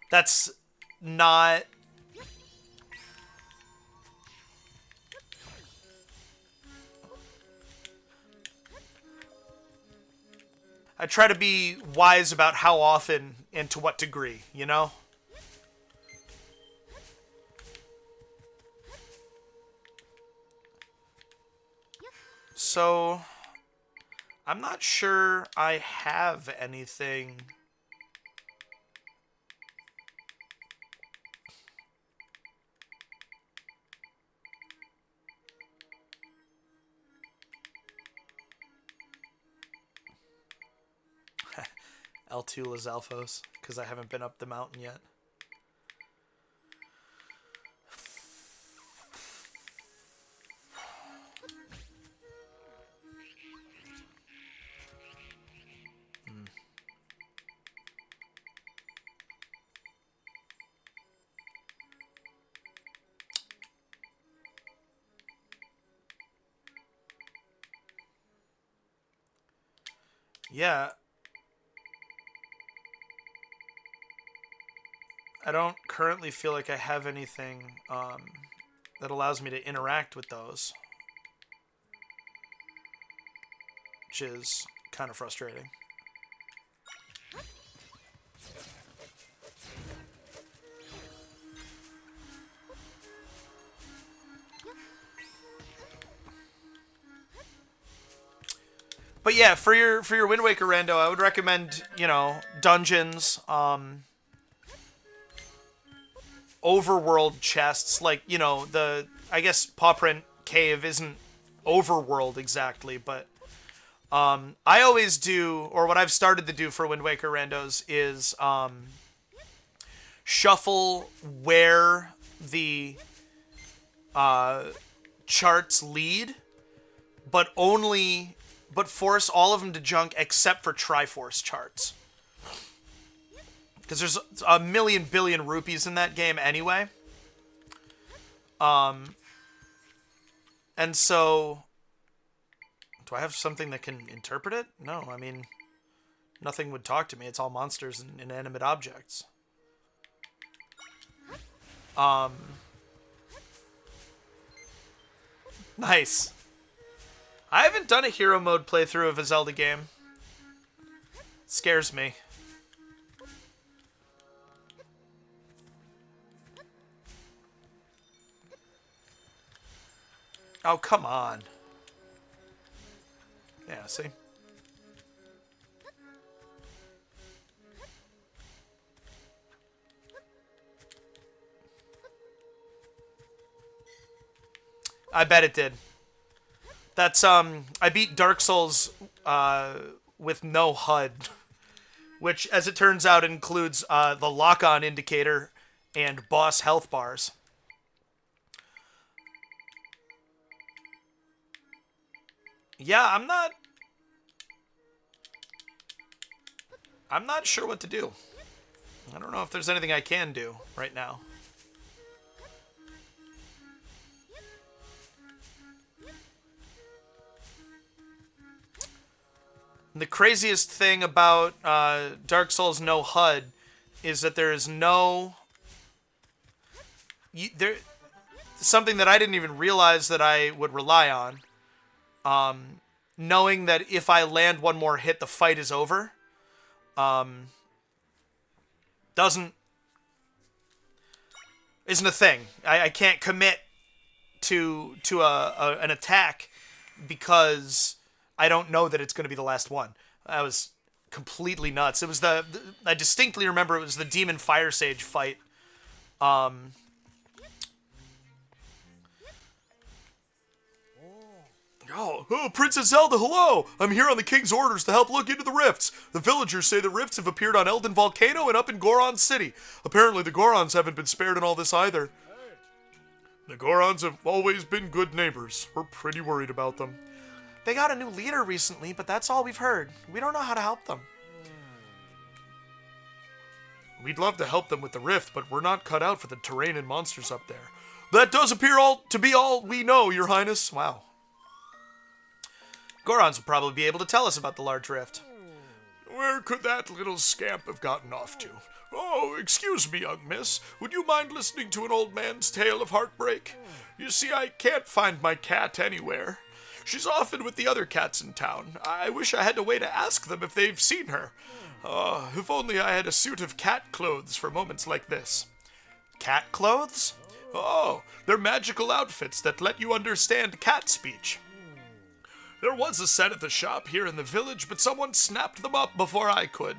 That's not... I try to be wise about how often and to what degree, you know? So, I'm not sure I have anything. L2 Lizalfos, because I haven't been up the mountain yet. Yeah. I don't currently feel like I have anything that allows me to interact with those. Which is kind of frustrating. But yeah, for your Wind Waker rando, I would recommend, dungeons, overworld chests, like, I guess Pawprint Cave isn't overworld exactly, but I always do, or what I've started to do for Wind Waker randos is shuffle where the charts lead, but only but force all of them to junk except for Triforce charts. Because there's a million billion rupees in that game anyway. And so... Do I have something that can interpret it? No, I mean... Nothing would talk to me. It's all monsters and inanimate objects. Nice. I haven't done a hero mode playthrough of a Zelda game. Scares me. Oh, come on. Yeah, see? I bet it did. That's, I beat Dark Souls, with no HUD. Which, as it turns out, includes, the lock-on indicator and boss health bars. Yeah, I'm not sure what to do. I don't know if there's anything I can do right now. The craziest thing about Dark Souls no HUD is that there is no... something that I didn't even realize that I would rely on. Knowing that if I land one more hit, the fight is over. Isn't a thing. I can't commit to an attack because I don't know that it's going to be the last one. That was completely nuts. It was I distinctly remember it was the Demon Fire Sage fight. Oh, Princess Zelda, hello! I'm here on the King's orders to help look into the rifts. The villagers say the rifts have appeared on Eldin Volcano and up in Goron City. Apparently the Gorons haven't been spared in all this either. The Gorons have always been good neighbors. We're pretty worried about them. They got a new leader recently, but that's all we've heard. We don't know how to help them. We'd love to help them with the rift, but we're not cut out for the terrain and monsters up there. That does appear to be all we know, Your Highness. Wow. Gorons will probably be able to tell us about the large rift. Where could that little scamp have gotten off to? Oh, excuse me, young miss. Would you mind listening to an old man's tale of heartbreak? You see, I can't find my cat anywhere. She's often with the other cats in town. I wish I had a way to ask them if they've seen her. If only I had a suit of cat clothes for moments like this. Cat clothes? Oh, they're magical outfits that let you understand cat speech. There was a set at the shop here in the village, but someone snapped them up before I could.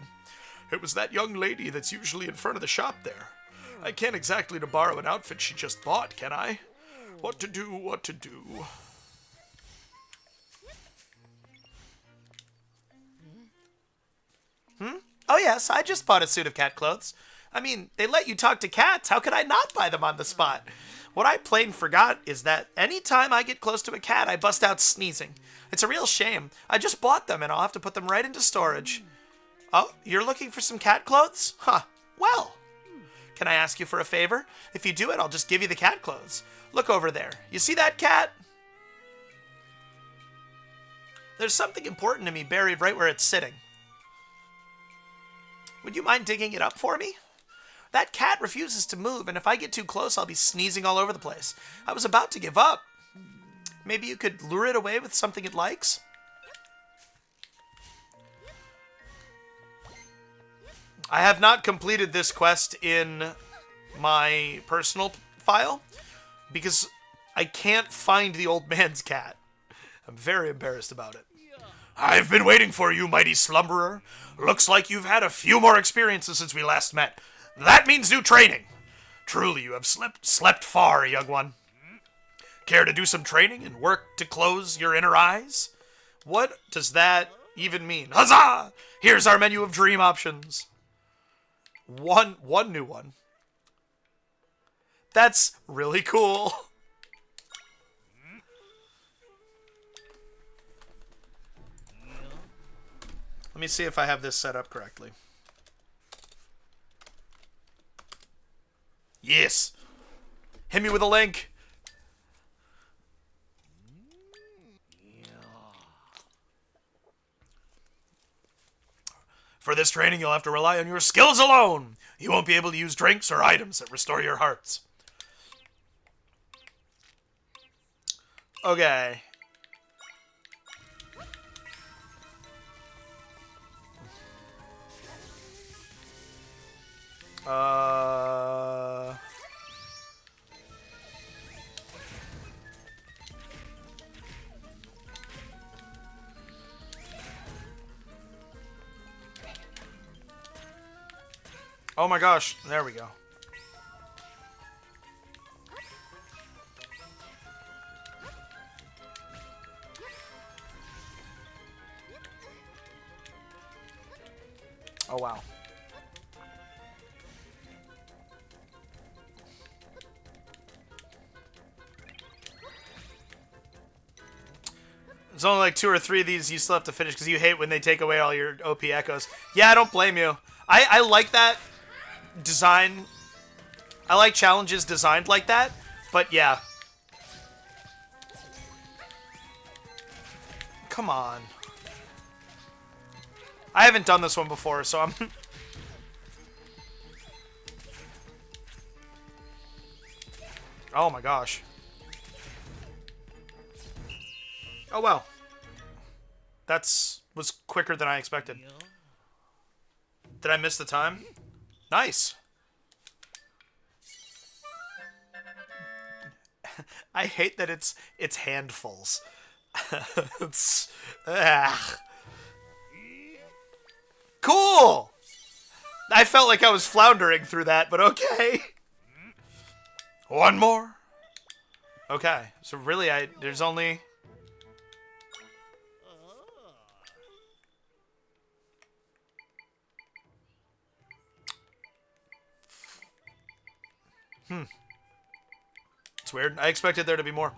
It was that young lady that's usually in front of the shop there. I can't exactly to borrow an outfit she just bought, can I? What to do, what to do. Oh yes, I just bought a suit of cat clothes. I mean, they let you talk to cats. How could I not buy them on the spot? What I plain forgot is that any time I get close to a cat, I bust out sneezing. It's a real shame. I just bought them, and I'll have to put them right into storage. Oh, you're looking for some cat clothes? Huh. Well, can I ask you for a favor? If you do it, I'll just give you the cat clothes. Look over there. You see that cat? There's something important to me buried right where it's sitting. Would you mind digging it up for me? That cat refuses to move, and if I get too close, I'll be sneezing all over the place. I was about to give up. Maybe you could lure it away with something it likes? I have not completed this quest in my personal file because I can't find the old man's cat. I'm very embarrassed about it. I've been waiting for you, mighty slumberer. Looks like you've had a few more experiences since we last met. That means new training. Truly, you have slept far, young one. Care to do some training and work to close your inner eyes? What does that even mean? Huzzah! Here's our menu of dream options. One new one. That's really cool. Let me see if I have this set up correctly. Yes. Hit me with a link. For this training, you'll have to rely on your skills alone. You won't be able to use drinks or items that restore your hearts. Okay. Oh my gosh, there we go. Oh wow. There's only like 2 or 3 of these you still have to finish because you hate when they take away all your OP echoes. Yeah, I don't blame you. I like that design. I like challenges designed like that, but yeah. Come on. I haven't done this one before, so I'm... Oh my gosh. Oh well. Was quicker than I expected. Did I miss the time? Nice. I hate that it's handfuls. Cool! I felt like I was floundering through that, but okay. One more. Okay, so really there's only... It's weird. I expected there to be more.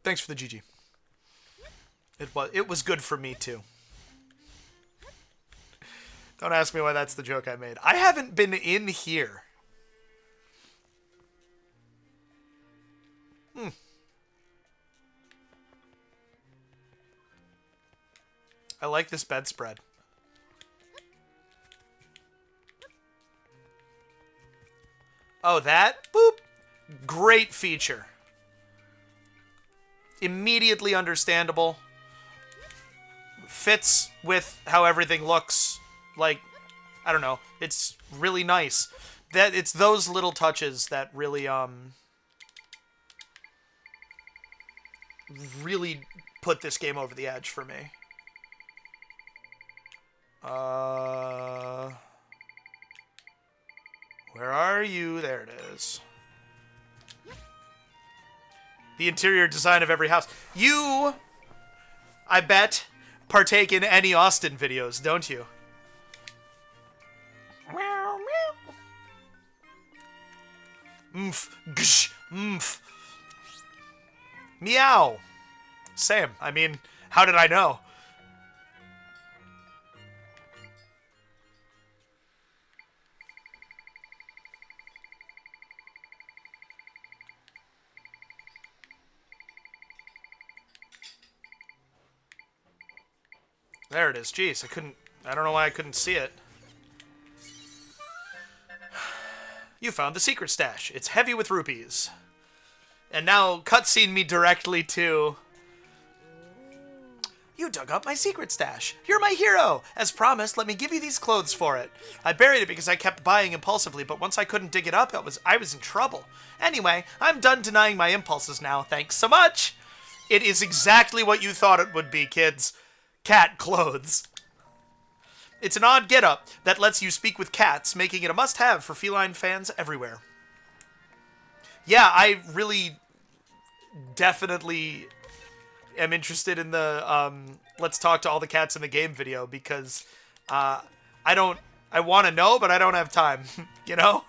Thanks for the GG. It was good for me too. Don't ask me why that's the joke I made. I haven't been in here. I like this bedspread. Oh, that? Boop. Great feature. Immediately understandable. Fits with how everything looks. Like, I don't know. It's really nice. It's those little touches that really, really put this game over the edge for me. Where are you? There it is. The interior design of every house. You, I bet, partake in any Austin videos, don't you? Meow, meow. Oomph. Gsh. Oomph. Meow. Same. I mean, how did I know? There it is. Jeez, I don't know why I couldn't see it. You found the secret stash. It's heavy with rupees. And now cutscene me directly to... You dug up my secret stash. You're my hero. As promised, let me give you these clothes for it. I buried it because I kept buying impulsively, but once I couldn't dig it up, I was in trouble. Anyway, I'm done denying my impulses now. Thanks so much. It is exactly what you thought it would be, kids. Cat clothes. It's an odd getup that lets you speak with cats, making it a must-have for feline fans everywhere. Yeah, I really definitely am interested in the let's talk to all the cats in the game video because I want to know, but I don't have time, you know?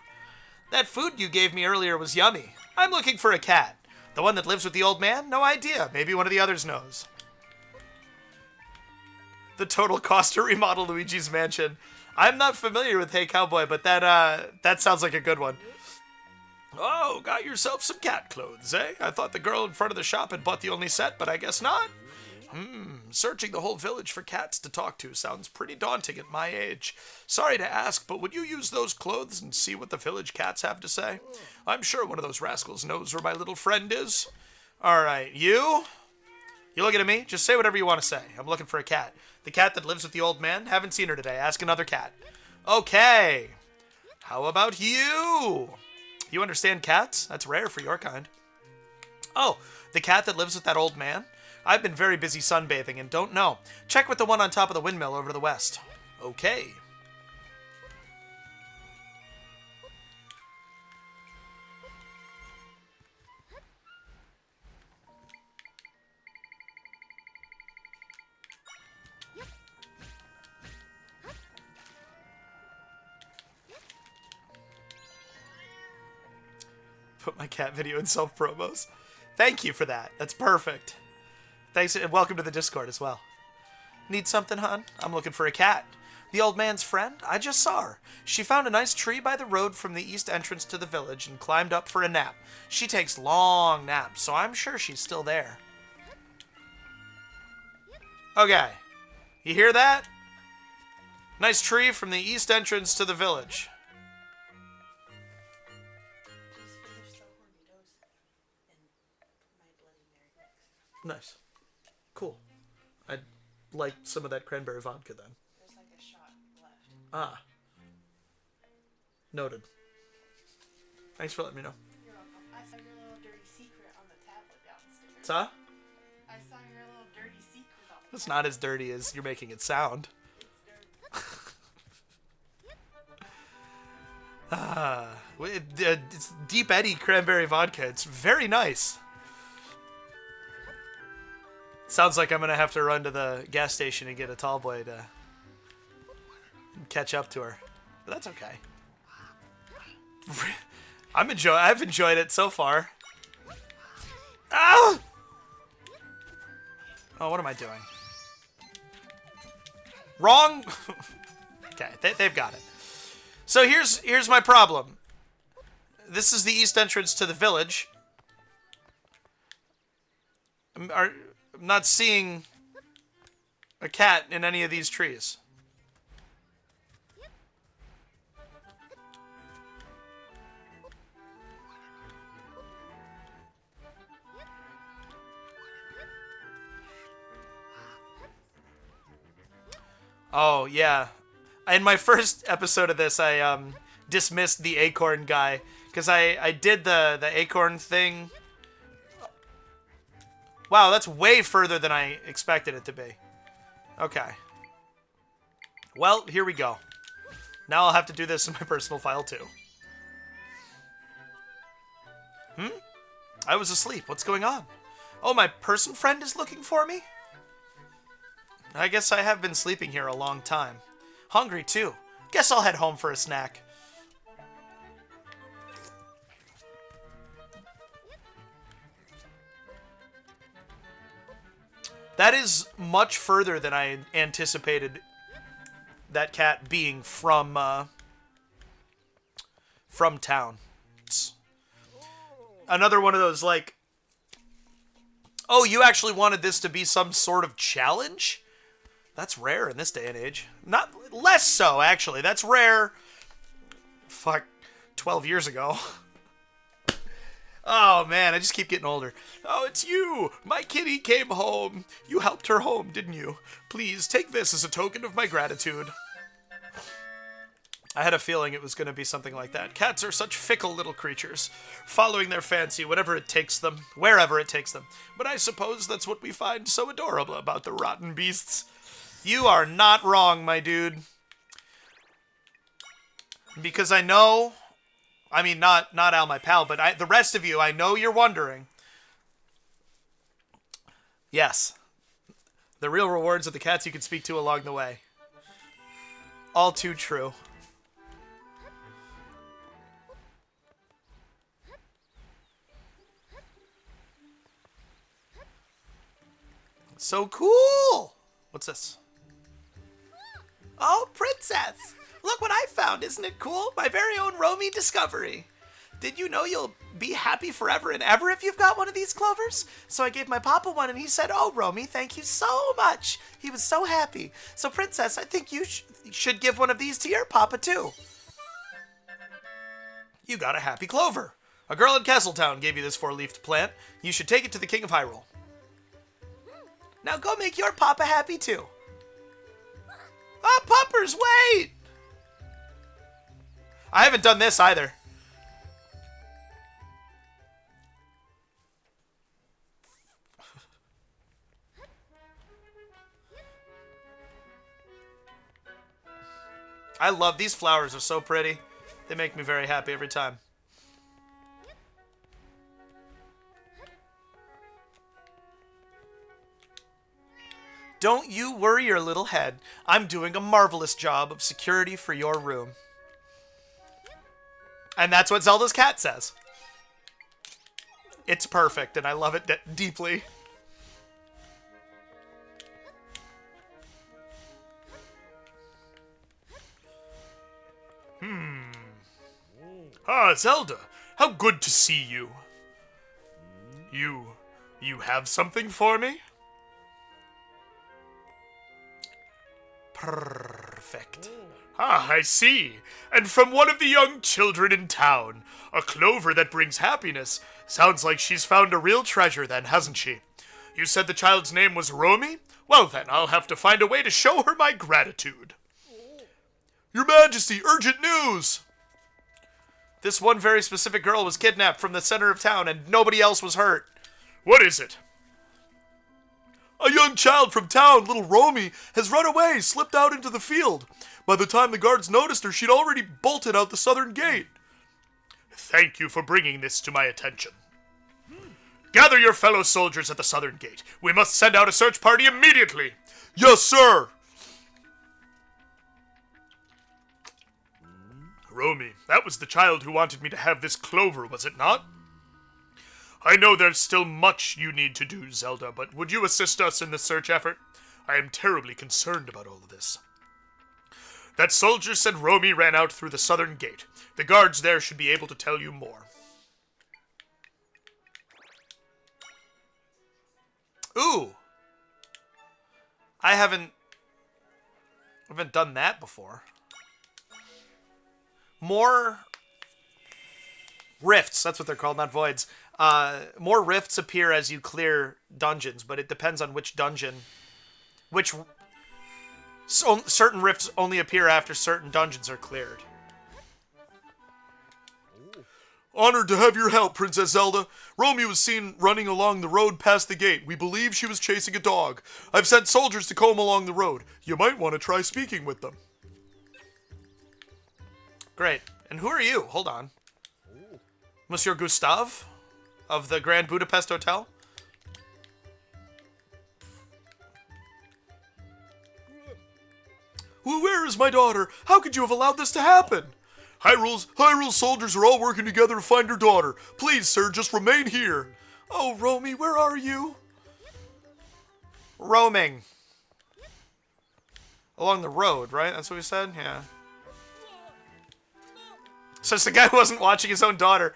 That food you gave me earlier was yummy. I'm looking for a cat. The one that lives with the old man? No idea. Maybe one of the others knows. the total cost to remodel Luigi's Mansion. I'm not familiar with Hey Cowboy, but that sounds like a good one. Oh, got yourself some cat clothes, eh? I thought the girl in front of the shop had bought the only set, but I guess not. Searching the whole village for cats to talk to sounds pretty daunting at my age. Sorry to ask, but would you use those clothes and see what the village cats have to say? I'm sure one of those rascals knows where my little friend is. Alright, you? You looking at me? Just say whatever you want to say. I'm looking for a cat. The cat that lives with the old man? Haven't seen her today. Ask another cat. Okay. How about you? You understand cats? That's rare for your kind. Oh, the cat that lives with that old man? I've been very busy sunbathing and don't know. Check with the one on top of the windmill over to the west. Okay. Put my cat video in self-promos. Thank you for that. That's perfect. Thanks, and welcome to the Discord as well. Need something, hon? I'm looking for a cat. The old man's friend? I just saw her. She found a nice tree by the road from the east entrance to the village and climbed up for a nap. She takes long naps, so I'm sure she's still there. Okay. You hear that? Nice tree from the east entrance to the village. Nice. Cool. I'd like some of that cranberry vodka then. There's like a shot left. Ah. Noted. Thanks for letting me know. You're welcome. I saw your little dirty secret on the tablet downstairs. Huh? I saw your little dirty secret on the It's not as dirty as you're making it sound. It's Deep Eddy cranberry vodka. It's very nice. Sounds like I'm gonna have to run to the gas station and get a tall boy to catch up to her. But that's okay. I've enjoyed it so far. Ah! Oh, what am I doing? Wrong. Okay, they've got it. So here's my problem. This is the east entrance to the village. I'm not seeing a cat in any of these trees. Oh, yeah. In my first episode of this, I dismissed the acorn guy because I did the acorn thing. Wow, that's way further than I expected it to be. Okay. Well, here we go. Now I'll have to do this in my personal file too. I was asleep. What's going on? Oh, my person friend is looking for me? I guess I have been sleeping here a long time. Hungry too. Guess I'll head home for a snack. That is much further than I anticipated that cat being from town. It's another one of those, like, oh, you actually wanted this to be some sort of challenge? That's rare in this day and age. Not less so, actually. That's rare. Fuck, 12 years ago. Oh, man, I just keep getting older. Oh, it's you! My kitty came home. You helped her home, didn't you? Please, take this as a token of my gratitude. I had a feeling it was going to be something like that. Cats are such fickle little creatures, following their fancy whatever it takes them, wherever it takes them. But I suppose that's what we find so adorable about the rotten beasts. You are not wrong, my dude. Because I know... I mean, not Al, my pal, but the rest of you, I know you're wondering. Yes. The real rewards are the cats you can speak to along the way. All too true. So cool! What's this? Oh, Princess! Look what I found, isn't it cool? My very own Romy discovery. Did you know you'll be happy forever and ever if you've got one of these clovers? So I gave my papa one and he said, oh, Romy, thank you so much. He was so happy. So, Princess, I think you should give one of these to your papa, too. You got a happy clover. A girl in Castletown gave you this four-leafed plant. You should take it to the King of Hyrule. Now go make your papa happy, too. Oh, puppers, wait! I haven't done this either. I love these flowers, are so pretty. They make me very happy every time. Don't you worry your little head. I'm doing a marvelous job of security for your room. And that's what Zelda's cat says. It's perfect, and I love it deeply. Ah, Zelda, how good to see you. You have something for me? Perfect. Ah, I see. And from one of the young children in town. A clover that brings happiness. Sounds like she's found a real treasure then, hasn't she? You said the child's name was Romy? Well then, I'll have to find a way to show her my gratitude. Your Majesty, urgent news! This one very specific girl was kidnapped from the center of town and nobody else was hurt. What is it? A young child from town, little Romy, has run away, slipped out into the field. By the time the guards noticed her, she'd already bolted out the southern gate. Thank you for bringing this to my attention. Gather your fellow soldiers at the southern gate. We must send out a search party immediately. Yes, sir. Romy, that was the child who wanted me to have this clover, was it not? I know there's still much you need to do, Zelda, but would you assist us in the search effort? I am terribly concerned about all of this. That soldier said Romy ran out through the southern gate. The guards there should be able to tell you more. Ooh. I haven't done that before. More rifts, that's what they're called, not voids. More rifts appear as you clear dungeons, but it depends on which dungeon. Certain rifts only appear after certain dungeons are cleared. Honored to have your help, Princess Zelda. Romy was seen running along the road past the gate. We believe she was chasing a dog. I've sent soldiers to comb along the road. You might want to try speaking with them. Great. And who are you? Hold on. Monsieur Gustave of the Grand Budapest Hotel? Well, where is my daughter? How could you have allowed this to happen? Hyrule soldiers are all working together to find your daughter. Please, sir, just remain here. Oh, Romy, where are you? Roaming. Along the road, right? That's what we said? Yeah. So it's the guy who wasn't watching his own daughter.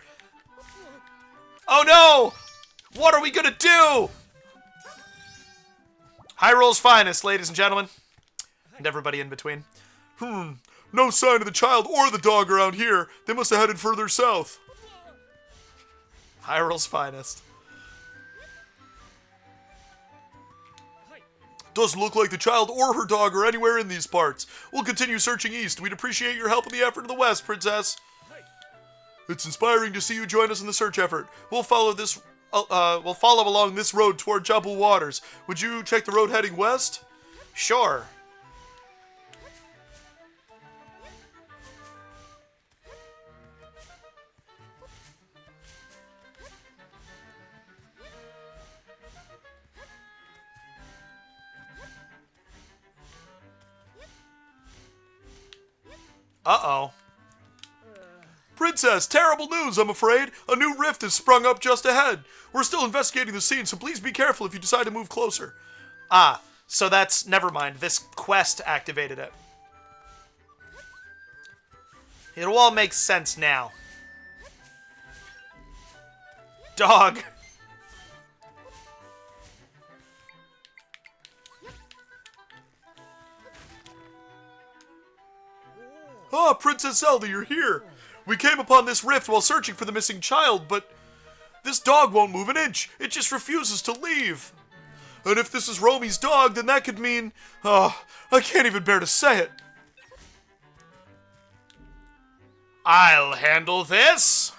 Oh no! What are we gonna do? Hyrule's finest, ladies and gentlemen. And everybody in between. No sign of the child or the dog around here. They must have headed further south. Hyrule's finest. Doesn't look like the child or her dog are anywhere in these parts. We'll continue searching east. We'd appreciate your help in the effort in the west, Princess. It's inspiring to see you join us in the search effort. We'll follow along this road toward Jabul Waters. Would you check the road heading west? Sure. Uh-oh. Princess, terrible news, I'm afraid. A new rift has sprung up just ahead. We're still investigating the scene, so please be careful if you decide to move closer. Ah, so that's... Never mind. This quest activated it. It'll all make sense now. Dog. Ah, Princess Zelda, you're here. We came upon this rift while searching for the missing child, but this dog won't move an inch. It just refuses to leave. And if this is Romy's dog, then that could mean... Oh, I can't even bear to say it. I'll handle this.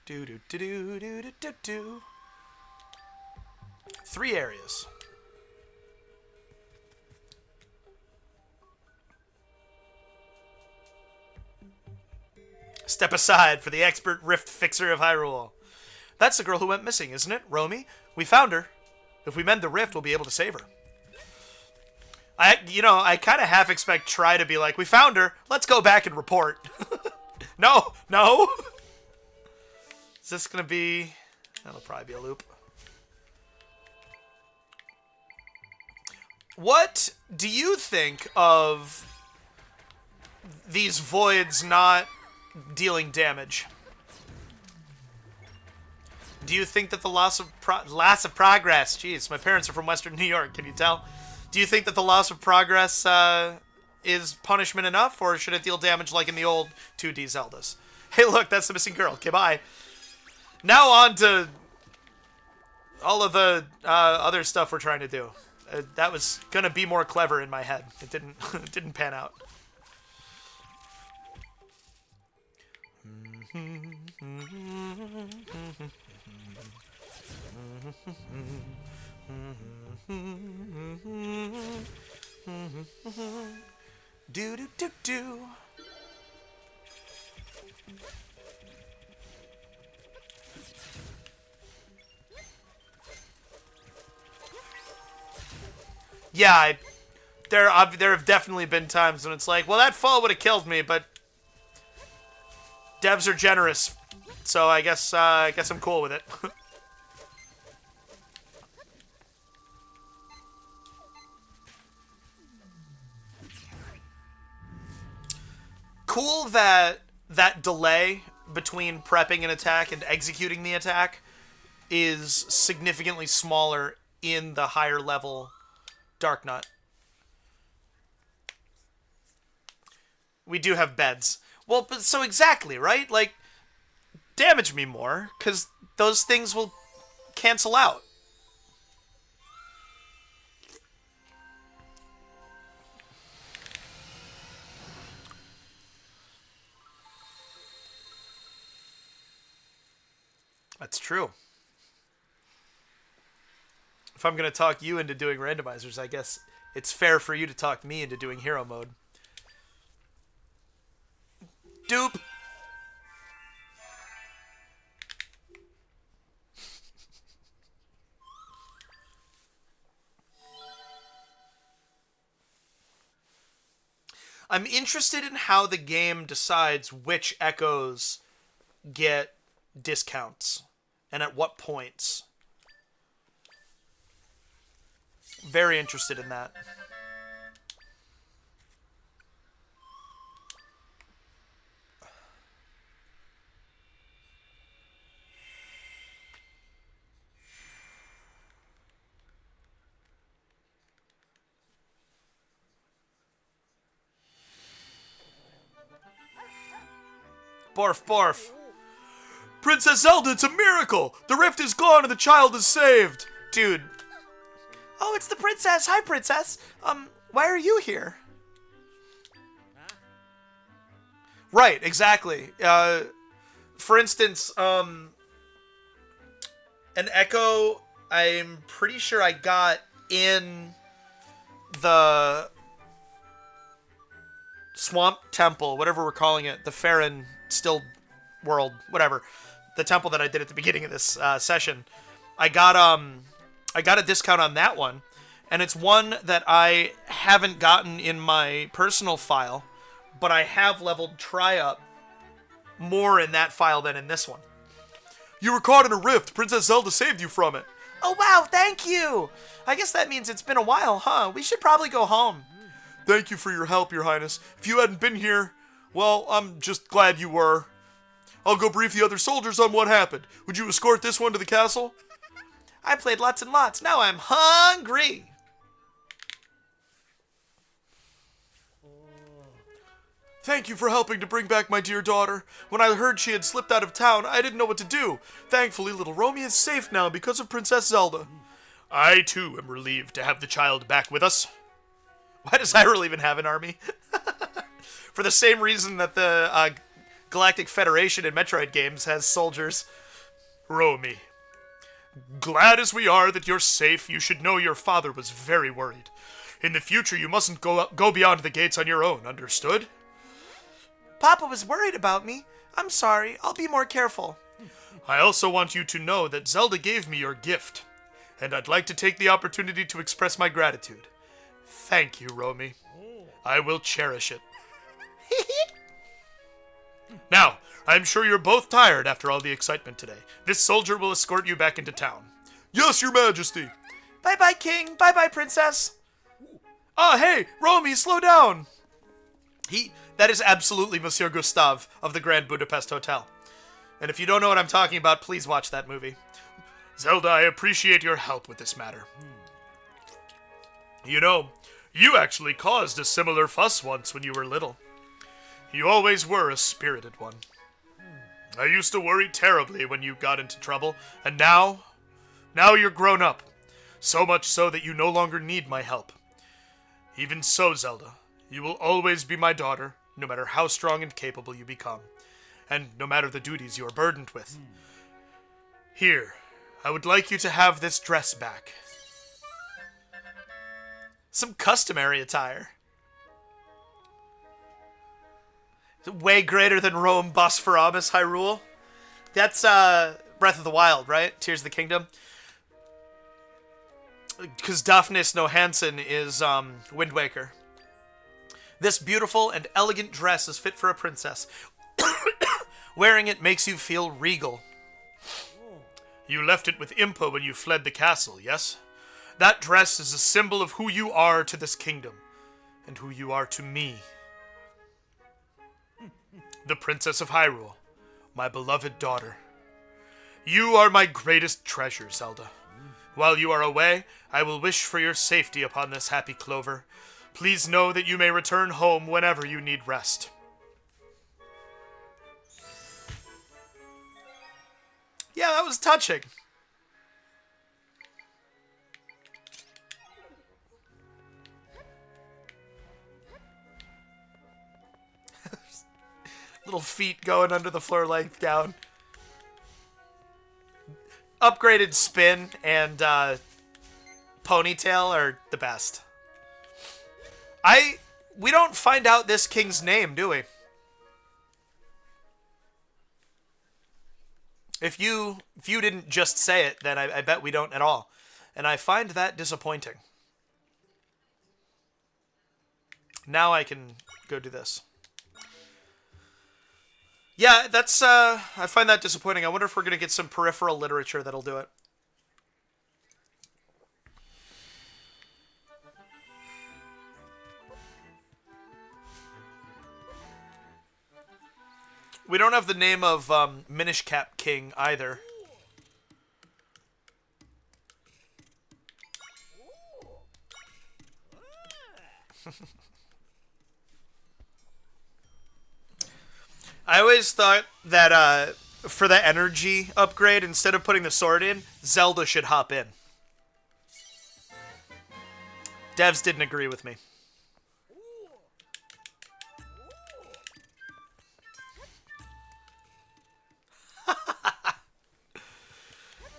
Do do do do do do do do. 3 areas. Step aside for the expert rift fixer of Hyrule. That's the girl who went missing, isn't it? Romy? We found her. If we mend the rift, we'll be able to save her. I kind of half expect Tri to be like, we found her. Let's go back and report. No. Is this going to be... That'll probably be a loop. What do you think of these voids not dealing damage? Do you think that the loss of progress... Jeez, my parents are from Western New York, can you tell? Do you think that the loss of progress is punishment enough, or should it deal damage like in the old 2D Zeldas? Hey, look, that's the missing girl. Okay, bye. Now on to all of the other stuff we're trying to do. That was gonna be more clever in my head. It didn't. It didn't pan out. Do do do do. Yeah, there have definitely been times when it's like, well, that fall would have killed me, but devs are generous, so I guess I'm cool with it. Cool that delay between prepping an attack and executing the attack is significantly smaller in the higher level Darknut. We do have beds. Well, but so exactly, right? Like, damage me more, because those things will cancel out. That's true. If I'm going to talk you into doing randomizers, I guess it's fair for you to talk me into doing hero mode. Dupe. I'm interested in how the game decides which echoes get discounts and at what points. Very interested in that. Borf, borf. Princess Zelda, it's a miracle! The rift is gone and the child is saved! Dude. Oh, it's the princess. Hi, princess. Why are you here? Right, exactly. For instance, an echo I'm pretty sure I got in the Swamp Temple, whatever we're calling it, the Farron Still World, whatever. The temple that I did at the beginning of this session. I got a discount on that one, and it's one that I haven't gotten in my personal file, but I have leveled Tri-Up more in that file than in this one. You were caught in a rift. Princess Zelda saved you from it. Oh wow, thank you! I guess that means it's been a while, huh? We should probably go home. Thank you for your help, Your Highness. If you hadn't been here, well, I'm just glad you were. I'll go brief the other soldiers on what happened. Would you escort this one to the castle? I played lots and lots. Now I'm hungry. Thank you for helping to bring back my dear daughter. When I heard she had slipped out of town, I didn't know what to do. Thankfully, little Romy is safe now because of Princess Zelda. I, too, am relieved to have the child back with us. Why does Hyrule even have an army? For the same reason that the Galactic Federation in Metroid games has soldiers. Romy, glad as we are that you're safe, you should know your father was very worried. In the future, you mustn't go beyond the gates on your own, understood? Papa was worried about me. I'm sorry. I'll be more careful. I also want you to know that Zelda gave me your gift, and I'd like to take the opportunity to express my gratitude. Thank you, Romy. I will cherish it. Now, I'm sure you're both tired after all the excitement today. This soldier will escort you back into town. Yes, Your Majesty. Bye-bye, King. Bye-bye, Princess. Ah, hey, Romy, slow down. That is absolutely Monsieur Gustave of the Grand Budapest Hotel. And if you don't know what I'm talking about, please watch that movie. Zelda, I appreciate your help with this matter. You know, you actually caused a similar fuss once when you were little. You always were a spirited one. I used to worry terribly when you got into trouble, and now you're grown up. So much so that you no longer need my help. Even so, Zelda, you will always be my daughter, no matter how strong and capable you become, and no matter the duties you are burdened with. Here, I would like you to have this dress back. Some customary attire. Way greater than Rome, Bosphoramus, Hyrule. That's Breath of the Wild, right? Tears of the Kingdom. Because Daphne Snow Hansen is Wind Waker. This beautiful and elegant dress is fit for a princess. Wearing it makes you feel regal. You left it with Impa when you fled the castle, yes? That dress is a symbol of who you are to this kingdom, and who you are to me. The Princess of Hyrule, my beloved daughter. You are my greatest treasure, Zelda. While you are away, I will wish for your safety upon this happy clover. Please know that you may return home whenever you need rest. Yeah, that was touching. Little feet going under the floor-length gown. Upgraded spin and ponytail are the best. We don't find out this king's name, do we? If you didn't just say it, then I bet we don't at all. And I find that disappointing. Now I can go do this. Yeah, that's, I find that disappointing. I wonder if we're going to get some peripheral literature that'll do it. We don't have the name of Minish Cap King either. I always thought that for the energy upgrade, instead of putting the sword in, Zelda should hop in. Devs didn't agree with me.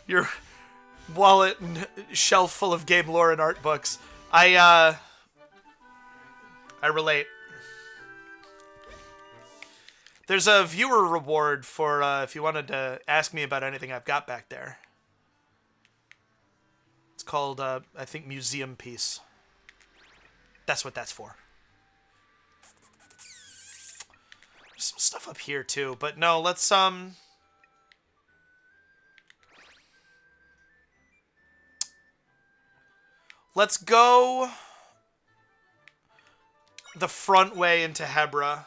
Your wallet and shelf full of game lore and art books. I relate. There's a viewer reward for if you wanted to ask me about anything I've got back there. It's called, I think, Museum Piece. That's what that's for. There's some stuff up here too, but no, let's go the front way into Hebra.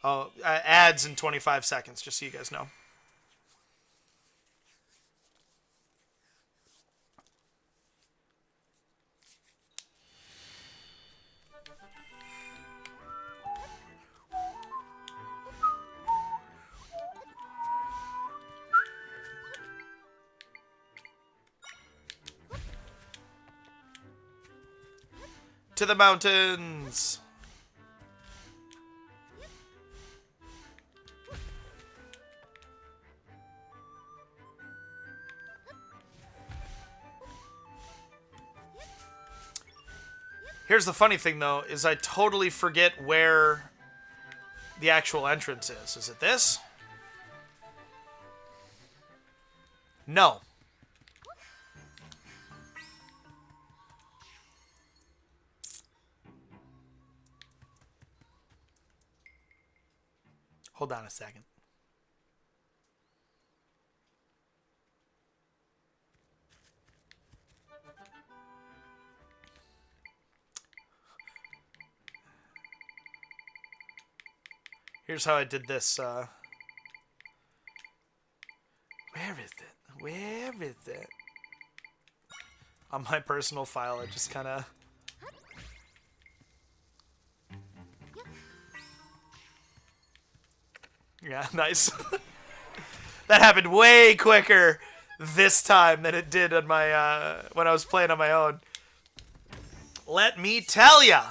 Oh, ads in 25 seconds, just so you guys know. To the mountains! Here's the funny thing, though, is I totally forget where the actual entrance is. Is it this? No. Hold on a second. Here's how I did this. Where is it? Where is it? On my personal file, I just kind of... Yeah, nice. That happened way quicker this time than it did on my when I was playing on my own. Let me tell ya.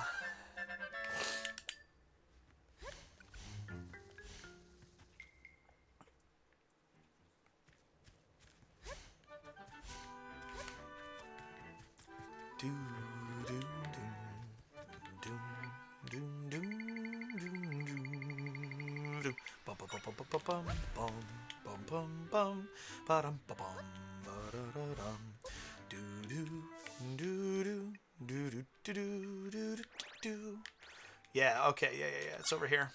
Yeah, okay, yeah, it's over here.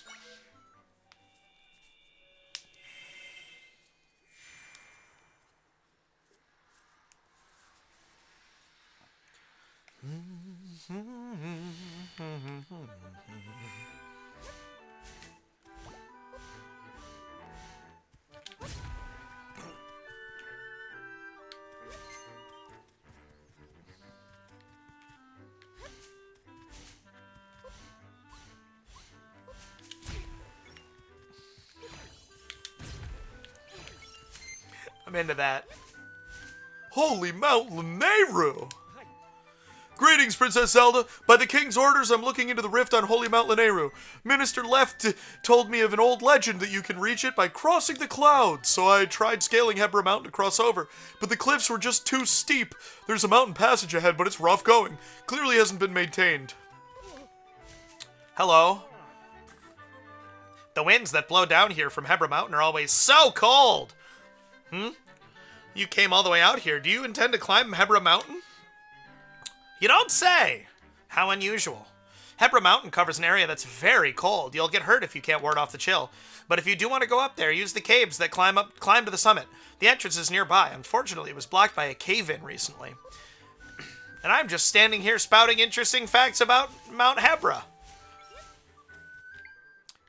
I'm into that. Holy Mount Lanayru! Greetings, Princess Zelda. By the king's orders, I'm looking into the rift on Holy Mount Lanayru. Minister Left told me of an old legend that you can reach it by crossing the clouds, so I tried scaling Hebra Mountain to cross over, but the cliffs were just too steep. There's a mountain passage ahead, but it's rough going. Clearly hasn't been maintained. Hello. The winds that blow down here from Hebra Mountain are always so cold. You came all the way out here. Do you intend to climb Hebra Mountain? You don't say. How unusual. Hebra Mountain covers an area that's very cold. You'll get hurt if you can't ward off the chill. But if you do want to go up there, use the caves that climb to the summit. The entrance is nearby. Unfortunately, it was blocked by a cave-in recently. And I'm just standing here spouting interesting facts about Mount Hebra.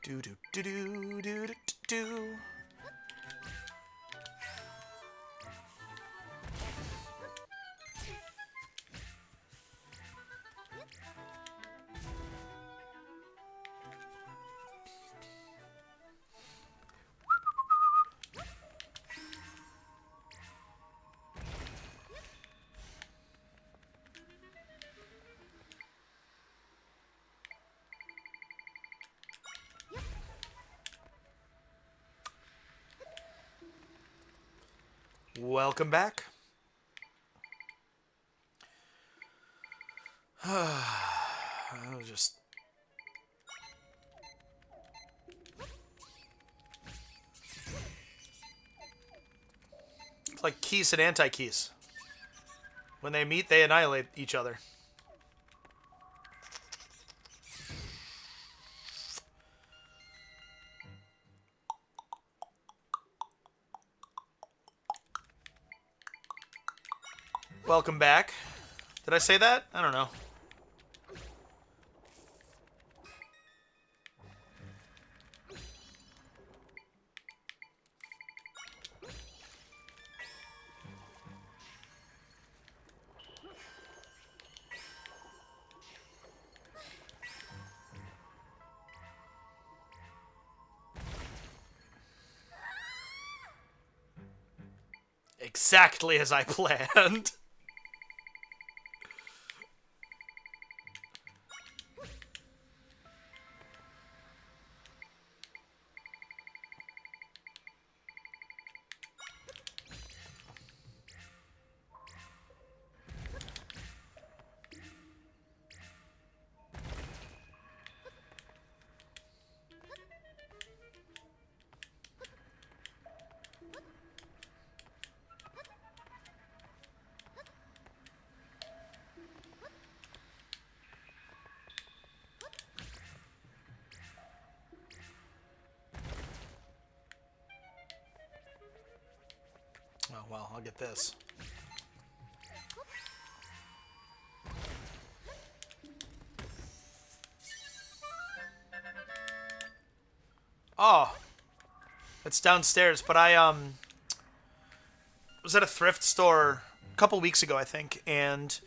Do-do-do-do-do-do-do. Welcome back. I'll just... It's like Keese and Anti-Keese. When they meet, they annihilate each other. Welcome back. Did I say that? I don't know. Exactly as I planned. Oh, well, I'll get this. Oh. It's downstairs, but I was at a thrift store a couple weeks ago, I think, and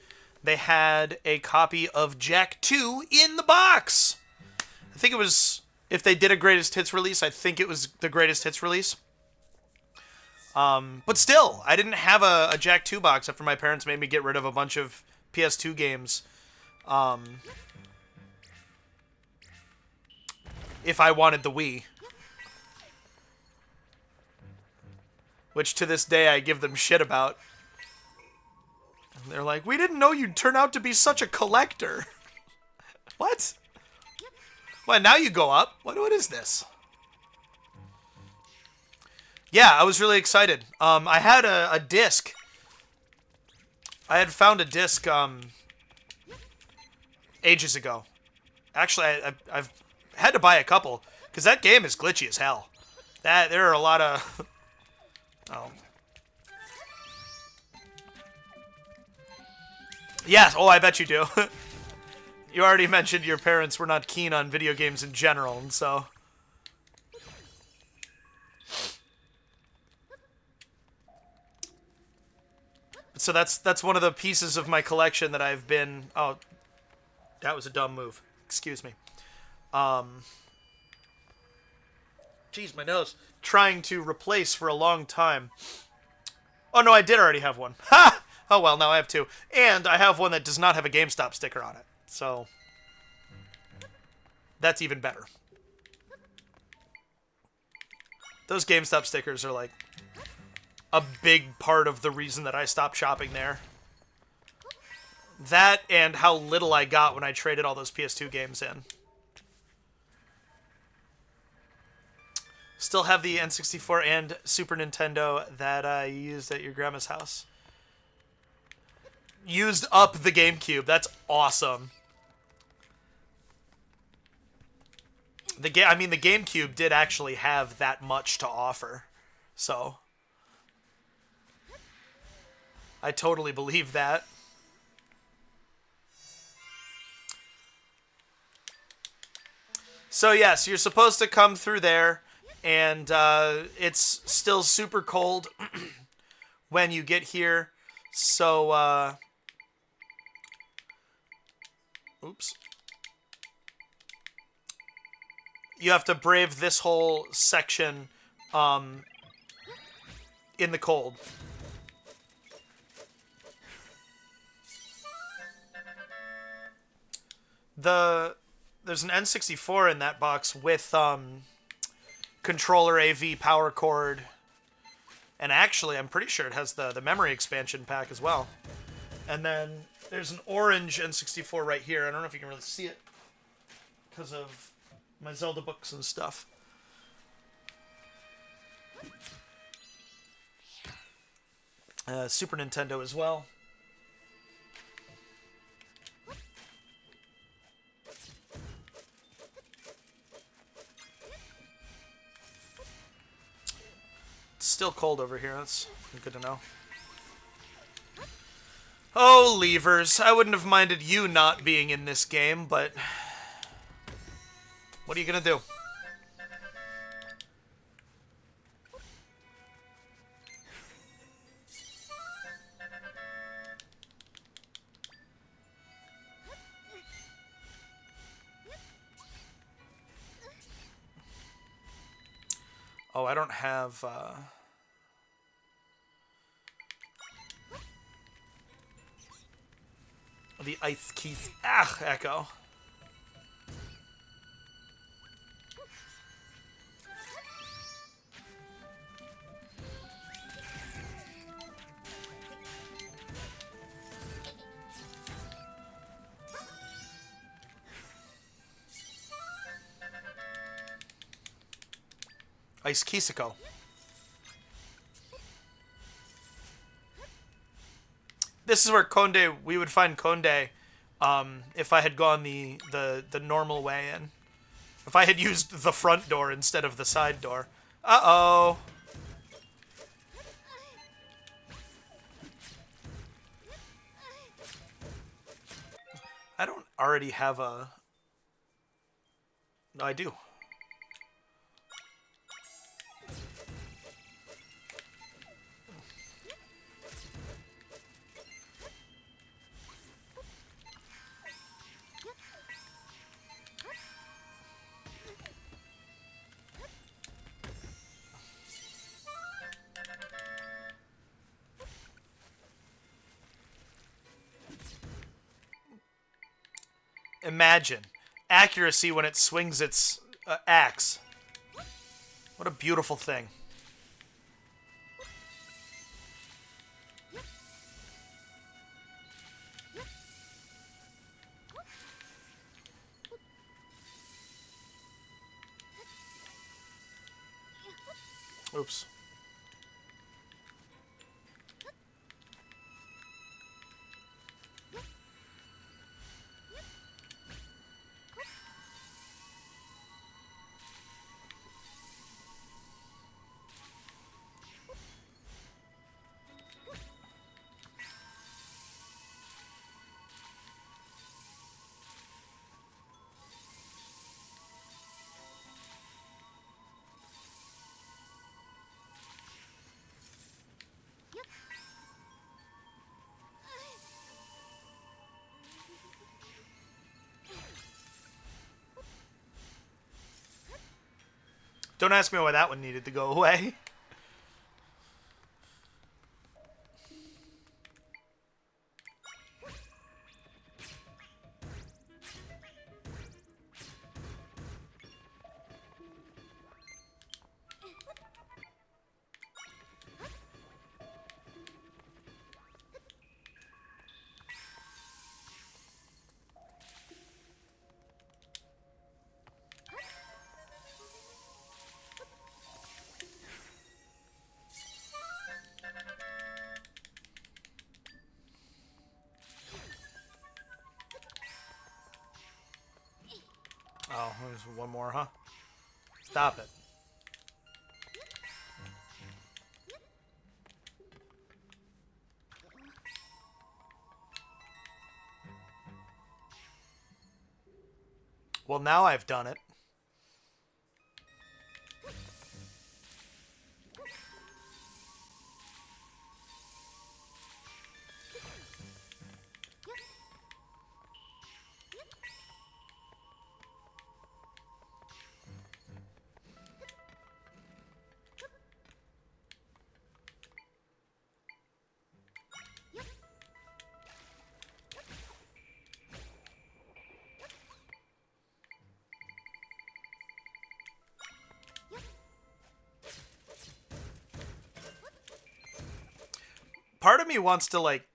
they had a copy of Jak 2 in the box. I think it was, if they did a greatest hits release, I think it was the greatest hits release. But still, I didn't have a Jak 2 box after my parents made me get rid of a bunch of PS2 games. If I wanted the Wii. Which to this day I give them shit about. And they're like, we didn't know you'd turn out to be such a collector. What? Well, now you go up. What is this? Yeah, I was really excited. I had a disc. I had found a disc ages ago. Actually, I've had to buy a couple because that game is glitchy as hell. There are a lot of oh. Yes, oh, I bet you do. You already mentioned your parents were not keen on video games in general, and so that's one of the pieces of my collection that I've been... Oh, that was a dumb move. Excuse me. Jeez, my nose. Trying to replace for a long time. Oh, no, I did already have one. Ha! Oh, well, now I have two. And I have one that does not have a GameStop sticker on it. So, that's even better. Those GameStop stickers are like a big part of the reason that I stopped shopping there. That and how little I got when I traded all those PS2 games in. Still have the N64 and Super Nintendo that I used at your grandma's house. Used up the GameCube. That's awesome. The GameCube did actually have that much to offer. So I totally believe that. So yes, you're supposed to come through there, and it's still super cold when you get here. So, oops. You have to brave this whole section in the cold. There's an N64 in that box with controller, AV, power cord, and actually I'm pretty sure it has the memory expansion pack as well. And then there's an orange N64 right here. I don't know if you can really see it because of my Zelda books and stuff. Super Nintendo as well. It's still cold over here. That's good to know. Oh, levers. I wouldn't have minded you not being in this game, but... what are you gonna do? Oh, I don't have, the Ice Keys. Ah, Echo. Ice Kisako. This is where Konde, we would find Konde, if I had gone the normal way in. If I had used the front door instead of the side door. Uh-oh. I don't already have a... No, I do. Imagine accuracy when it swings its axe. What a beautiful thing. Oops. Don't ask me why that one needed to go away. Oh, there's one more, huh? Stop it. Well, now I've done it. Part of me wants to, like,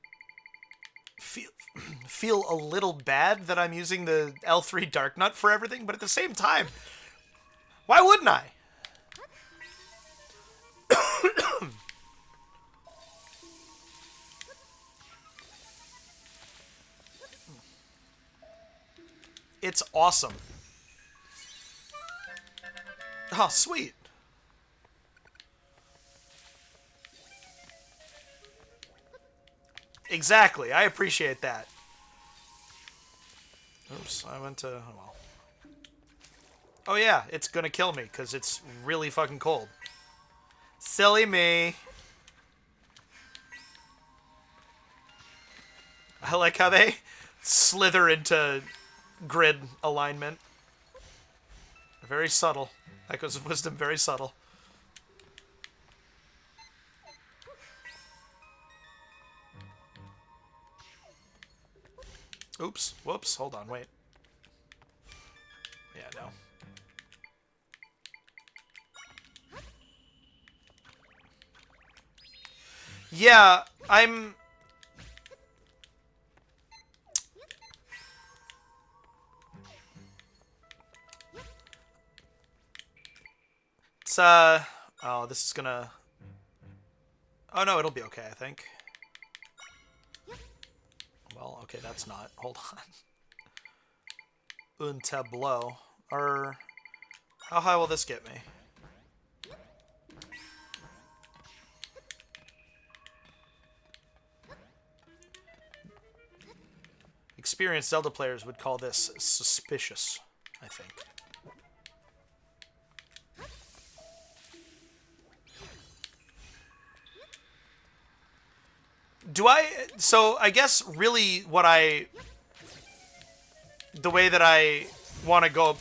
feel a little bad that I'm using the L3 Dark Nut for everything, but at the same time, why wouldn't I? It's awesome. Oh, sweet. Exactly. I appreciate that. Oops, I went to... Oh, well. Oh, yeah, it's gonna kill me, because it's really fucking cold. Silly me. I like how they slither into grid alignment. Very subtle. Echoes of Wisdom, very subtle. Oops. Whoops. Hold on. Wait. Yeah, no. Yeah, I'm... It's, oh, this is gonna... Oh, no, it'll be okay, I think. Well, okay, that's not. Hold on. Un tableau. Or... How high will this get me? Experienced Zelda players would call this suspicious, I think. Do I... So, I guess really what I... The way that I want to go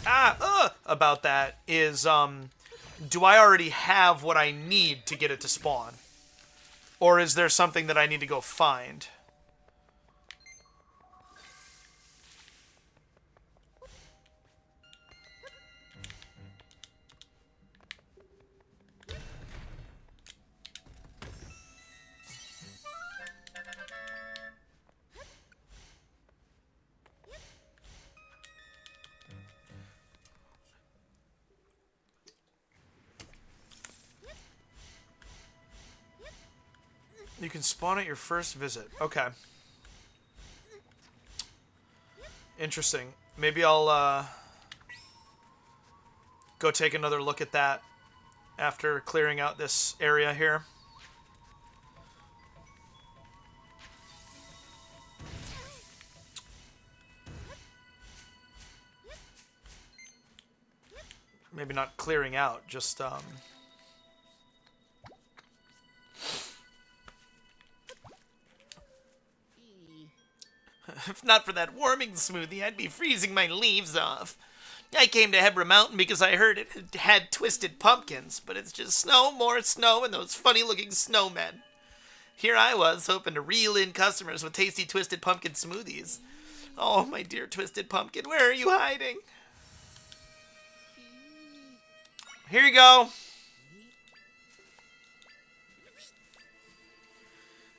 about that is, do I already have what I need to get it to spawn? Or is there something that I need to go find? You can spawn at your first visit. Okay. Interesting. Maybe I'll go take another look at that after clearing out this area here. Maybe not clearing out, just if not for that warming smoothie, I'd be freezing my leaves off. I came to Hebra Mountain because I heard it had twisted pumpkins, but it's just snow, more snow, and those funny-looking snowmen. Here I was, hoping to reel in customers with tasty twisted pumpkin smoothies. Oh, my dear twisted pumpkin, where are you hiding? Here you go.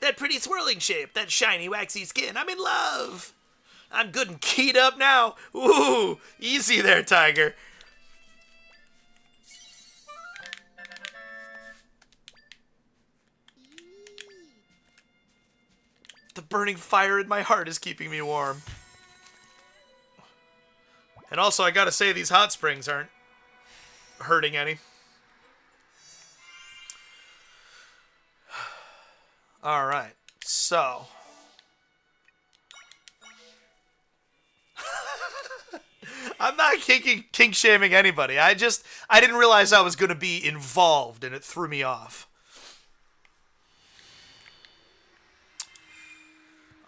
That pretty swirling shape, that shiny, waxy skin, I'm in love. I'm good and keyed up now. Ooh, easy there, Tiger. The burning fire in my heart is keeping me warm. And also, I gotta say, these hot springs aren't hurting any. Alright, so... I'm not kink shaming anybody. I didn't realize I was going to be involved, and it threw me off.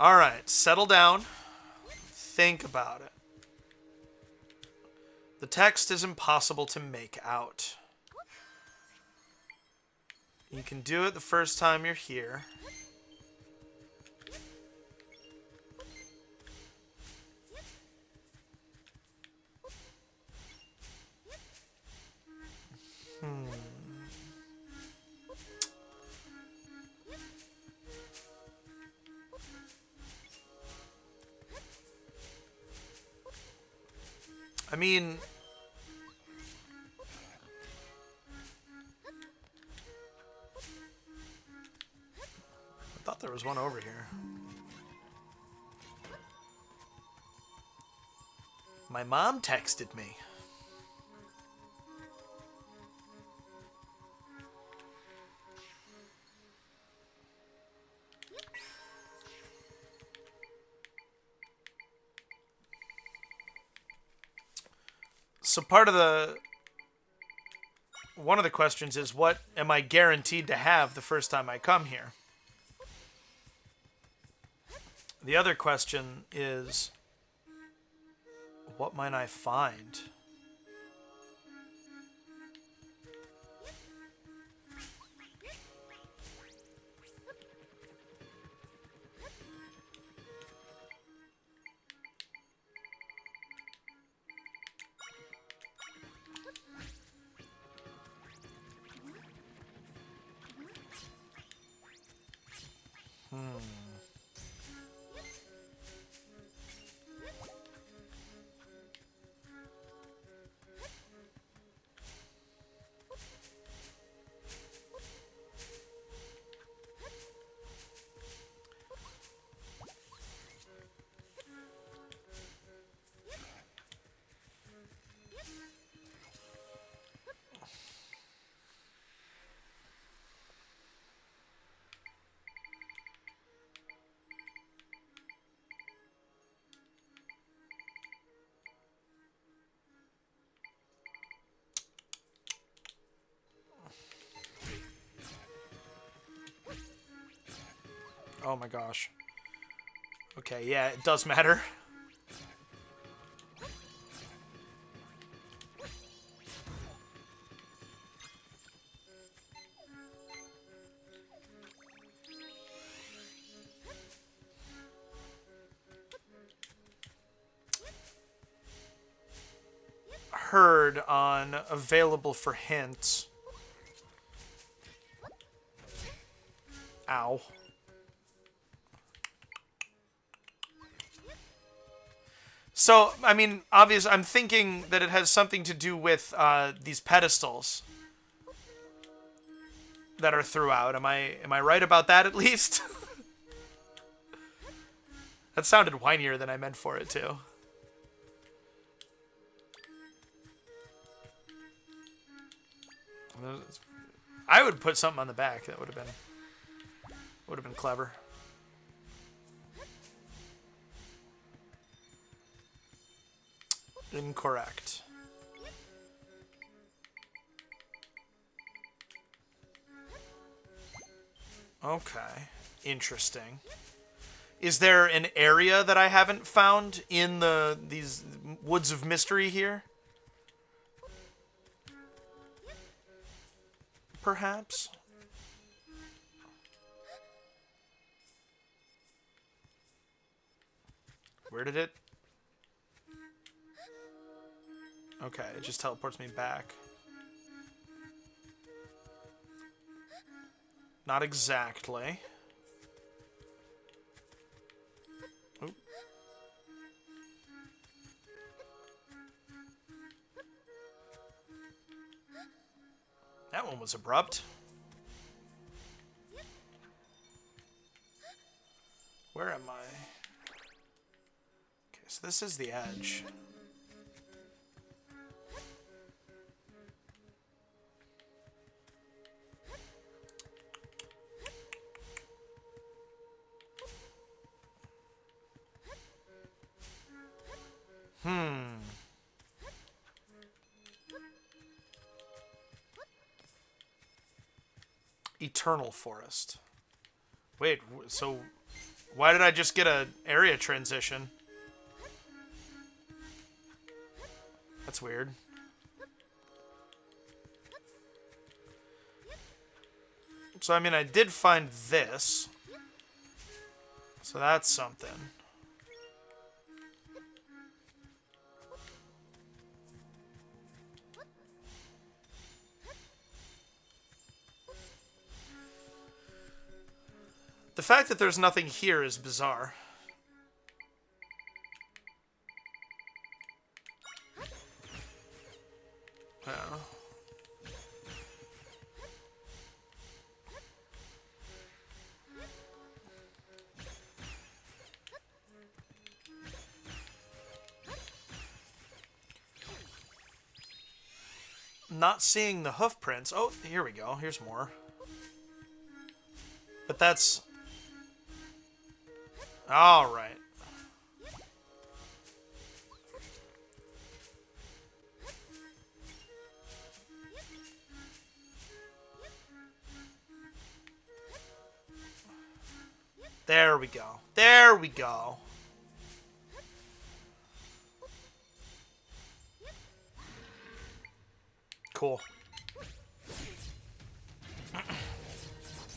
Alright, settle down. Think about it. The text is impossible to make out. You can do it the first time you're here. I mean... I thought there was one over here. My mom texted me. So one of the questions is, what am I guaranteed to have the first time I come here? The other question is, what might I find? Oh my gosh. Okay, yeah, it does matter. Heard on available for hints. Ow. So, I mean, obviously, I'm thinking that it has something to do with these pedestals that are throughout. Am I right about that at least? That sounded whinier than I meant for it to. I would put something on the back. That would have been clever. Incorrect. Okay. Interesting. Is there an area that I haven't found in these woods of mystery here? Perhaps? Where did it? Okay, it just teleports me back. Not exactly. Oop. That one was abrupt. Where am I? Okay, so this is the edge. Eternal Forest. Wait, so why did I just get an area transition? That's weird. So, I mean, I did find this. So that's something. The fact that there's nothing here is bizarre. Oh. Not seeing the hoof prints. Oh, here we go. Here's more. But that's... all right. There we go. There we go. Cool.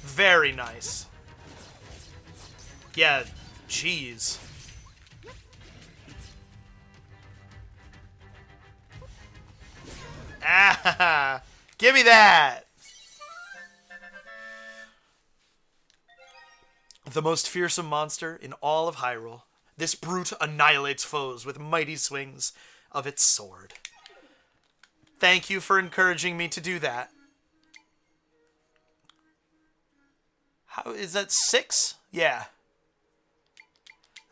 Very nice. Yeah, jeez. Ah, give me that! The most fearsome monster in all of Hyrule, this brute annihilates foes with mighty swings of its sword. Thank you for encouraging me to do that. How is that 6? Yeah.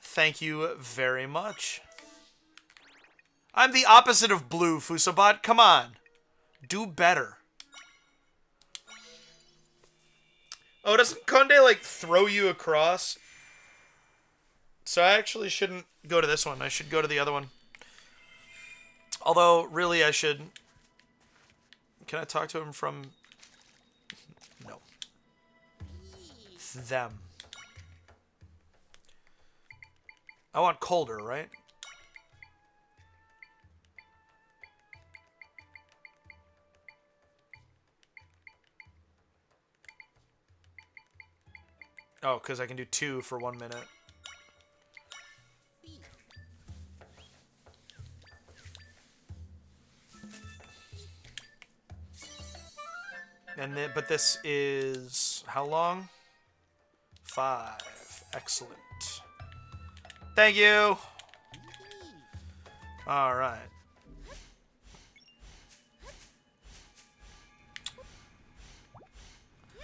Thank you very much. I'm the opposite of blue, Fusobot. Come on. Do better. Oh, doesn't Konde, like, throw you across? So I actually shouldn't go to this one. I should go to the other one. Although, really, I should... Can I talk to him from... No. Them. I want colder, right? Oh, because I can do 2 for 1 minute. And then, but this is how long? 5. Excellent. Thank you. All right.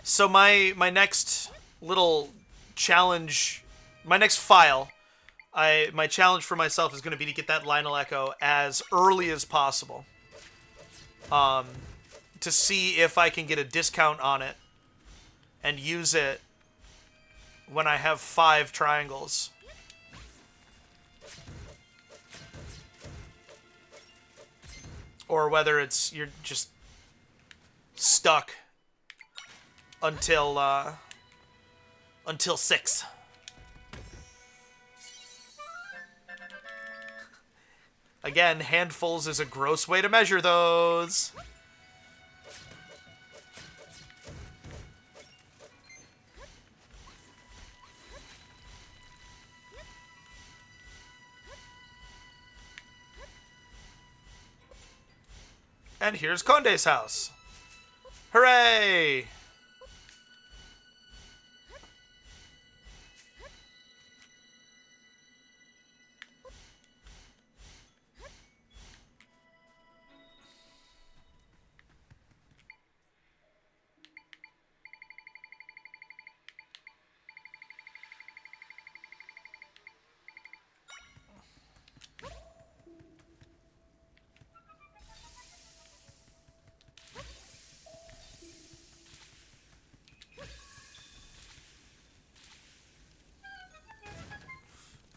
So my next little challenge, my next file, my challenge for myself is going to be to get that Lionel Echo as early as possible. To see if I can get a discount on it and use it when I have 5 triangles. Or whether it's you're just stuck until 6. Again, handfuls is a gross way to measure those. And here's Konde's house. Hooray!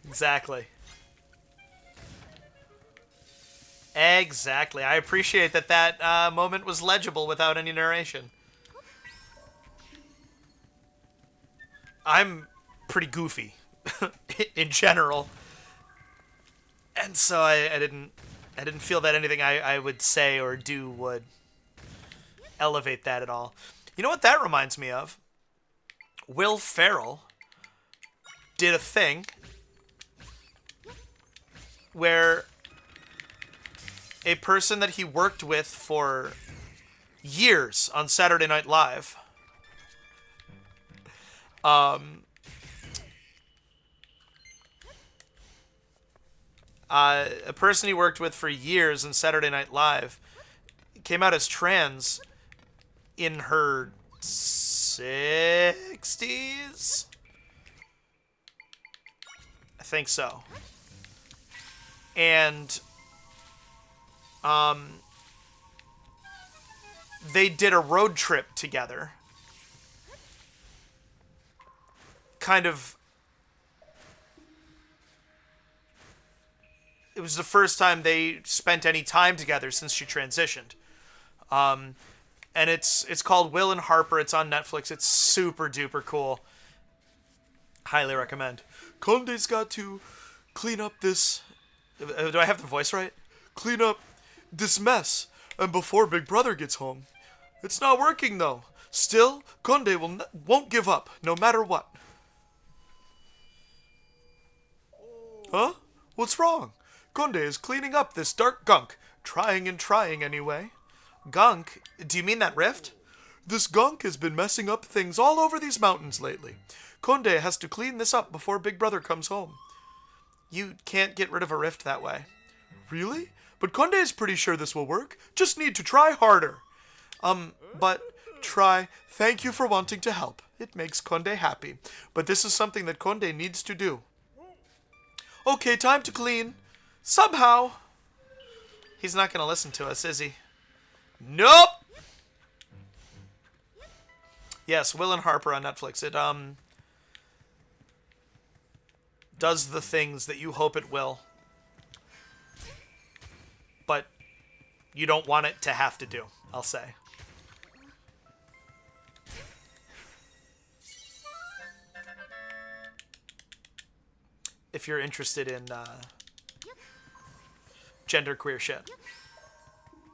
Exactly. Exactly. I appreciate that moment was legible without any narration. I'm pretty goofy in general, and so I didn't feel that anything I would say or do would elevate that at all. You know what that reminds me of? Will Ferrell did a thing where a person that he worked with for years on Saturday Night Live a person he worked with for years on Saturday Night Live came out as trans in her 60s? I think so. And they did a road trip together. Kind of, it was the first time they spent any time together since she transitioned. And it's called Will and Harper. It's on Netflix. It's super duper cool. Highly recommend. Conde's got to clean up this... Do I have the voice right? Clean up this mess. And before Big Brother gets home. It's not working, though. Still, Conde won't give up, no matter what. Huh? What's wrong? Conde is cleaning up this dark gunk. Trying and trying, anyway. Gunk? Do you mean that rift? This gunk has been messing up things all over these mountains lately. Conde has to clean this up before Big Brother comes home. You can't get rid of a rift that way. Really? But Conde is pretty sure this will work. Just need to try harder. But try. Thank you for wanting to help. It makes Conde happy. But this is something that Conde needs to do. Okay, time to clean. Somehow. He's not going to listen to us, is he? Nope! Yes, Will and Harper on Netflix. It, does the things that you hope it will. But you don't want it to have to do, I'll say. If you're interested in genderqueer shit.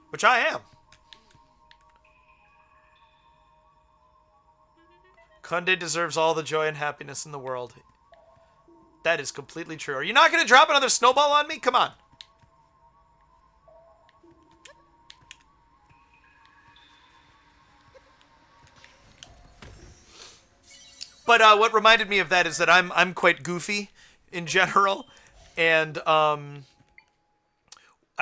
Which I am. Conde deserves all the joy and happiness in the world. That is completely true. Are you not going to drop another snowball on me? Come on. But what reminded me of that is that I'm quite goofy in general, and I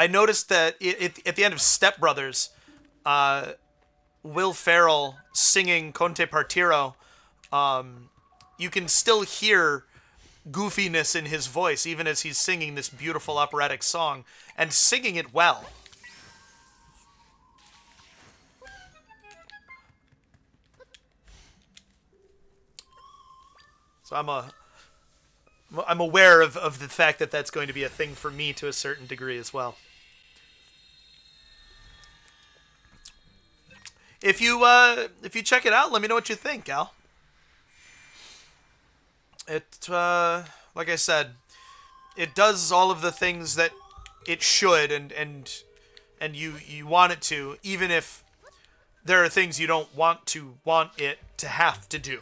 noticed that at the end of Step Brothers, Will Ferrell singing Conte Partiro, you can still hear goofiness in his voice, even as he's singing this beautiful operatic song, and singing it well. So I'm aware of the fact that that's going to be a thing for me to a certain degree as well. If you check it out, let me know what you think, Al. It like I said, it does all of the things that it should and you want it to, even if there are things you don't want it to have to do.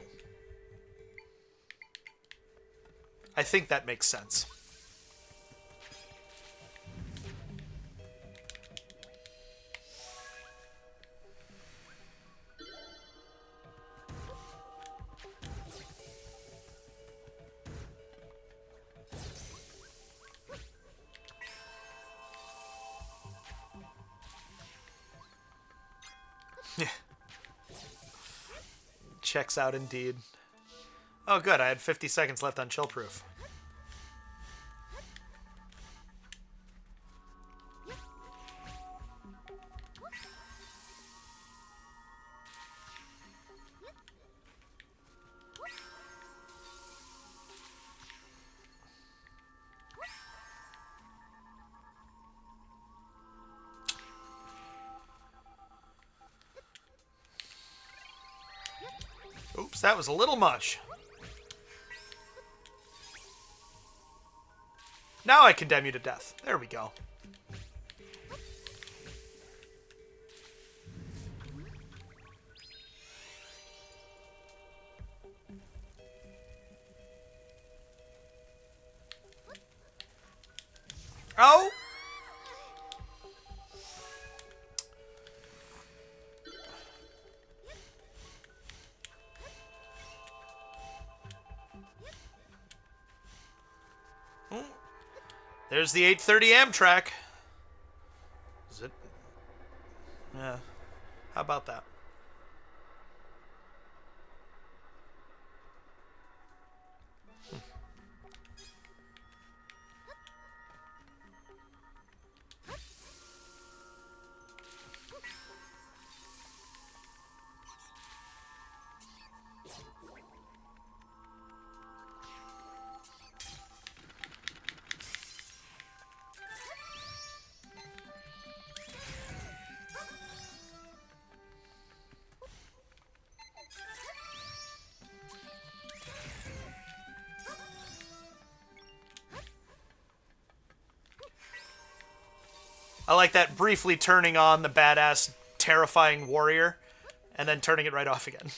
I think that makes sense. Checks out indeed. Oh, good. I had 50 seconds left on Chillproof. Oops, that was a little much. Now I condemn you to death. There we go. Oh! There's the 8:30 Amtrak. Is it? Yeah. How about that? I like that briefly turning on the badass, terrifying warrior, and then turning it right off again.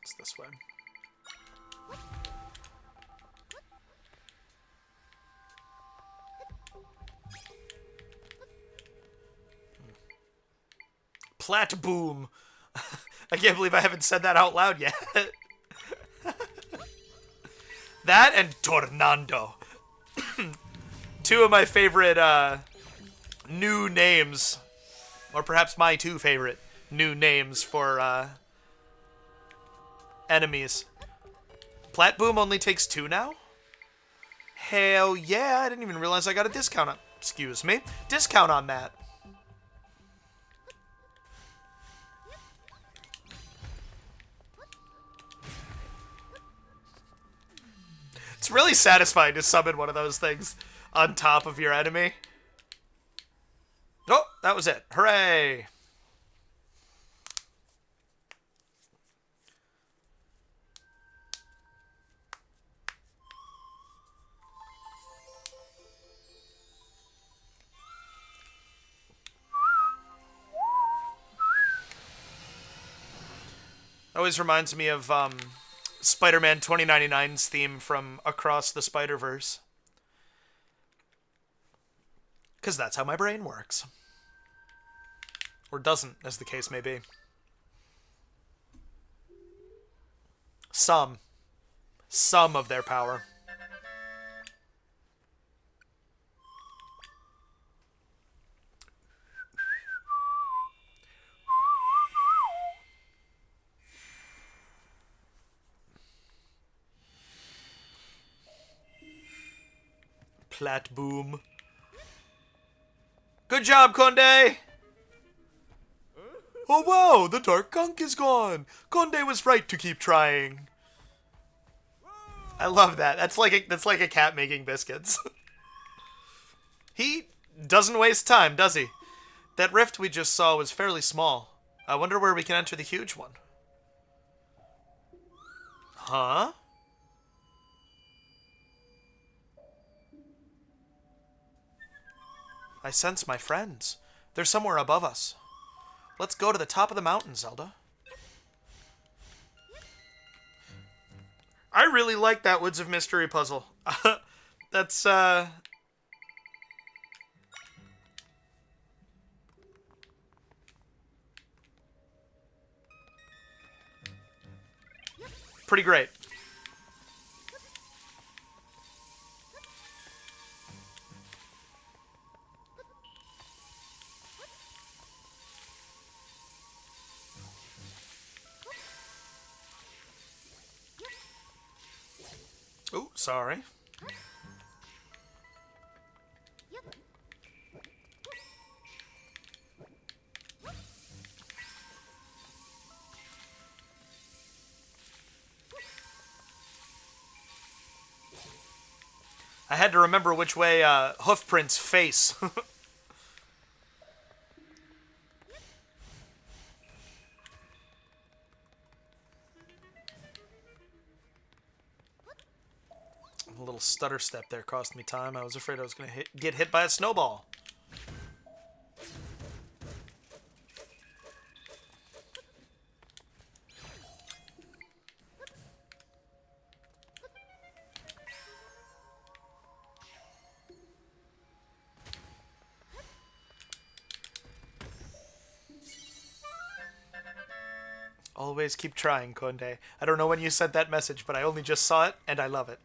It's this way. Plat boom. I can't believe I haven't said that out loud yet. That and Tornado. Two of my favorite new names. Or perhaps my two favorite new names for enemies. Plat boom only takes 2 now? Hell yeah, I didn't even realize I got a discount on... Excuse me. Discount on that. It's really satisfying to summon one of those things on top of your enemy. Oh, that was it. Hooray! Always reminds me of Spider-Man 2099's theme from Across the Spider-Verse. Because that's how my brain works. Or doesn't, as the case may be. Some of their power. Plat boom. Good job, Conde! Oh wow, the dark gunk is gone. Conde was right to keep trying. I love that. That's like a cat making biscuits. He doesn't waste time, does he? That rift we just saw was fairly small. I wonder where we can enter the huge one. Huh? I sense my friends. They're somewhere above us. Let's go to the top of the mountain, Zelda. I really like that Woods of Mystery puzzle. That's, pretty great. Oh, sorry. I had to remember which way Hoofprint's face. A little stutter step there cost me time. I was afraid I was going to get hit by a snowball. Always keep trying, Conde. I don't know when you sent that message, but I only just saw it, and I love it.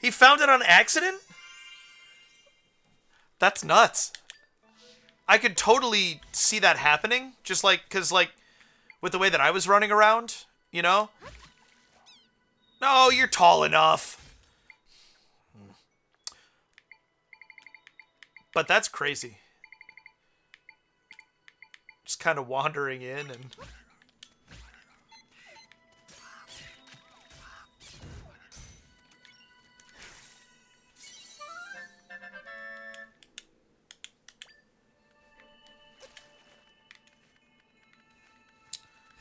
He found it on accident? That's nuts. I could totally see that happening. Just like, because like, with the way that I was running around, you know? No, you're tall enough. But that's crazy. Just kind of wandering in and...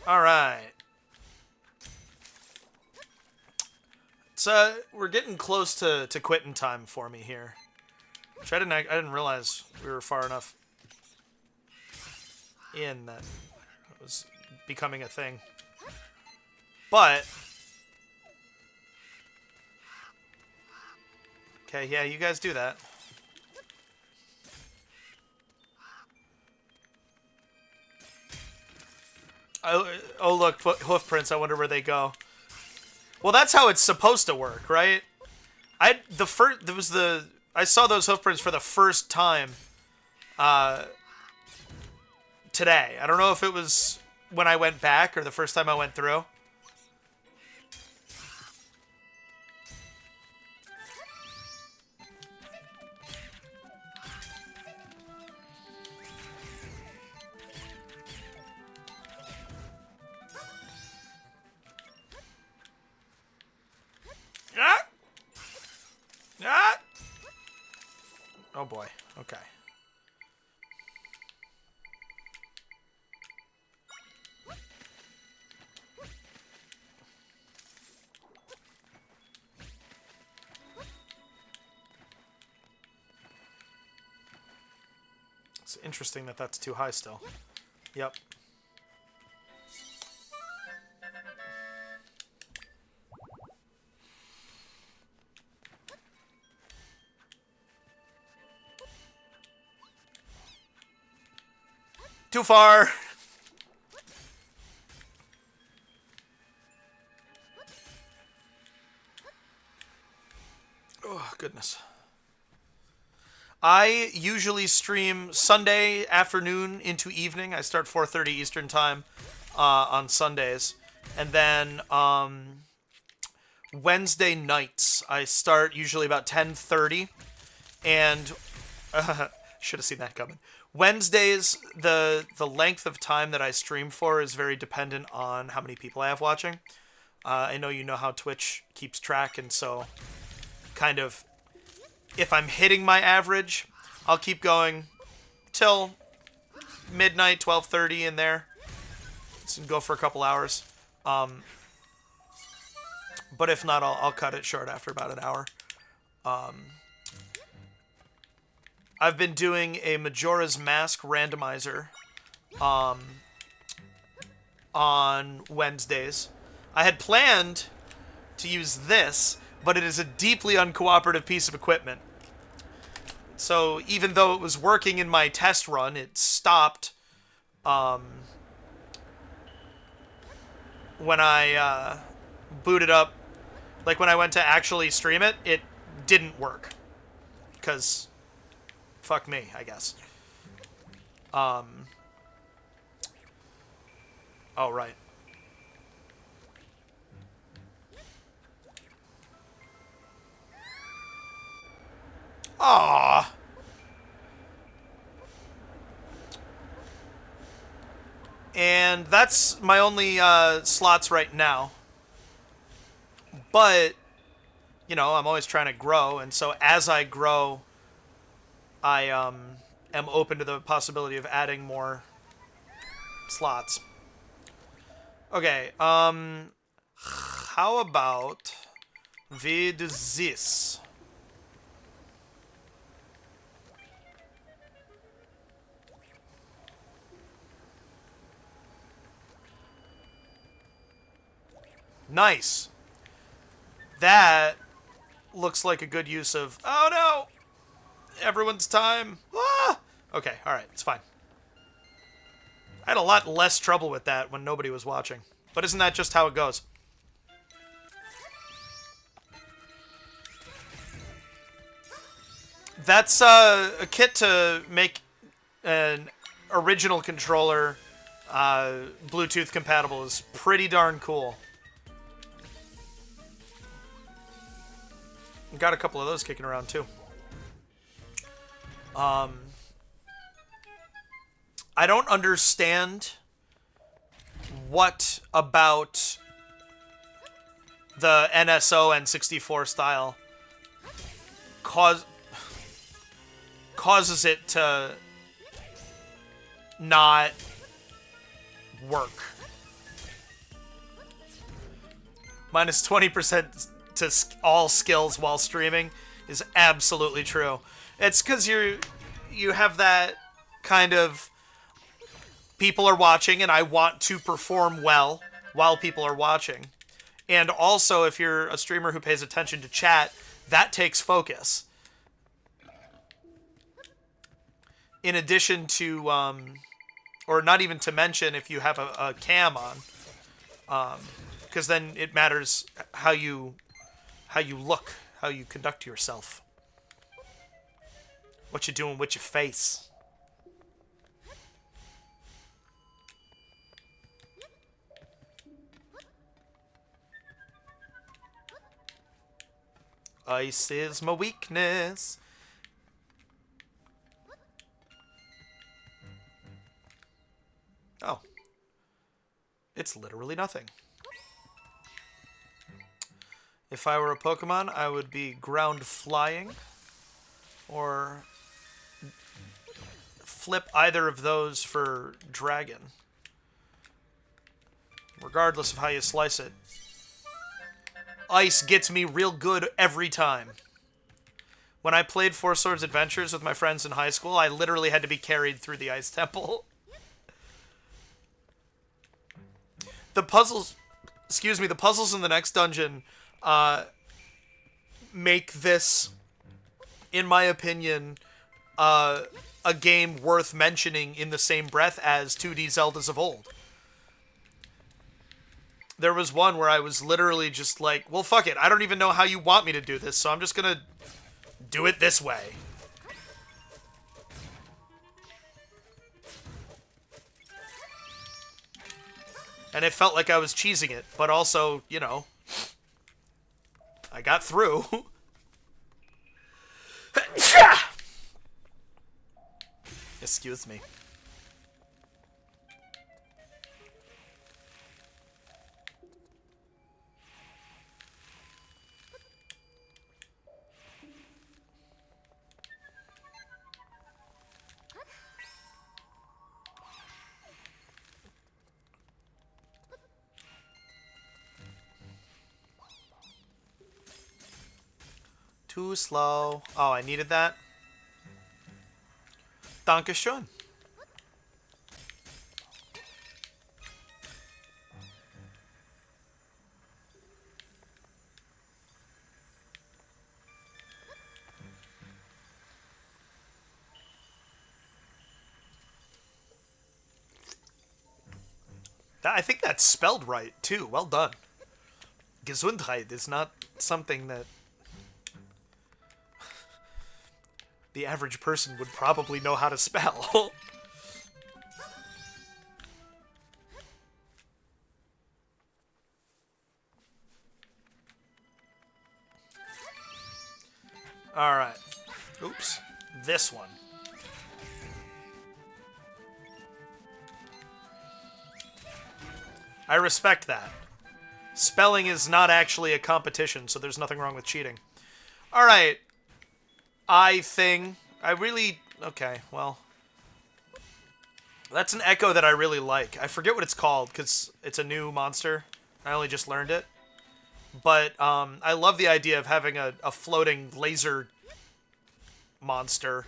All right. So we're getting close to quitting time for me here. Which I didn't realize we were far enough in that it was becoming a thing. But okay, yeah, you guys do that. Oh look, hoof prints. I wonder where they go. Well, that's how it's supposed to work, right? I saw those hoof prints for the first time today. I don't know if it was when I went back or the first time I went through. Oh boy. Okay. It's interesting that that's too high still. Yep. Too far. Oh, goodness. I usually stream Sunday afternoon into evening. I start 4:30 Eastern time on Sundays. And then Wednesday nights, I start usually about 10:30. And should have seen that coming. Wednesdays, the length of time that I stream for is very dependent on how many people I have watching. I know you know how Twitch keeps track, and so kind of if I'm hitting my average, I'll keep going till midnight, 12:30 in there. So go for a couple hours. But if not, I'll cut it short after about an hour. I've been doing a Majora's Mask randomizer on Wednesdays. I had planned to use this, but it is a deeply uncooperative piece of equipment. So even though it was working in my test run, it stopped when I booted up. Like when I went to actually stream it, it didn't work. Because... fuck me, I guess. Oh, right. Aww. And that's my only slots right now. But, you know, I'm always trying to grow, and so as I grow... I am open to the possibility of adding more slots. Okay, how about with this? Nice. That looks like a good use of... oh no! Everyone's time. Ah! Okay, alright, it's fine. I had a lot less trouble with that when nobody was watching. But isn't that just how it goes? That's a kit to make an original controller Bluetooth compatible is pretty darn cool. Got a couple of those kicking around too. I don't understand what about the NSO N64 style causes it to not work. Minus 20% to all skills while streaming is absolutely true. It's because you have that kind of people are watching and I want to perform well while people are watching. And also, if you're a streamer who pays attention to chat, that takes focus. In addition to, or not even to mention if you have a cam on, because then it matters how you look, how you conduct yourself, what you're doing with your face. Ice is my weakness. Oh. It's literally nothing. If I were a Pokemon, I would be ground flying or flip either of those for dragon. Regardless of how you slice it. Ice gets me real good every time. When I played Four Swords Adventures with my friends in high school, I literally had to be carried through the Ice Temple. The puzzles, the puzzles in the next dungeon make this, in my opinion, a game worth mentioning in the same breath as 2D Zeldas of old. There was one where I was literally just like, well, fuck it. I don't even know how you want me to do this, so I'm just gonna do it this way. And it felt like I was cheesing it, but also, you know, I got through. Excuse me. Too slow. Oh, I needed that. Dankeschön. I think that's spelled right, too. Well done. Gesundheit is not something that the average person would probably know how to spell. Alright. Oops. This one. I respect that. Spelling is not actually a competition, so there's nothing wrong with cheating. Alright. Okay, well. That's an echo that I really like. I forget what it's called, because it's a new monster. I only just learned it. But, I love the idea of having a floating laser monster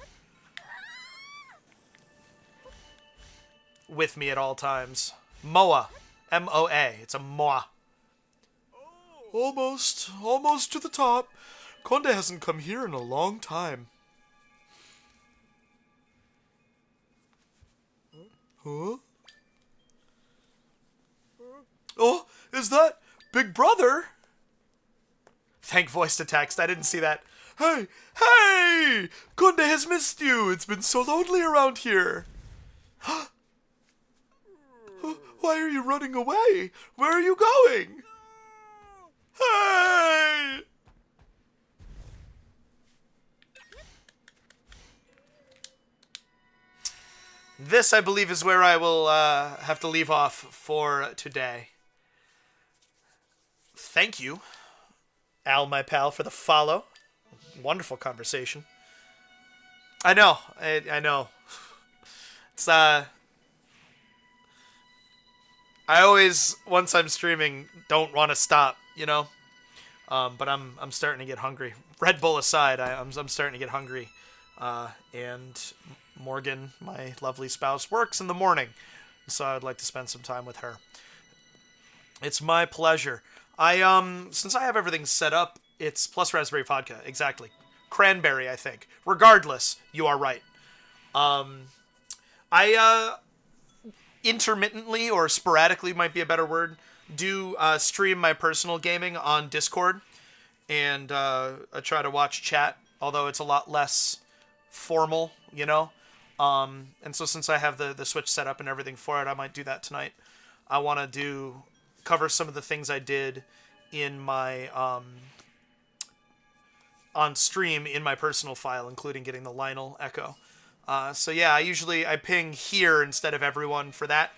with me at all times. Moa. M-O-A. It's a Moa. Almost to the top. Conde hasn't come here in a long time. Huh? Oh, is that Big Brother? Thank voice to text. I didn't see that. Hey! Hey! Conde has missed you! It's been so lonely around here! Why are you running away? Where are you going? Hey! This, I believe, is where I will have to leave off for today. Thank you, Al, my pal, for the follow. Wonderful conversation. I know. I know. It's, I always, once I'm streaming, don't want to stop, you know? But I'm starting to get hungry. Red Bull aside, I'm starting to get hungry. And Morgan, my lovely spouse, works in the morning, so I'd like to spend some time with her. It's my pleasure. Since I have everything set up, it's plus raspberry vodka, exactly. Cranberry, I think. Regardless, you are right. I intermittently, or sporadically might be a better word, do stream my personal gaming on Discord, and I try to watch chat, although it's a lot less formal, you know? And so since I have the Switch set up and everything for it, I might do that tonight. I want to cover some of the things I did in my on stream in my personal file, including getting the Lionel Echo. So yeah, I ping here instead of everyone for that.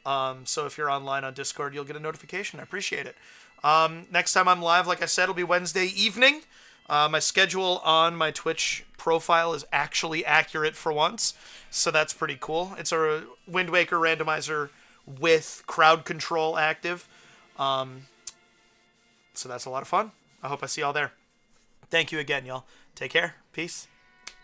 So if you're online on Discord, you'll get a notification. I appreciate it. Next time I'm live, like I said, it'll be Wednesday evening. My schedule on my Twitch profile is actually accurate for once, so that's pretty cool. It's a Wind Waker randomizer with crowd control active. So that's a lot of fun. I hope I see y'all there. Thank you again, y'all. Take care. Peace.